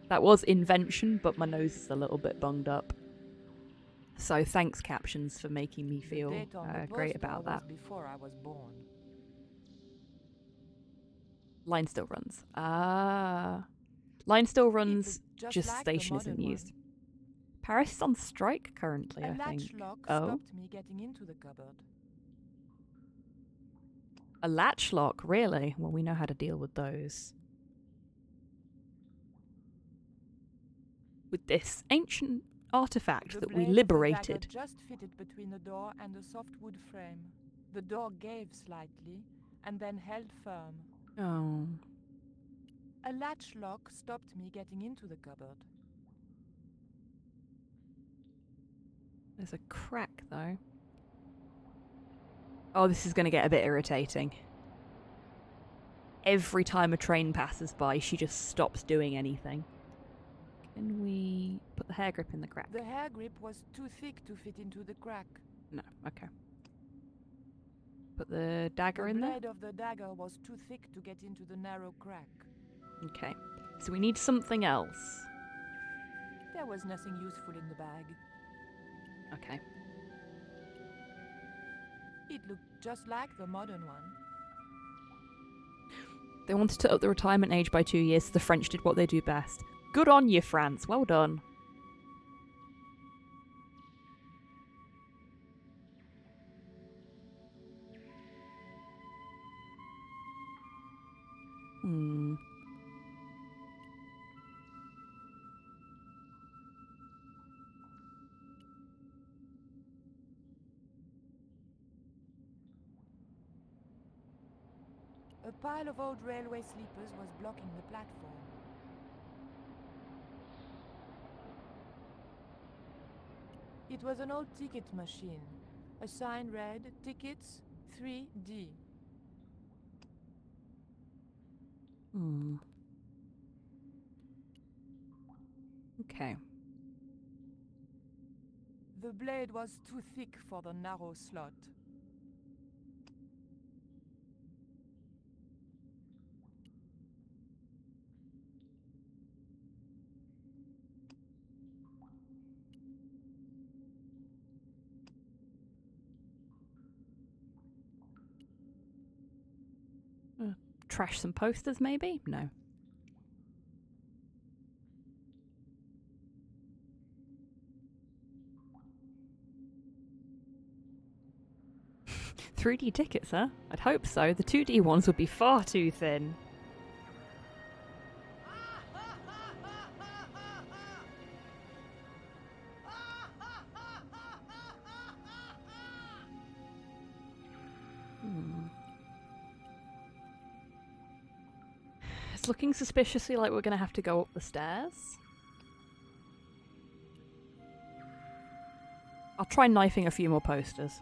That was invention, but my nose is a little bit bunged up. So thanks, captions, for making me feel great about that.
Before I was born.
Line still runs. Line still runs, just
like
station isn't used. Paris is on strike currently, I think.
Latch lock stopped me getting into the cupboard.
A latch lock, really? Well, we know how to deal with those. With this ancient artifact that we liberated.
The just fitted between the door and the soft wood frame. The door gave slightly and then held firm.
Oh.
A latch lock stopped me getting into the cupboard.
There's a crack, though. Oh, this is going to get a bit irritating. Every time a train passes by, she just stops doing anything. Can we put the hair grip in the crack?
The hair grip was too thick to fit into the crack.
No, okay. Put the dagger in there?
The blade of the dagger was too thick to get into the narrow crack.
Okay. So we need something else.
There was nothing useful in the bag.
Okay.
It looked just like the modern one.
They wanted to up the retirement age by 2 years, so the French did what they do best. Good on you, France. Well done.
A pile of old railway sleepers was blocking the platform. It was an old ticket machine. A sign read, "Tickets 3D."
Okay.
The blade was too thick for the narrow slot.
Trash some posters, maybe? No. "3D tickets, huh? I'd hope so. The 2D ones would be far too thin." It's looking suspiciously like we're going to have to go up the stairs. I'll try knifing a few more posters.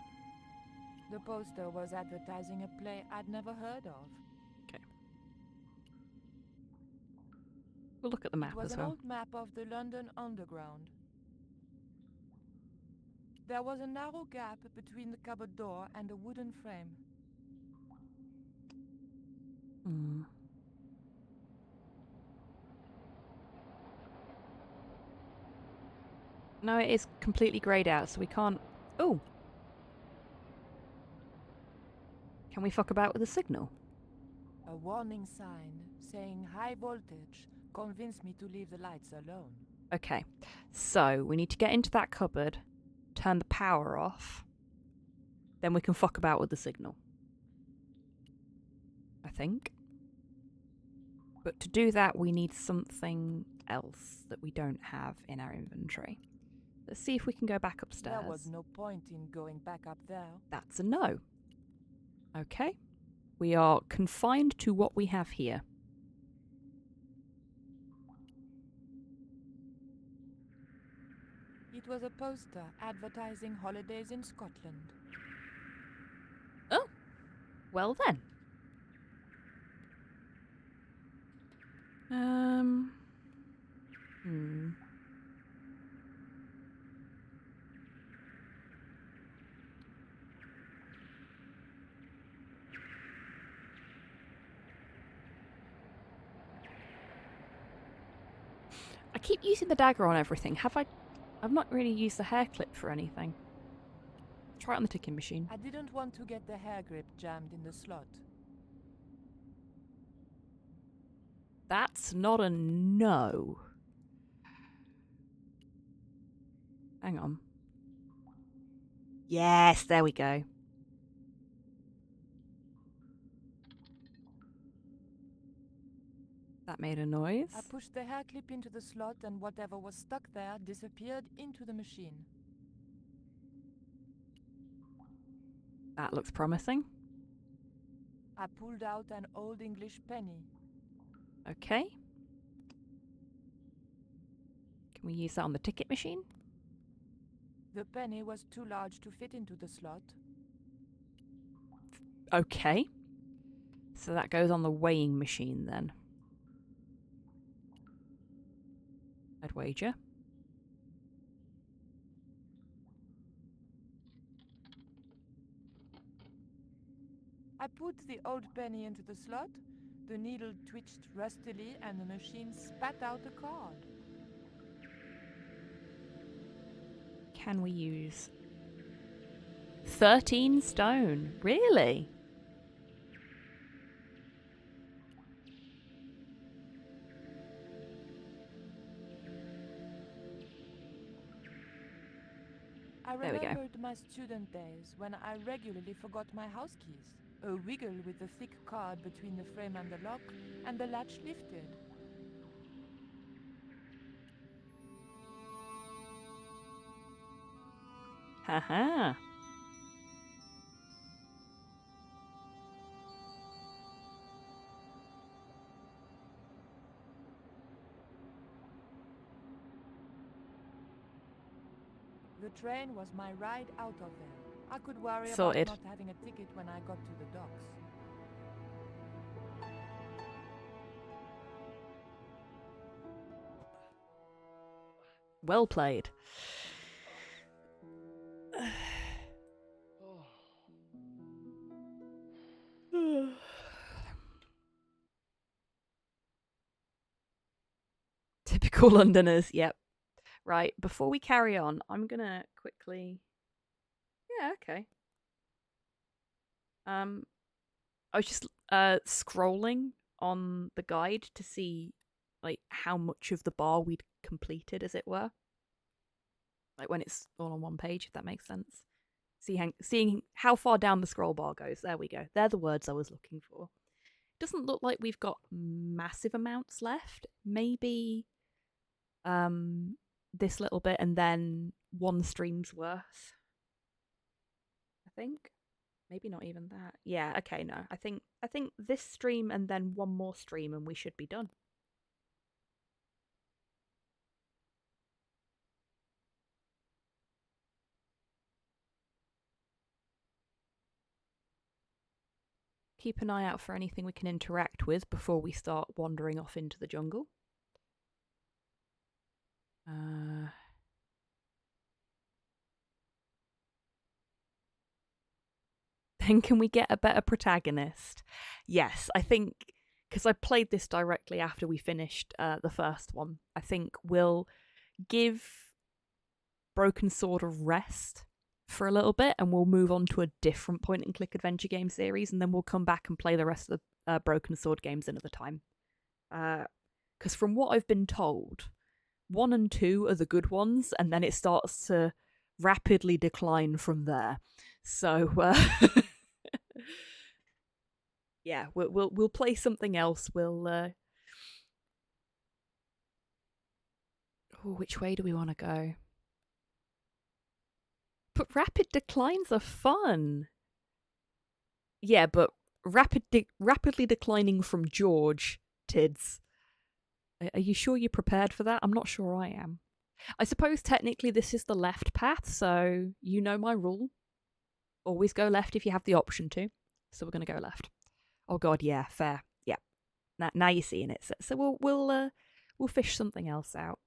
The poster was advertising a play I'd never heard of.
Okay. We'll look at the map
It was
as
an
well.
old map of the London Underground. There was a narrow gap between the cupboard door and a wooden frame.
No, it is completely greyed out, so we can't... Oh! Can we fuck about with the signal?
A warning sign saying high voltage convinced me to leave the lights alone.
Okay, so we need to get into that cupboard, turn the power off, then we can fuck about with the signal. I think. But to do that, we need something else that we don't have in our inventory. Let's see if we can go back upstairs.
There was no point in going back up there.
That's a no. Okay. We are confined to what we have here.
It was a poster advertising holidays in Scotland.
Oh. Well then. I keep using the dagger on everything. I've not really used the hair clip for anything. Try it on the ticking machine.
I didn't want to get the hair grip jammed in the slot.
That's not a no. Hang on. Yes, there we go. That made a noise.
I pushed the hair clip into the slot and whatever was stuck there disappeared into the machine.
That looks promising.
I pulled out an old English penny.
Okay. Can we use that on the ticket machine?
The penny was too large to fit into the slot.
Okay. So that goes on the weighing machine then. I'd wager.
I put the old penny into the slot, the needle twitched rustily, and the machine spat out a card.
Can we use 13 stone? Really?
I
There we go.
remembered my student days when I regularly forgot my house keys. A wiggle with the thick card between the frame and the lock, and the latch lifted.
Haha.
The train was my ride out of there. I could worry
Sorted.
about not having a ticket when I got to the docks.
Well played. Typical Londoners, yep. Right, before we carry on, I'm gonna quickly... Yeah, okay. I was just scrolling on the guide to see like how much of the bar we'd completed, as it were. Like when it's all on one page, if that makes sense. Seeing how far down the scroll bar goes. There we go. They're the words I was looking for. Doesn't look like we've got massive amounts left. Maybe this little bit and then one stream's worth. I think. Maybe not even that. Yeah, okay, no. I think this stream and then one more stream and we should be done. Keep an eye out for anything we can interact with before we start wandering off into the jungle. Then can we get a better protagonist? Yes, I think, because I played this directly after we finished the first one, I think we'll give Broken Sword a rest for a little bit and we'll move on to a different point-and-click adventure game series, and then we'll come back and play the rest of the Broken Sword games another time. Because from what I've been told, 1 and 2 are the good ones, and then it starts to rapidly decline from there. So, yeah, we'll play something else. We'll which way do we want to go? But rapid declines are fun. Yeah, but rapidly declining from George, Tids. Are you sure you're prepared for that? I'm not sure I am. I suppose technically this is the left path, so you know my rule. Always go left if you have the option to. So we're going to go left. Oh god, yeah, fair. Yeah. Now you're seeing it. So we'll fish something else out.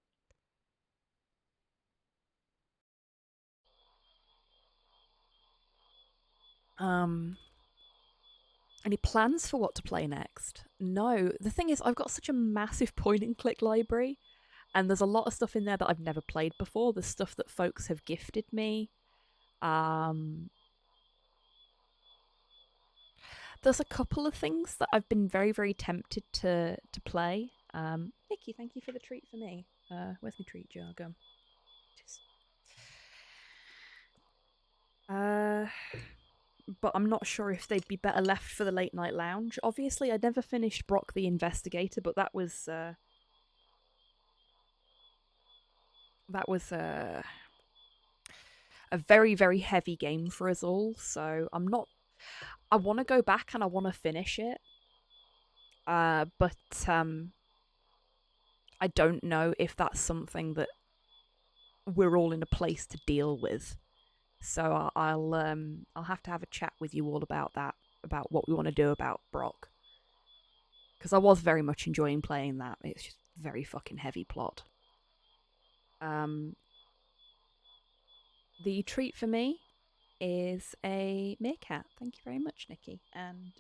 Any plans for what to play next? No. The thing is, I've got such a massive point-and-click library, and there's a lot of stuff in there that I've never played before. There's stuff that folks have gifted me. There's a couple of things that I've been very, very tempted to play. Nikki, thank you for the treat for me. Where's my treat jar? Go. but I'm not sure if they'd be better left for the late night lounge. Obviously, I never finished Brock the Investigator, but that was a very, very heavy game for us all. So I want to go back and I want to finish it. But I don't know if that's something that we're all in a place to deal with. So I'll have to have a chat with you all about that, about what we want to do about Brock. Because I was very much enjoying playing that. It's just very fucking heavy plot. The treat for me is a meerkat. Thank you very much, Nikki. And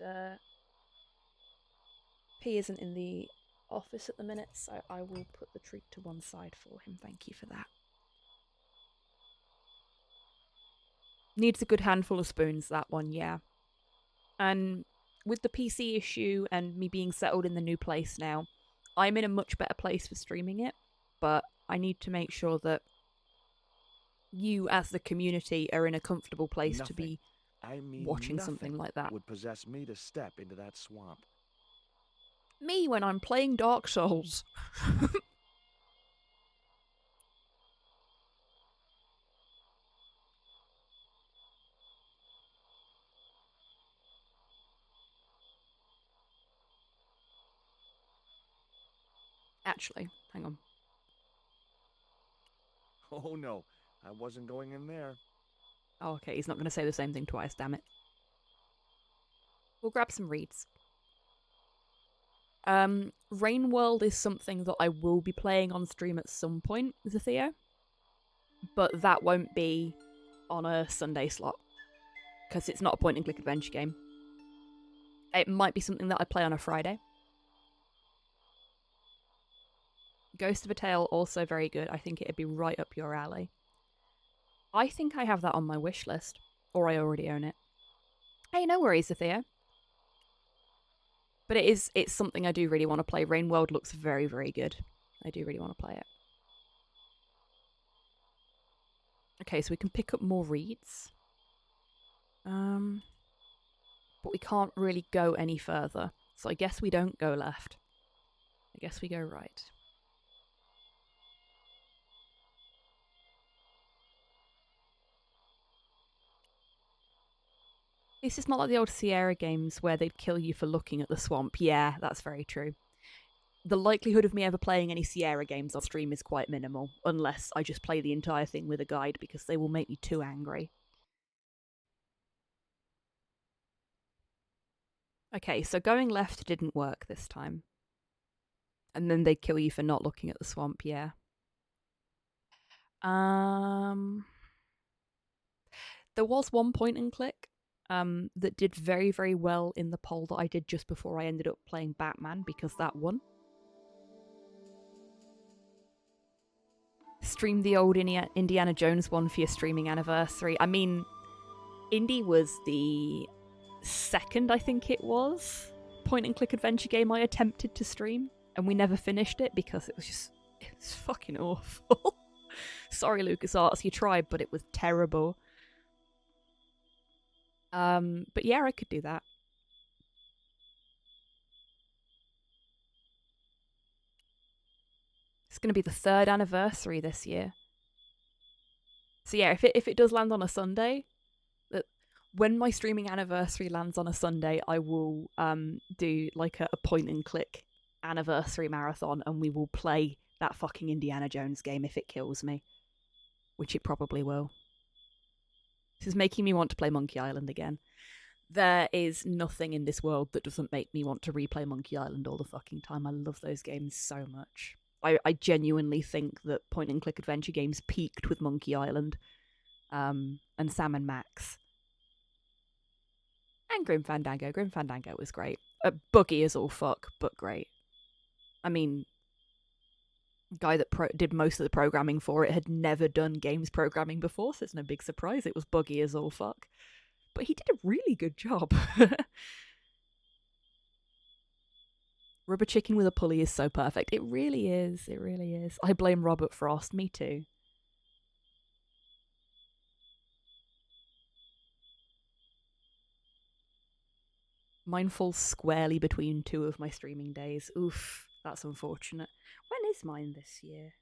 P isn't in the office at the minute, so I will put the treat to one side for him. Thank you for that. Needs a good handful of spoons, that one, yeah. And with the PC issue and me being settled in the new place now, I'm in a much better place for streaming it, but I need to make sure that you as the community are in a comfortable place to be watching something like that.
Would possess me to step into that swamp.
Me when I'm playing Dark Souls. Actually, hang on.
Oh no, I wasn't going in there.
Oh, okay, he's not going to say the same thing twice, damn it. We'll grab some reeds. Rain World is something that I will be playing on stream at some point, Zatheo. But that won't be on a Sunday slot. Because it's not a point-and-click adventure game. It might be something that I play on a Friday. Ghost of a Tale, also very good. I think it'd be right up your alley. I think I have that on my wish list. Or I already own it. Hey, no worries, Zatheo. But it's something I do really want to play. Rain World looks very, very good. I do really want to play it. Okay, so we can pick up more reeds. But we can't really go any further. So I guess we don't go left. I guess we go right. This is not like the old Sierra games where they'd kill you for looking at the swamp. Yeah, that's very true. The likelihood of me ever playing any Sierra games on stream is quite minimal, unless I just play the entire thing with a guide, because they will make me too angry. Okay, so going left didn't work this time. And then they'd kill you for not looking at the swamp, yeah. There was one point and click that did very, very well in the poll that I did just before I ended up playing Batman, because that won. Stream the old Indiana Jones one for your streaming anniversary. I mean, Indy was the second, I think it was, point-and-click adventure game I attempted to stream, and we never finished it because it's fucking awful. Sorry, LucasArts, you tried, but it was terrible. But yeah, I could do that. It's going to be the 3rd anniversary this year. So yeah, if it does land on a Sunday, when my streaming anniversary lands on a Sunday, I will do like a point-and-click anniversary marathon, and we will play that fucking Indiana Jones game if it kills me. Which it probably will. This is making me want to play Monkey Island again. There is nothing in this world that doesn't make me want to replay Monkey Island all the fucking time. I love those games so much. I genuinely think that point-and-click adventure games peaked with Monkey Island and Sam and Max. And Grim Fandango. Grim Fandango was great. Buggy as all fuck, but great. I mean, guy that did most of the programming for it had never done games programming before, so it's no big surprise it was buggy as all fuck. But he did a really good job. Rubber chicken with a pulley is so perfect. It really is. It really is. I blame Robert Frost. Me too. Mine falls squarely between two of my streaming days. Oof, that's unfortunate. When is mine this year?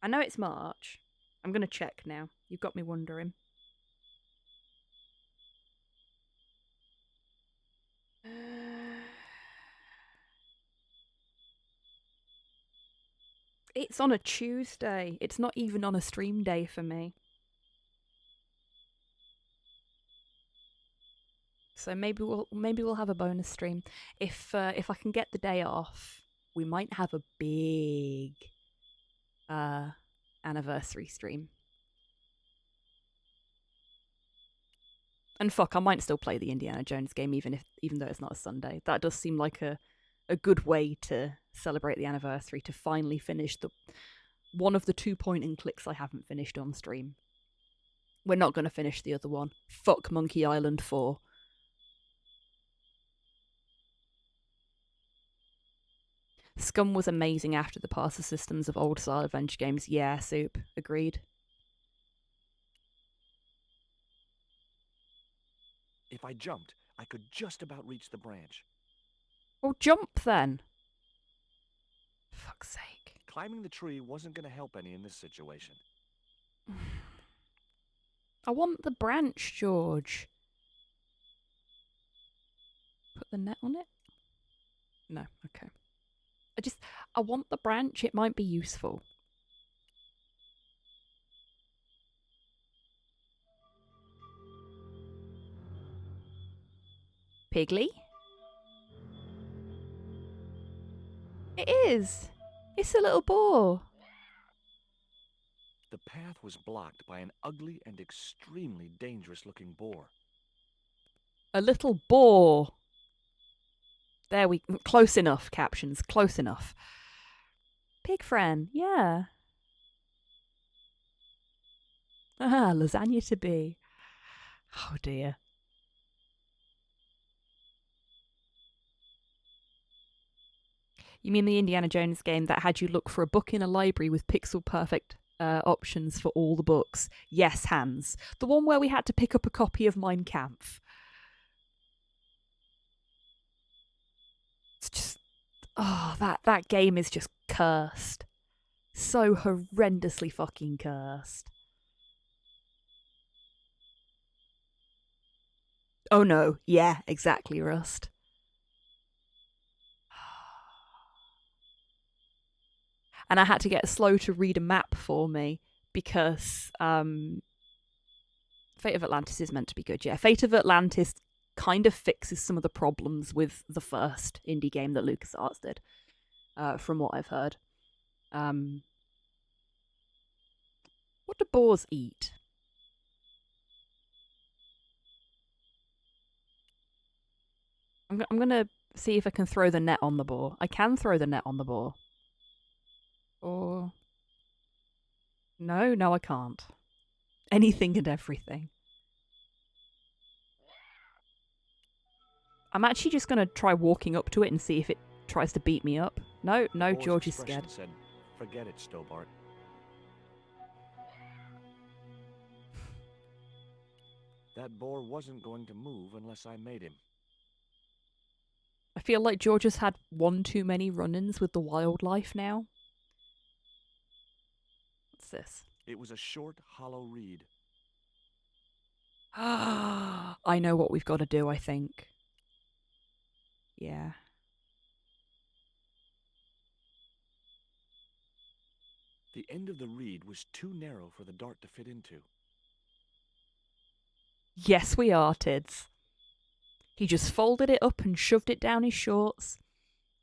I know it's March. I'm going to check now. You've got me wondering. It's on a Tuesday. It's not even on a stream day for me. So maybe we'll have a bonus stream. If I can get the day off, we might have a big anniversary stream. And fuck, I might still play the Indiana Jones game even though it's not a Sunday. That does seem like a good way to celebrate the anniversary, to finally finish one of the 2 point and clicks I haven't finished on stream. We're not going to finish the other one. Fuck Monkey Island 4. Scum was amazing after the parser systems of old style adventure games. Yeah, Soup. Agreed.
If I jumped, I could just about reach the branch.
Well, jump then. Fuck's sake.
Climbing the tree wasn't going to help any in this situation.
I want the branch, George. Put the net on it? No, okay. I want the branch. It might be useful. Piggly? It is. It's a little boar.
The path was blocked by an ugly and extremely dangerous-looking boar.
A little boar. Close enough, captions. Close enough. Pig friend, yeah. Ah, lasagna to be. Oh dear. You mean the Indiana Jones game that had you look for a book in a library with pixel perfect options for all the books? Yes, Hans. The one where we had to pick up a copy of Mein Kampf. It's just... Oh, that game is just cursed. So horrendously fucking cursed. Oh no, yeah, exactly, Rust. And I had to get Slow to read a map for me because Fate of Atlantis is meant to be good. Yeah, Fate of Atlantis kind of fixes some of the problems with the first indie game that LucasArts did, from what I've heard. What do boars eat? I'm going to see if I can throw the net on the boar. I can throw the net on the boar. Or... No, I can't. Anything and everything. I'm actually just going to try walking up to it and see if it tries to beat me up. No, George is scared.
Said, "Forget it, Stobart." That boar wasn't going to move unless I made him.
I feel like George has had one too many run-ins with the wildlife now. What's this?
It was a short, hollow reed.
I know what we've got to do, I think. Yeah.
The end of the reed was too narrow for the dart to fit into.
Yes, we are, Tids. He just folded it up and shoved it down his shorts,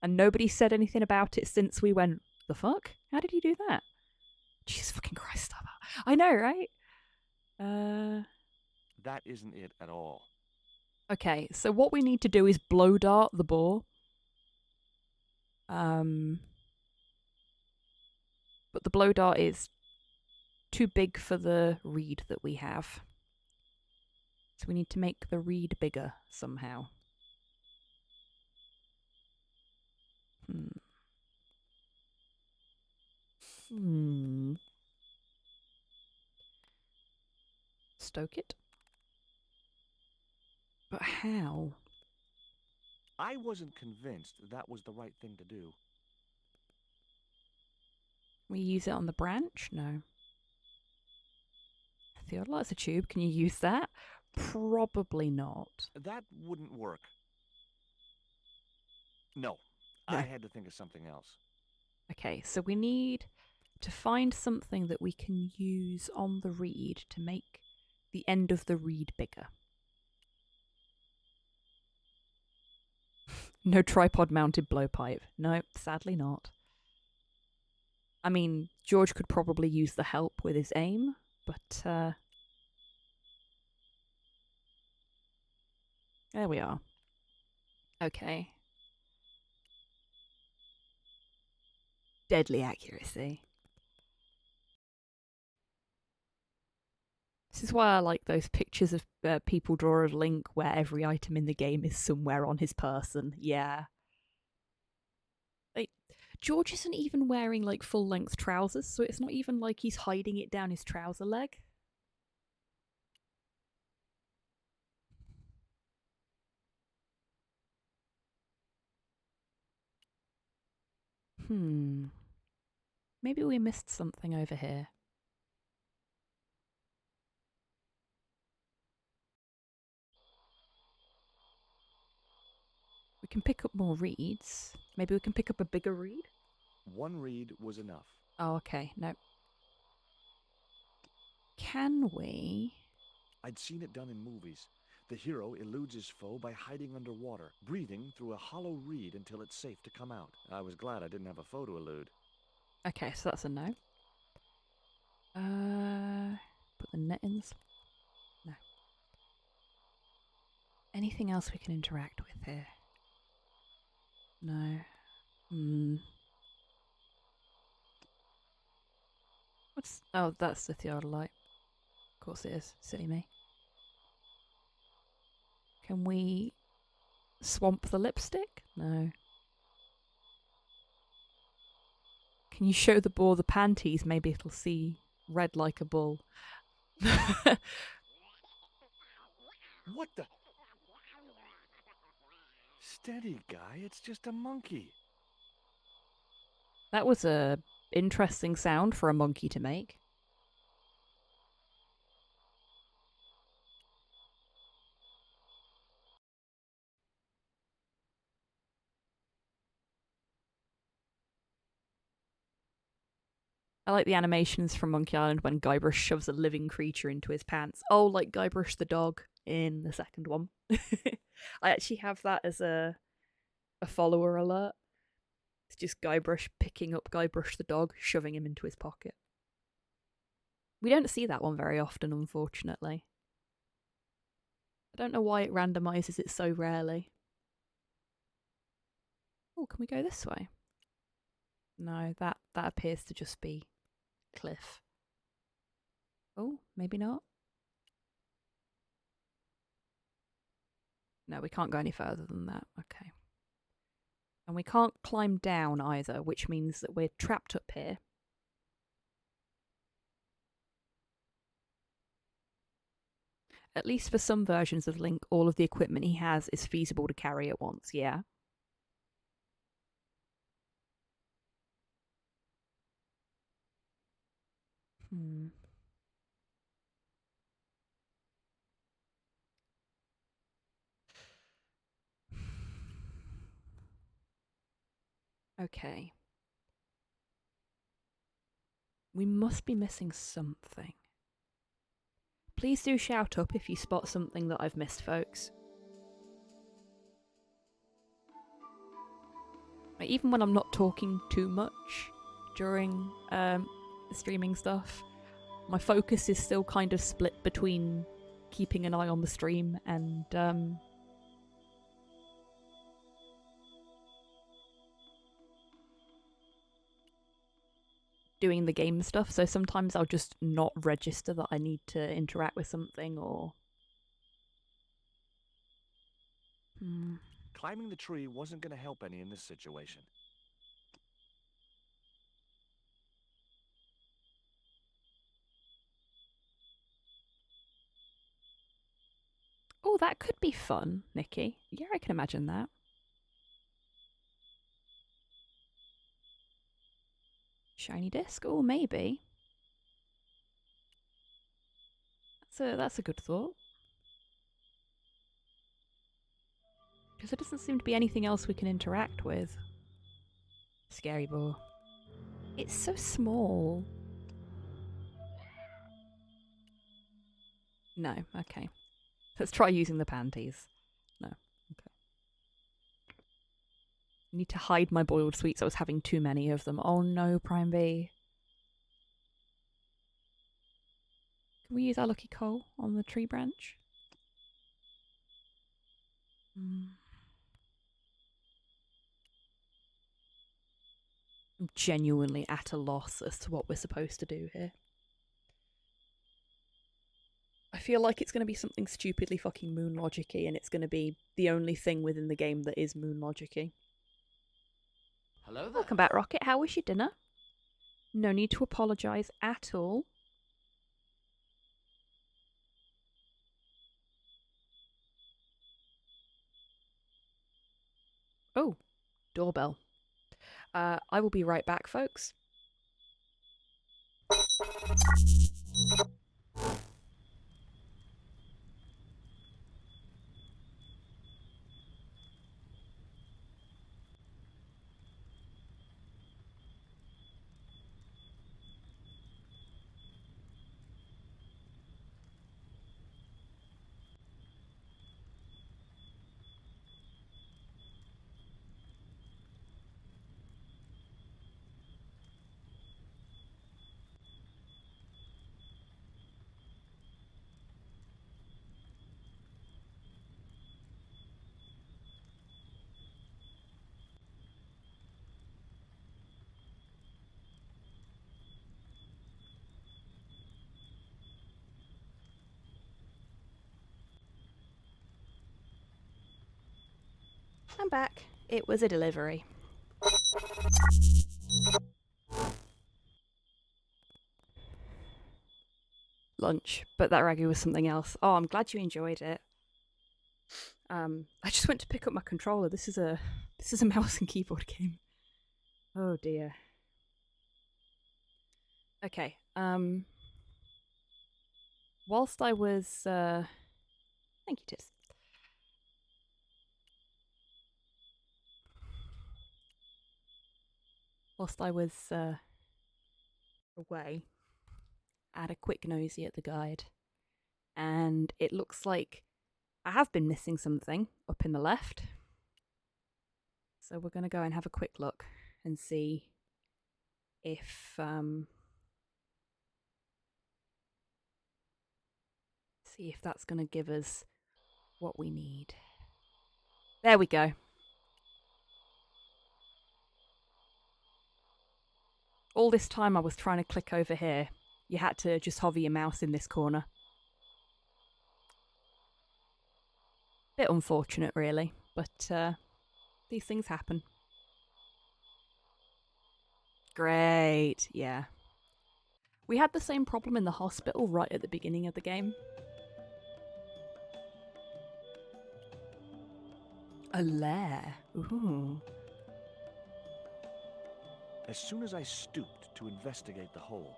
and nobody said anything about it since we went, the fuck? How did he do that? Jesus fucking Christ, stop. I know, right?
That isn't it at all.
Okay, so what we need to do is blow dart the boar. But the blow dart is too big for the reed that we have. So we need to make the reed bigger somehow. Stoke it. But how?
I wasn't convinced that was the right thing to do.
We use it on the branch? No. Theodolite's a tube. Can you use that? Probably not.
That wouldn't work. No,
No.
I had to think of something else.
Okay, so we need to find something that we can use on the reed to make the end of the reed bigger. No tripod-mounted blowpipe. No, sadly not. I mean, George could probably use the help with his aim, but there we are. Okay. Deadly accuracy. This is why I like those pictures of people draw of Link where every item in the game is somewhere on his person. Yeah. Like, George isn't even wearing like full-length trousers, so it's not even like he's hiding it down his trouser leg. Maybe we missed something over here. We can pick up more reeds. Maybe we can pick up a bigger reed?
One reed was enough.
Oh, okay. No. Can we?
I'd seen it done in movies. The hero eludes his foe by hiding underwater, breathing through a hollow reed until it's safe to come out. I was glad I didn't have a foe to elude.
Okay, so that's a no. Put the net in this. No. Anything else we can interact with here? No. What's... Oh, that's the theodolite. Of course it is. Silly me. Can we swamp the lipstick? No. Can you show the boar the panties? Maybe it'll see red like a bull.
What the? Steady, guy. It's just a monkey.
That was a interesting sound for a monkey to make. I like the animations from Monkey Island when Guybrush shoves a living creature into his pants. Oh, like Guybrush the dog in the second one. I actually have that as a follower alert. It's just Guybrush picking up Guybrush the dog, shoving him into his pocket. We don't see that one very often, unfortunately. I don't know why it randomizes it so rarely. Oh, can we go this way? No, that appears to just be cliff. Oh, maybe not. No, we can't go any further than that. Okay. And we can't climb down either, which means that we're trapped up here. At least for some versions of Link, all of the equipment he has is feasible to carry at once, yeah? Okay. We must be missing something. Please do shout up if you spot something that I've missed, folks. Like, even when I'm not talking too much during streaming stuff, my focus is still kind of split between keeping an eye on the stream and doing the game stuff, so sometimes I'll just not register that I need to interact with something or...
Climbing the tree wasn't going to help any in this situation.
Oh, that could be fun, Nikki. Yeah, I can imagine that. Shiny disc? Oh, maybe. That's a good thought. Because there doesn't seem to be anything else we can interact with. Scary boar. It's so small. No, okay. Let's try using the panties. No, okay. I need to hide my boiled sweets. I was having too many of them. Oh no, Prime B. Can we use our lucky coal on the tree branch? I'm genuinely at a loss as to what we're supposed to do here. I feel like it's going to be something stupidly fucking moon logic-y, and it's going to be the only thing within the game that is moon logic-y.
Hello there.
Welcome back, Rocket. How was your dinner? No need to apologise at all. Oh, doorbell. I will be right back, folks. I'm back. It was a delivery. Lunch, but that ragu was something else. Oh, I'm glad you enjoyed it. I just went to pick up my controller. This is a mouse and keyboard game. Oh dear. Okay. Whilst I was thank you, Tis. Whilst I was away, I had a quick nosy at the guide, and it looks like I have been missing something up in the left. So we're going to go and have a quick look and see if that's going to give us what we need. There we go. All this time I was trying to click over here. You had to just hover your mouse in this corner. Bit unfortunate, really, but these things happen. Great, yeah. We had the same problem in the hospital right at the beginning of the game. A lair. Ooh.
As soon as I stooped to investigate the hole,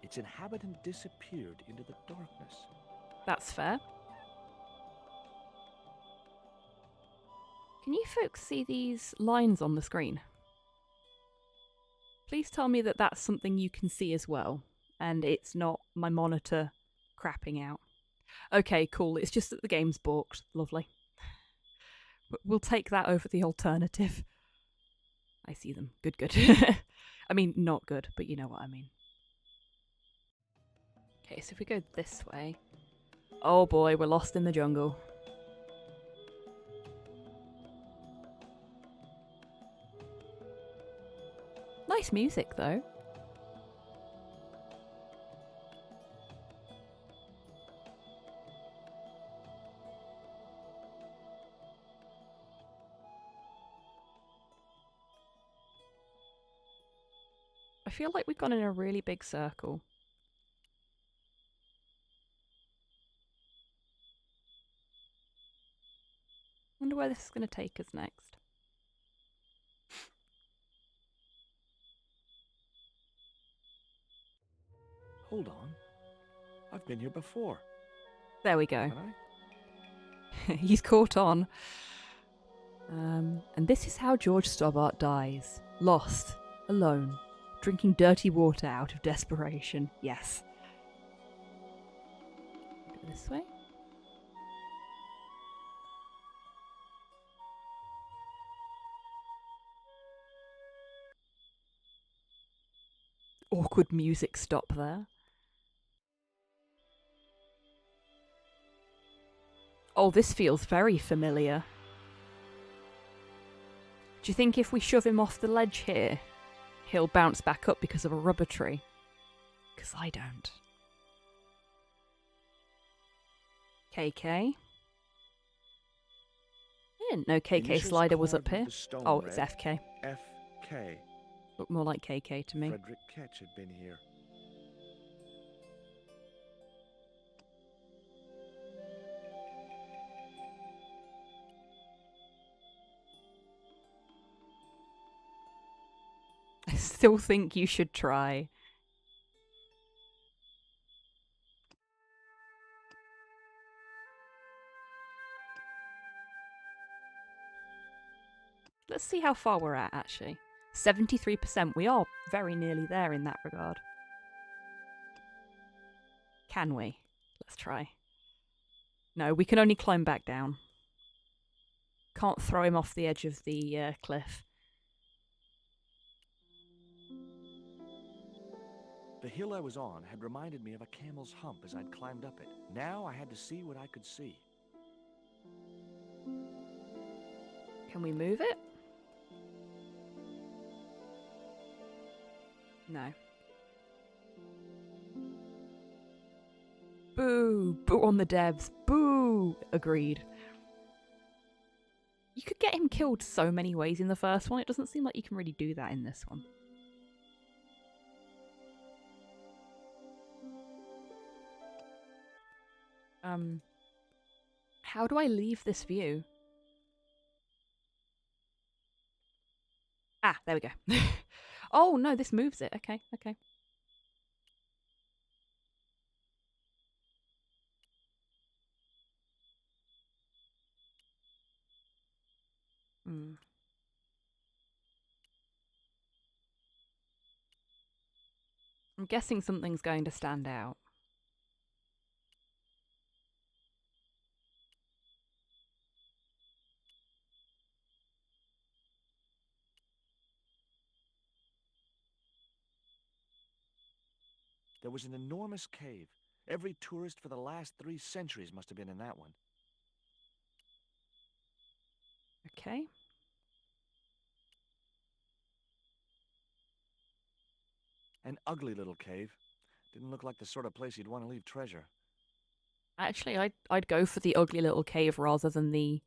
its inhabitant disappeared into the darkness.
That's fair. Can you folks see these lines on the screen? Please tell me that that's something you can see as well, and it's not my monitor crapping out. Okay, cool. It's just that the game's balked. Lovely. We'll take that over the alternative. I see them. Good, good. I mean, not good, but you know what I mean. Okay, so if we go this way... Oh boy, we're lost in the jungle. Nice music, though. I feel like we've gone in a really big circle. Wonder where this is going to take us next.
Hold on. I've been here before.
There we go.
Haven't I?
He's caught on. And this is how George Stobbart dies. Lost. Alone. Drinking dirty water out of desperation. Yes. Go this way. Awkward music stop there. Oh, this feels very familiar. Do you think if we shove him off the ledge here, he'll bounce back up because of a rubber tree? Because I don't. KK. I didn't know KK
Initials
Slider was up
carved with
here.
the stone
Oh, it's
read
FK.
FK.
Looked more like KK to me.
Frederick Ketch had been here.
I still think you should try. Let's see how far we're at, actually. 73%. We are very nearly there in that regard. Can we? Let's try. No, we can only climb back down. Can't throw him off the edge of the cliff.
The hill I was on had reminded me of a camel's hump as I'd climbed up it. Now I had to see what I could see.
Can we move it? No. Boo! Boo on the devs. Boo! Agreed. You could get him killed so many ways in the first one. It doesn't seem like you can really do that in this one. How do I leave this view? Ah, there we go. Oh, no, this moves it. Okay, okay. Hmm. I'm guessing something's going to stand out.
There was an enormous cave. Every tourist for the last 3 centuries must have been in that one.
Okay.
An ugly little cave. Didn't look like the sort of place you'd want to leave treasure.
Actually, I'd go for the ugly little cave rather than the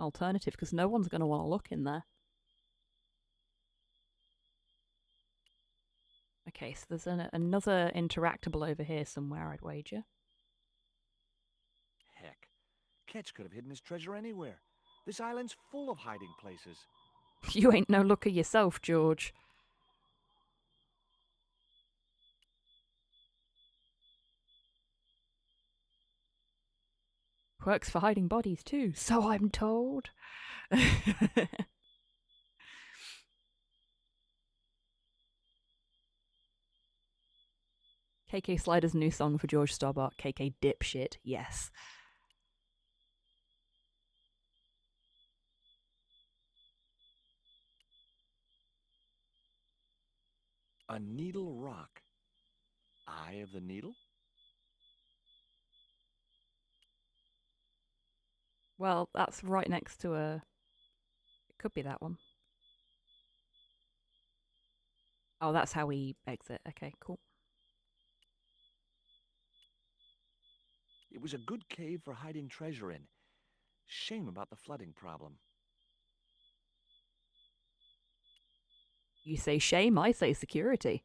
alternative, because no one's going to want to look in there. Okay, so there's another interactable over here somewhere, I'd wager.
Heck, Ketch could have hidden his treasure anywhere. This island's full of hiding places.
You ain't no looker yourself, George. Works for hiding bodies too, so I'm told. KK Slider's new song for George Stobbart, KK Dipshit, yes.
A needle rock. Eye of the needle?
Well, that's right next to a... It could be that one. Oh, that's how we exit. Okay, cool.
It was a good cave for hiding treasure in. Shame about the flooding problem.
You say shame, I say security.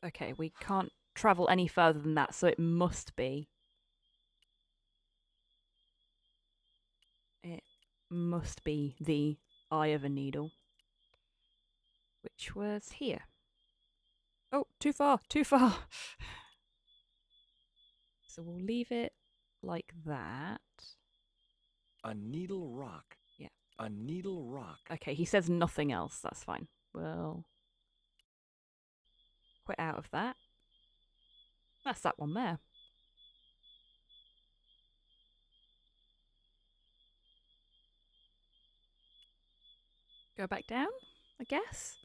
Okay, we can't travel any further than that, so it must be. must be the eye of a needle, which was here. Oh, too far, too far. So we'll leave it like that.
A needle rock.
Yeah.
A needle rock.
Okay, he says nothing else. That's fine. We'll quit out of that. That's that one there. Go back down, I guess.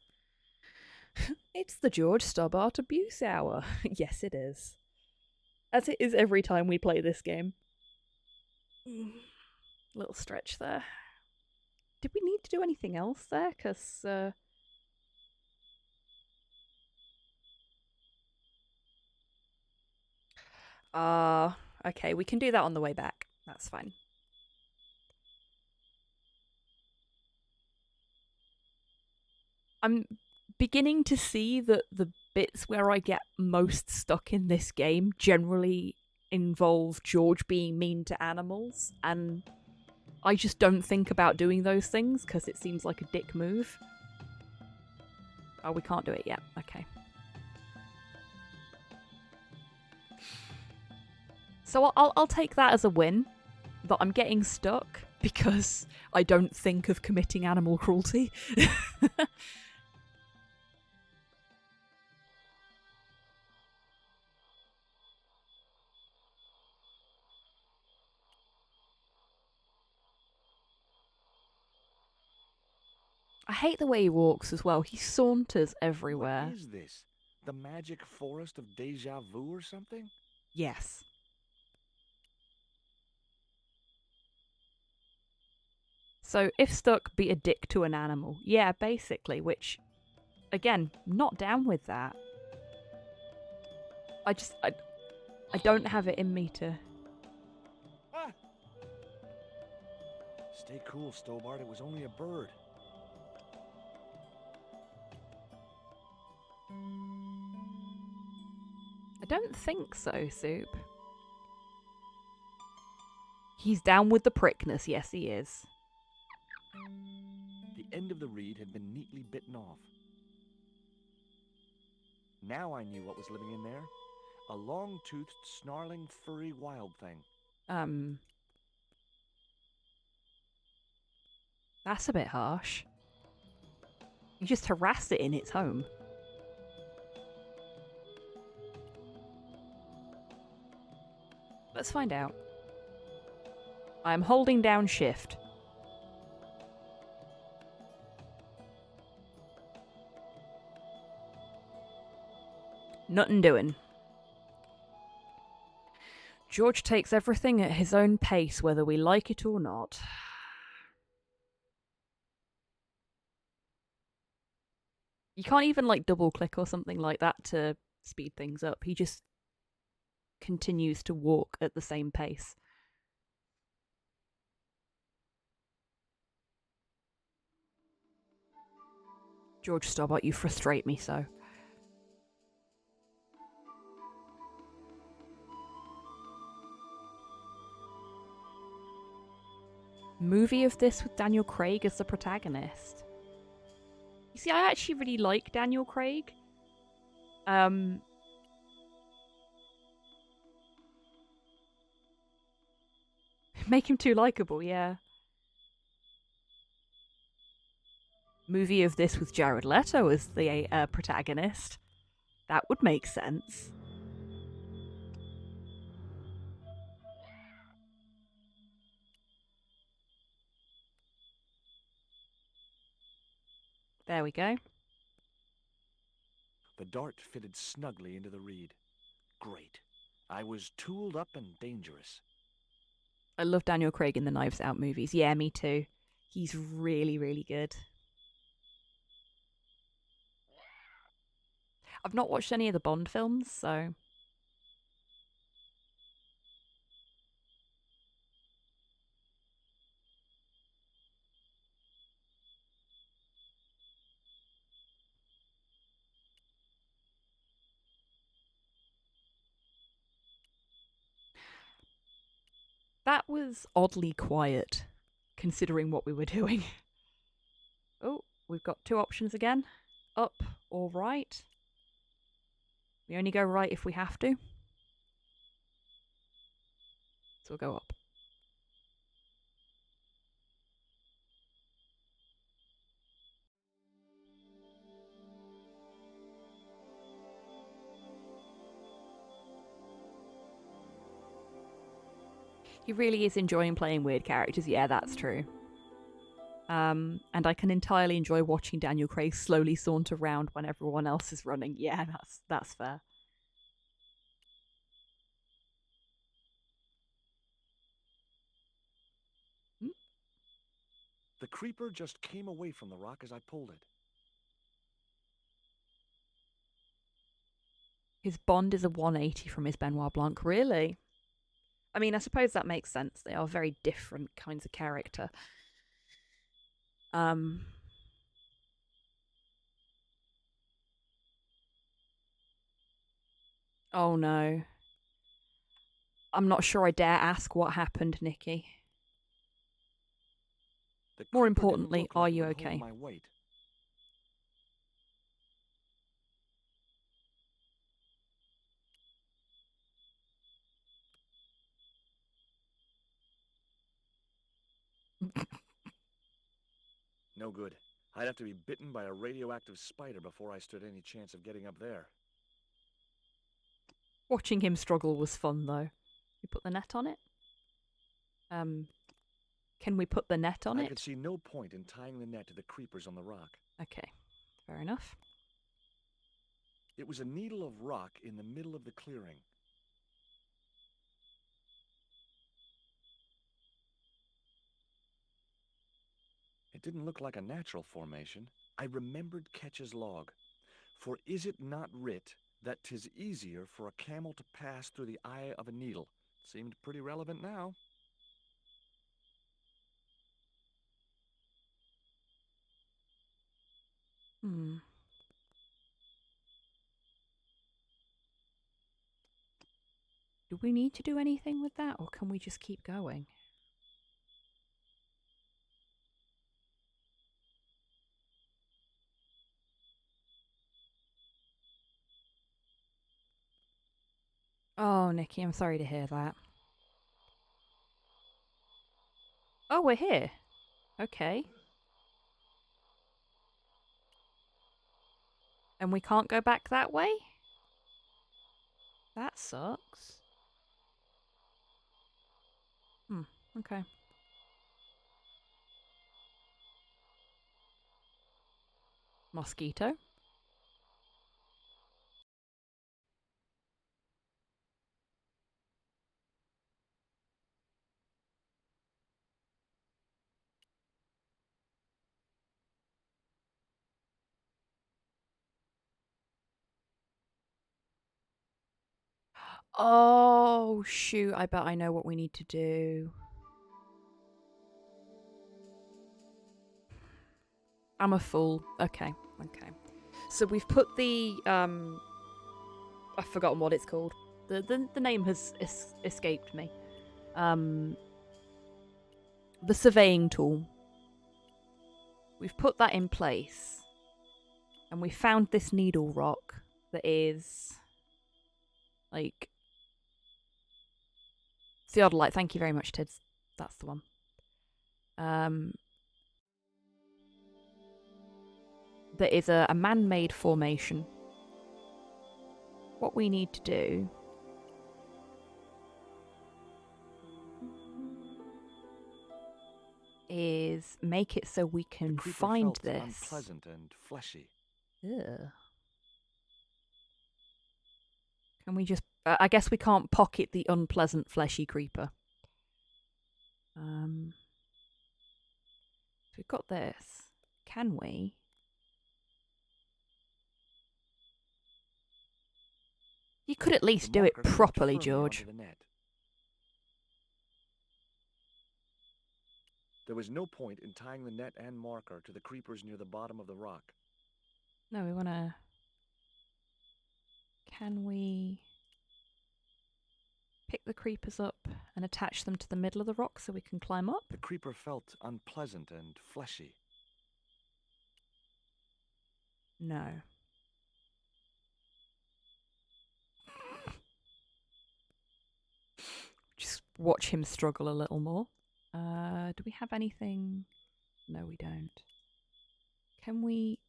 It's the George Stobbart Abuse Hour. Yes, it is. As it is every time we play this game. Little stretch there. Did we need to do anything else there? Because, okay, we can do that on the way back. That's fine. I'm beginning to see that the bits where I get most stuck in this game generally involve George being mean to animals, and I just don't think about doing those things because it seems like a dick move. Oh, we can't do it yet. Okay. So I'll take that as a win, that I'm getting stuck because I don't think of committing animal cruelty. I hate the way he walks as well. He saunters everywhere.
What is this? The magic forest of deja vu or something?
Yes. So, if stuck, be a dick to an animal. Yeah, basically, which, again, not down with that. I don't have it in me to...
Ah! Stay cool, Stobart. It was only a bird.
I don't think so, Soup. He's down with the prickness. Yes, he is.
The end of the reed had been neatly bitten off. Now I knew what was living in there. A long-toothed, snarling, furry wild thing.
That's a bit harsh. You just harassed it in its home. Let's find out. I'm holding down shift. Nothing doing. George takes everything at his own pace, whether we like it or not. You can't even, like, double-click or something like that to speed things up. He just continues to walk at the same pace. George Stobbart, you frustrate me so. Movie of this with Daniel Craig as the protagonist. You see, I actually really like Daniel Craig. Make him too likable, yeah. Movie of this with Jared Leto as the protagonist. That would make sense. There we go.
The dart fitted snugly into the reed. Great. I was tooled up and dangerous.
I love Daniel Craig in the Knives Out movies. Yeah, me too. He's really, really good. I've not watched any of the Bond films, so... That was oddly quiet, considering what we were doing. Oh, we've got two options again. Up or right. We only go right if we have to. So we'll go up. He really is enjoying playing weird characters. Yeah, that's true. And I can entirely enjoy watching Daniel Craig slowly saunter around when everyone else is running. Yeah, that's fair.
The creeper just came away from the rock as I pulled it.
His Bond is a 180 from his Benoit Blanc. Really? I mean, I suppose that makes sense. They are very different kinds of character. Oh no. I'm not sure I dare ask what happened, Nikki. More importantly, are you okay?
My weight. No good. I'd have to be bitten by a radioactive spider before I stood any chance of getting up there.
Watching him struggle was fun, though. We put the net on it? Can we put the net on it?
I could see no point in tying the net to the creepers on the rock.
Okay, fair enough.
It was a needle of rock in the middle of the clearing. It didn't look like a natural formation. I remembered Ketch's log. For is it not writ that 'tis easier for a camel to pass through the eye of a needle? Seemed pretty relevant now.
Do we need to do anything with that, or can we just keep going? Oh, Nikki, I'm sorry to hear that. Oh, we're here. Okay. And we can't go back that way? That sucks. Okay. Mosquito? Oh, shoot. I bet I know what we need to do. I'm a fool. Okay. So we've put the, I've forgotten what it's called. The name has escaped me. The surveying tool. We've put that in place. And we found this needle rock that is, like, theodolite. Thank you very much, Tids. That's the one. That is a man-made formation. What we need to do is make it so we can find this.
Unpleasant and fleshy.
Ugh. Can we just... I guess we can't pocket the unpleasant fleshy creeper. So we've got this. Can we... You could at least do it properly, George.
There was no point in tying the net and marker to the creepers near the bottom of the rock.
No, we want to... Can we... pick the creepers up and attach them to the middle of the rock so we can climb up?
The creeper felt unpleasant and fleshy.
No. Just watch him struggle a little more. Do we have anything? No, we don't. Can we...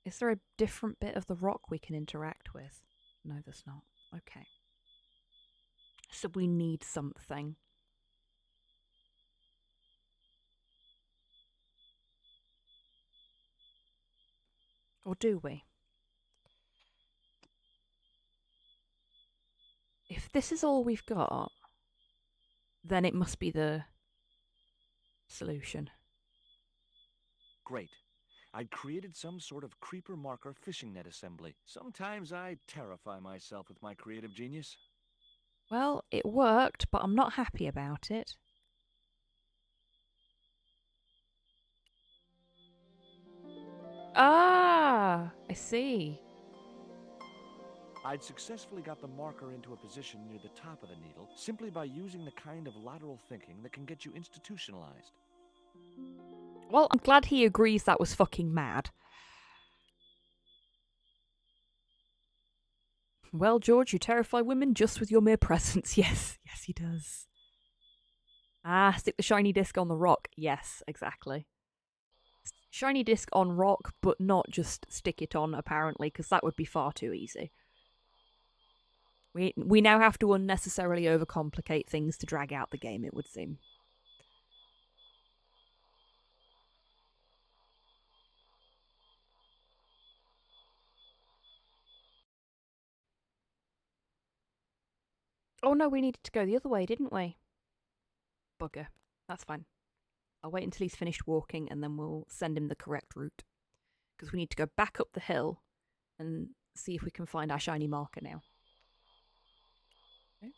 Is there a different bit of the rock we can interact with? No, there's not. Okay. So we need something. Or do we? If this is all we've got, then it must be the solution.
Great. I'd created some sort of creeper marker fishing net assembly. Sometimes I terrify myself with my creative genius.
Well, it worked, but I'm not happy about it. Ah, I see.
I'd successfully got the marker into a position near the top of the needle simply by using the kind of lateral thinking that can get you institutionalized.
Well, I'm glad he agrees that was fucking mad. Well, George, you terrify women just with your mere presence. Yes, yes, he does. Ah, stick the shiny disc on the rock. Yes, exactly. Shiny disc on rock, but not just stick it on, apparently, because that would be far too easy. We now have to unnecessarily overcomplicate things to drag out the game, it would seem. Oh no, we needed to go the other way, didn't we? Bugger. That's fine. I'll wait until he's finished walking and then we'll send him the correct route. Because we need to go back up the hill and see if we can find our shiny marker now. Okay.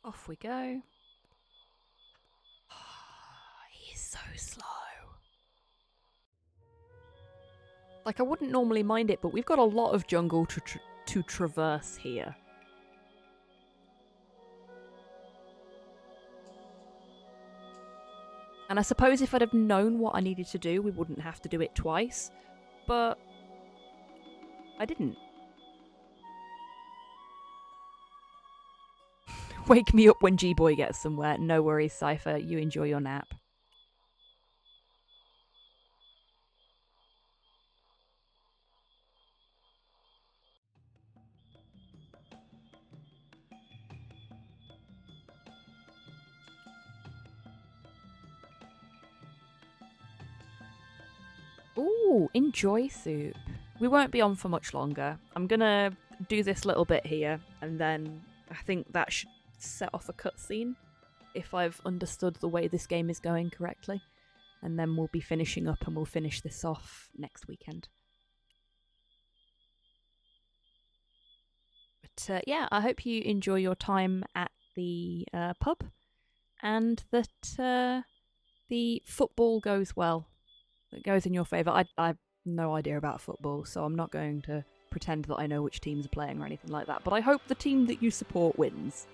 Off we go. He's so slow. Like, I wouldn't normally mind it, but we've got a lot of jungle to traverse here. And I suppose if I'd have known what I needed to do, we wouldn't have to do it twice. But I didn't. Wake me up when G-Boy gets somewhere. No worries, Cypher. You enjoy your nap. Ooh, enjoy soup. We won't be on for much longer. I'm gonna do this little bit here, and then I think that should set off a cutscene, if I've understood the way this game is going correctly. And then we'll be finishing up and we'll finish this off next weekend. But yeah, I hope you enjoy your time at the pub, and that the football goes well. It goes in your favour. I have no idea about football, so I'm not going to pretend that I know which teams are playing or anything like that. But I hope the team that you support wins.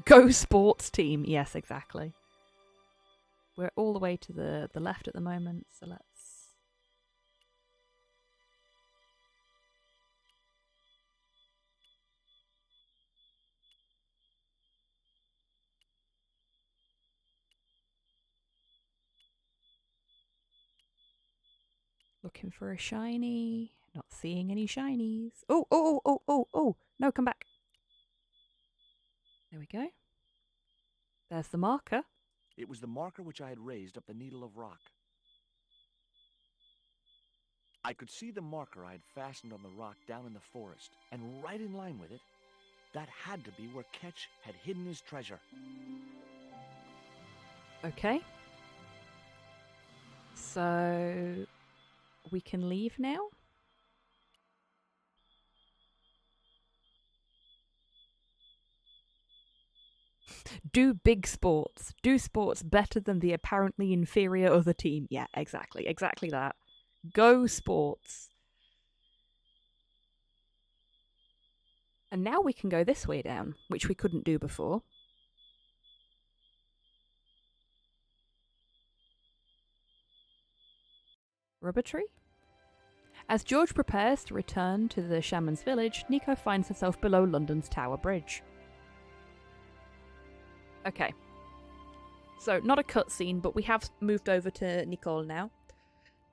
Go sports team. Yes, exactly. We're all the way to the left at the moment, so let's... Looking for a shiny. Not seeing any shinies. Oh, oh, oh, oh, oh, oh. No, come back. There we go. There's the marker.
It was the marker which I had raised up the needle of rock. I could see the marker I had fastened on the rock down in the forest, and right in line with it, that had to be where Ketch had hidden his treasure.
Okay. So we can leave now? Do big sports. Do sports better than the apparently inferior other team. Yeah, exactly that. Go sports. And now we can go this way down, which we couldn't do before. Rubber tree? As George prepares to return to the shaman's village, Nico finds herself below London's Tower Bridge. Okay. So, not a cutscene, but we have moved over to Nicole now.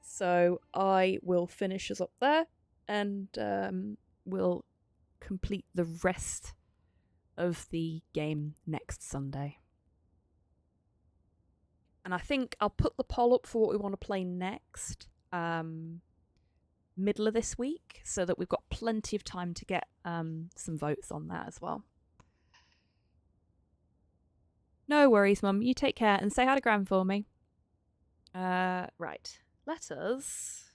So, I will finish us up there, and we'll complete the rest of the game next Sunday. And I think I'll put the poll up for what we want to play next. Middle of this week, so that we've got plenty of time to get some votes on that as well. No worries, Mum. You take care and say hi to Gran for me. Right. Let us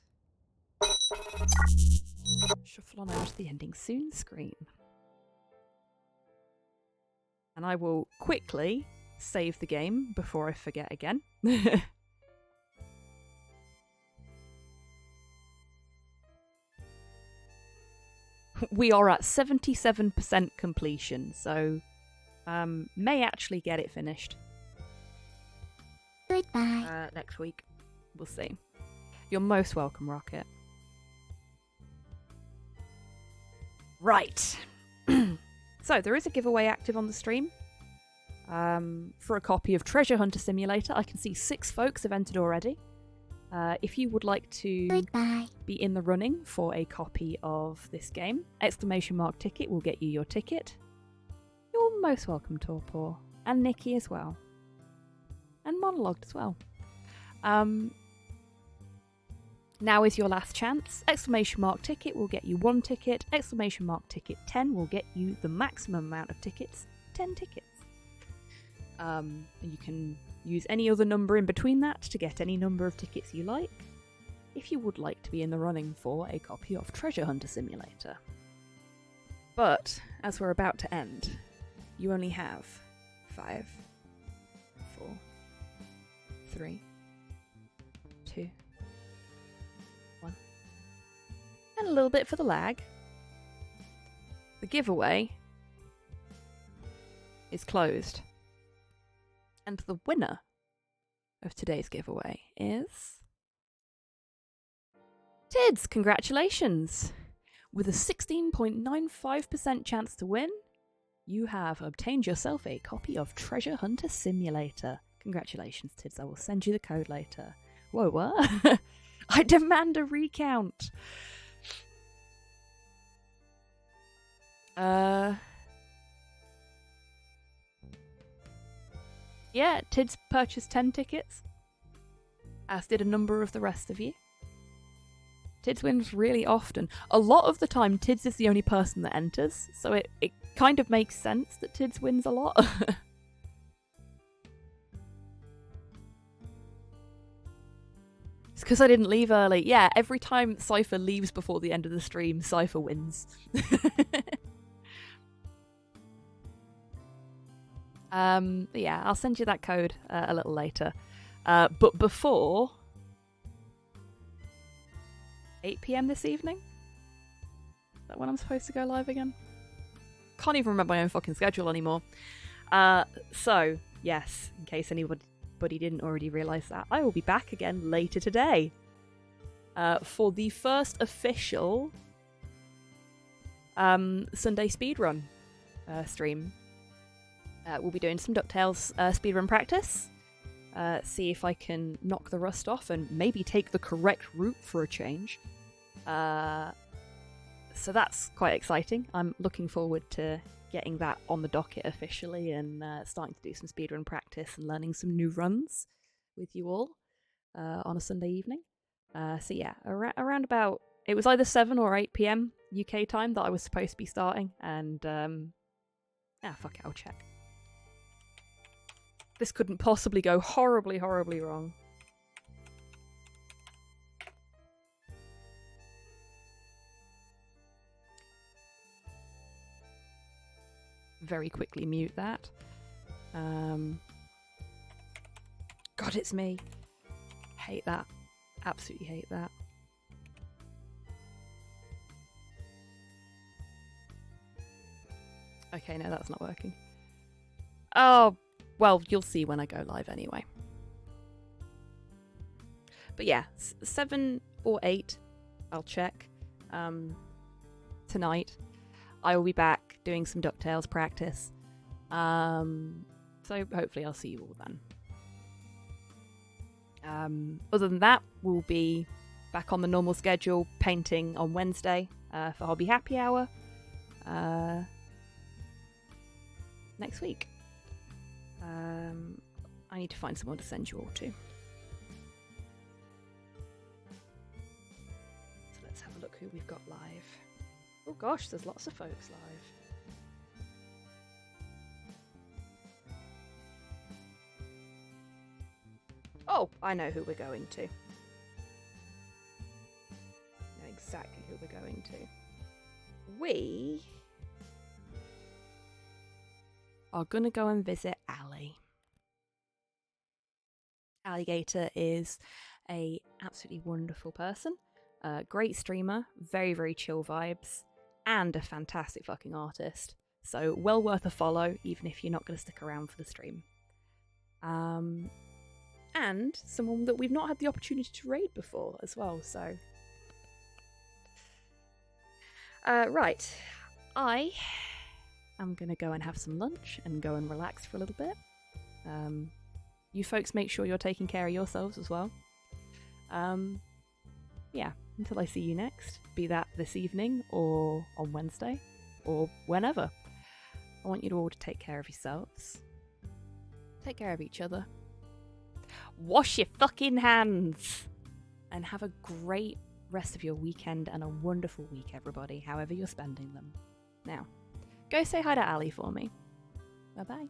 shuffle on over to the ending soon screen. And I will quickly save the game before I forget again. We are at 77% completion, so may actually get it finished.
Goodbye.
Next week. We'll see. You're most welcome, Rocket. Right. So, there is a giveaway active on the stream. For a copy of Treasure Hunter Simulator. I can see 6 folks have entered already. If you would like to be in the running for a copy of this game, ! Ticket will get you your ticket. You're most welcome, Torpor. And Nikki as well. And Monologued as well. Now is your last chance. ! Ticket will get you 1 ticket. ! Ticket 10 will get you the maximum amount of tickets, 10 tickets. You can use any other number in between that to get any number of tickets you like, if you would like to be in the running for a copy of Treasure Hunter Simulator. But, as we're about to end, you only have 5, 4, 3, 2, 1, and a little bit for the lag. The giveaway is closed. And the winner of today's giveaway is Tids. Congratulations! With a 16.95% chance to win, you have obtained yourself a copy of Treasure Hunter Simulator. Congratulations, Tids. I will send you the code later. Whoa, what? I demand a recount! Yeah, Tids purchased 10 tickets, as did a number of the rest of you. Tids wins really often. A lot of the time, Tids is the only person that enters, so it kind of makes sense that Tids wins a lot. It's because I didn't leave early. Yeah, every time Cypher leaves before the end of the stream, Cypher wins. Yeah, I'll send you that code a little later. But before 8 PM this evening? Is that when I'm supposed to go live again? Can't even remember my own fucking schedule anymore. So, yes, in case anybody didn't already realise that, I will be back again later today for the first official Sunday speedrun stream. We'll be doing some DuckTales speedrun practice. See if I can knock the rust off and maybe take the correct route for a change. So that's quite exciting. I'm looking forward to getting that on the docket officially and starting to do some speedrun practice and learning some new runs with you all on a Sunday evening. So yeah, around about, it was either 7 or 8 PM UK time that I was supposed to be starting, and fuck it, I'll check. This couldn't possibly go horribly, horribly wrong. Very quickly mute that. God, it's me. Hate that. Absolutely hate that. Okay, no, that's not working. Oh, well, you'll see when I go live anyway. But yeah, 7 or 8, I'll check, tonight. I will be back doing some DuckTales practice. So hopefully I'll see you all then. Other than that, we'll be back on the normal schedule, painting on Wednesday for Hobby Happy Hour next week. I need to find someone to send you all to. So let's have a look who we've got live. Oh gosh, there's lots of folks live. Oh, I know who we're going to. I know exactly who we're going to. We are going to go and visit Ali. Alligator is a absolutely wonderful person, great streamer, very, very chill vibes, and a fantastic fucking artist. So well worth a follow, even if you're not going to stick around for the stream. And someone that we've not had the opportunity to raid before as well, so... right. I am going to go and have some lunch and go and relax for a little bit. You folks make sure you're taking care of yourselves as well. Yeah, until I see you next, be that this evening or on Wednesday or whenever. I want you to all to take care of yourselves. Take care of each other. Wash your fucking hands! And have a great rest of your weekend and a wonderful week, everybody, however you're spending them. Now, go say hi to Ali for me. Bye-bye.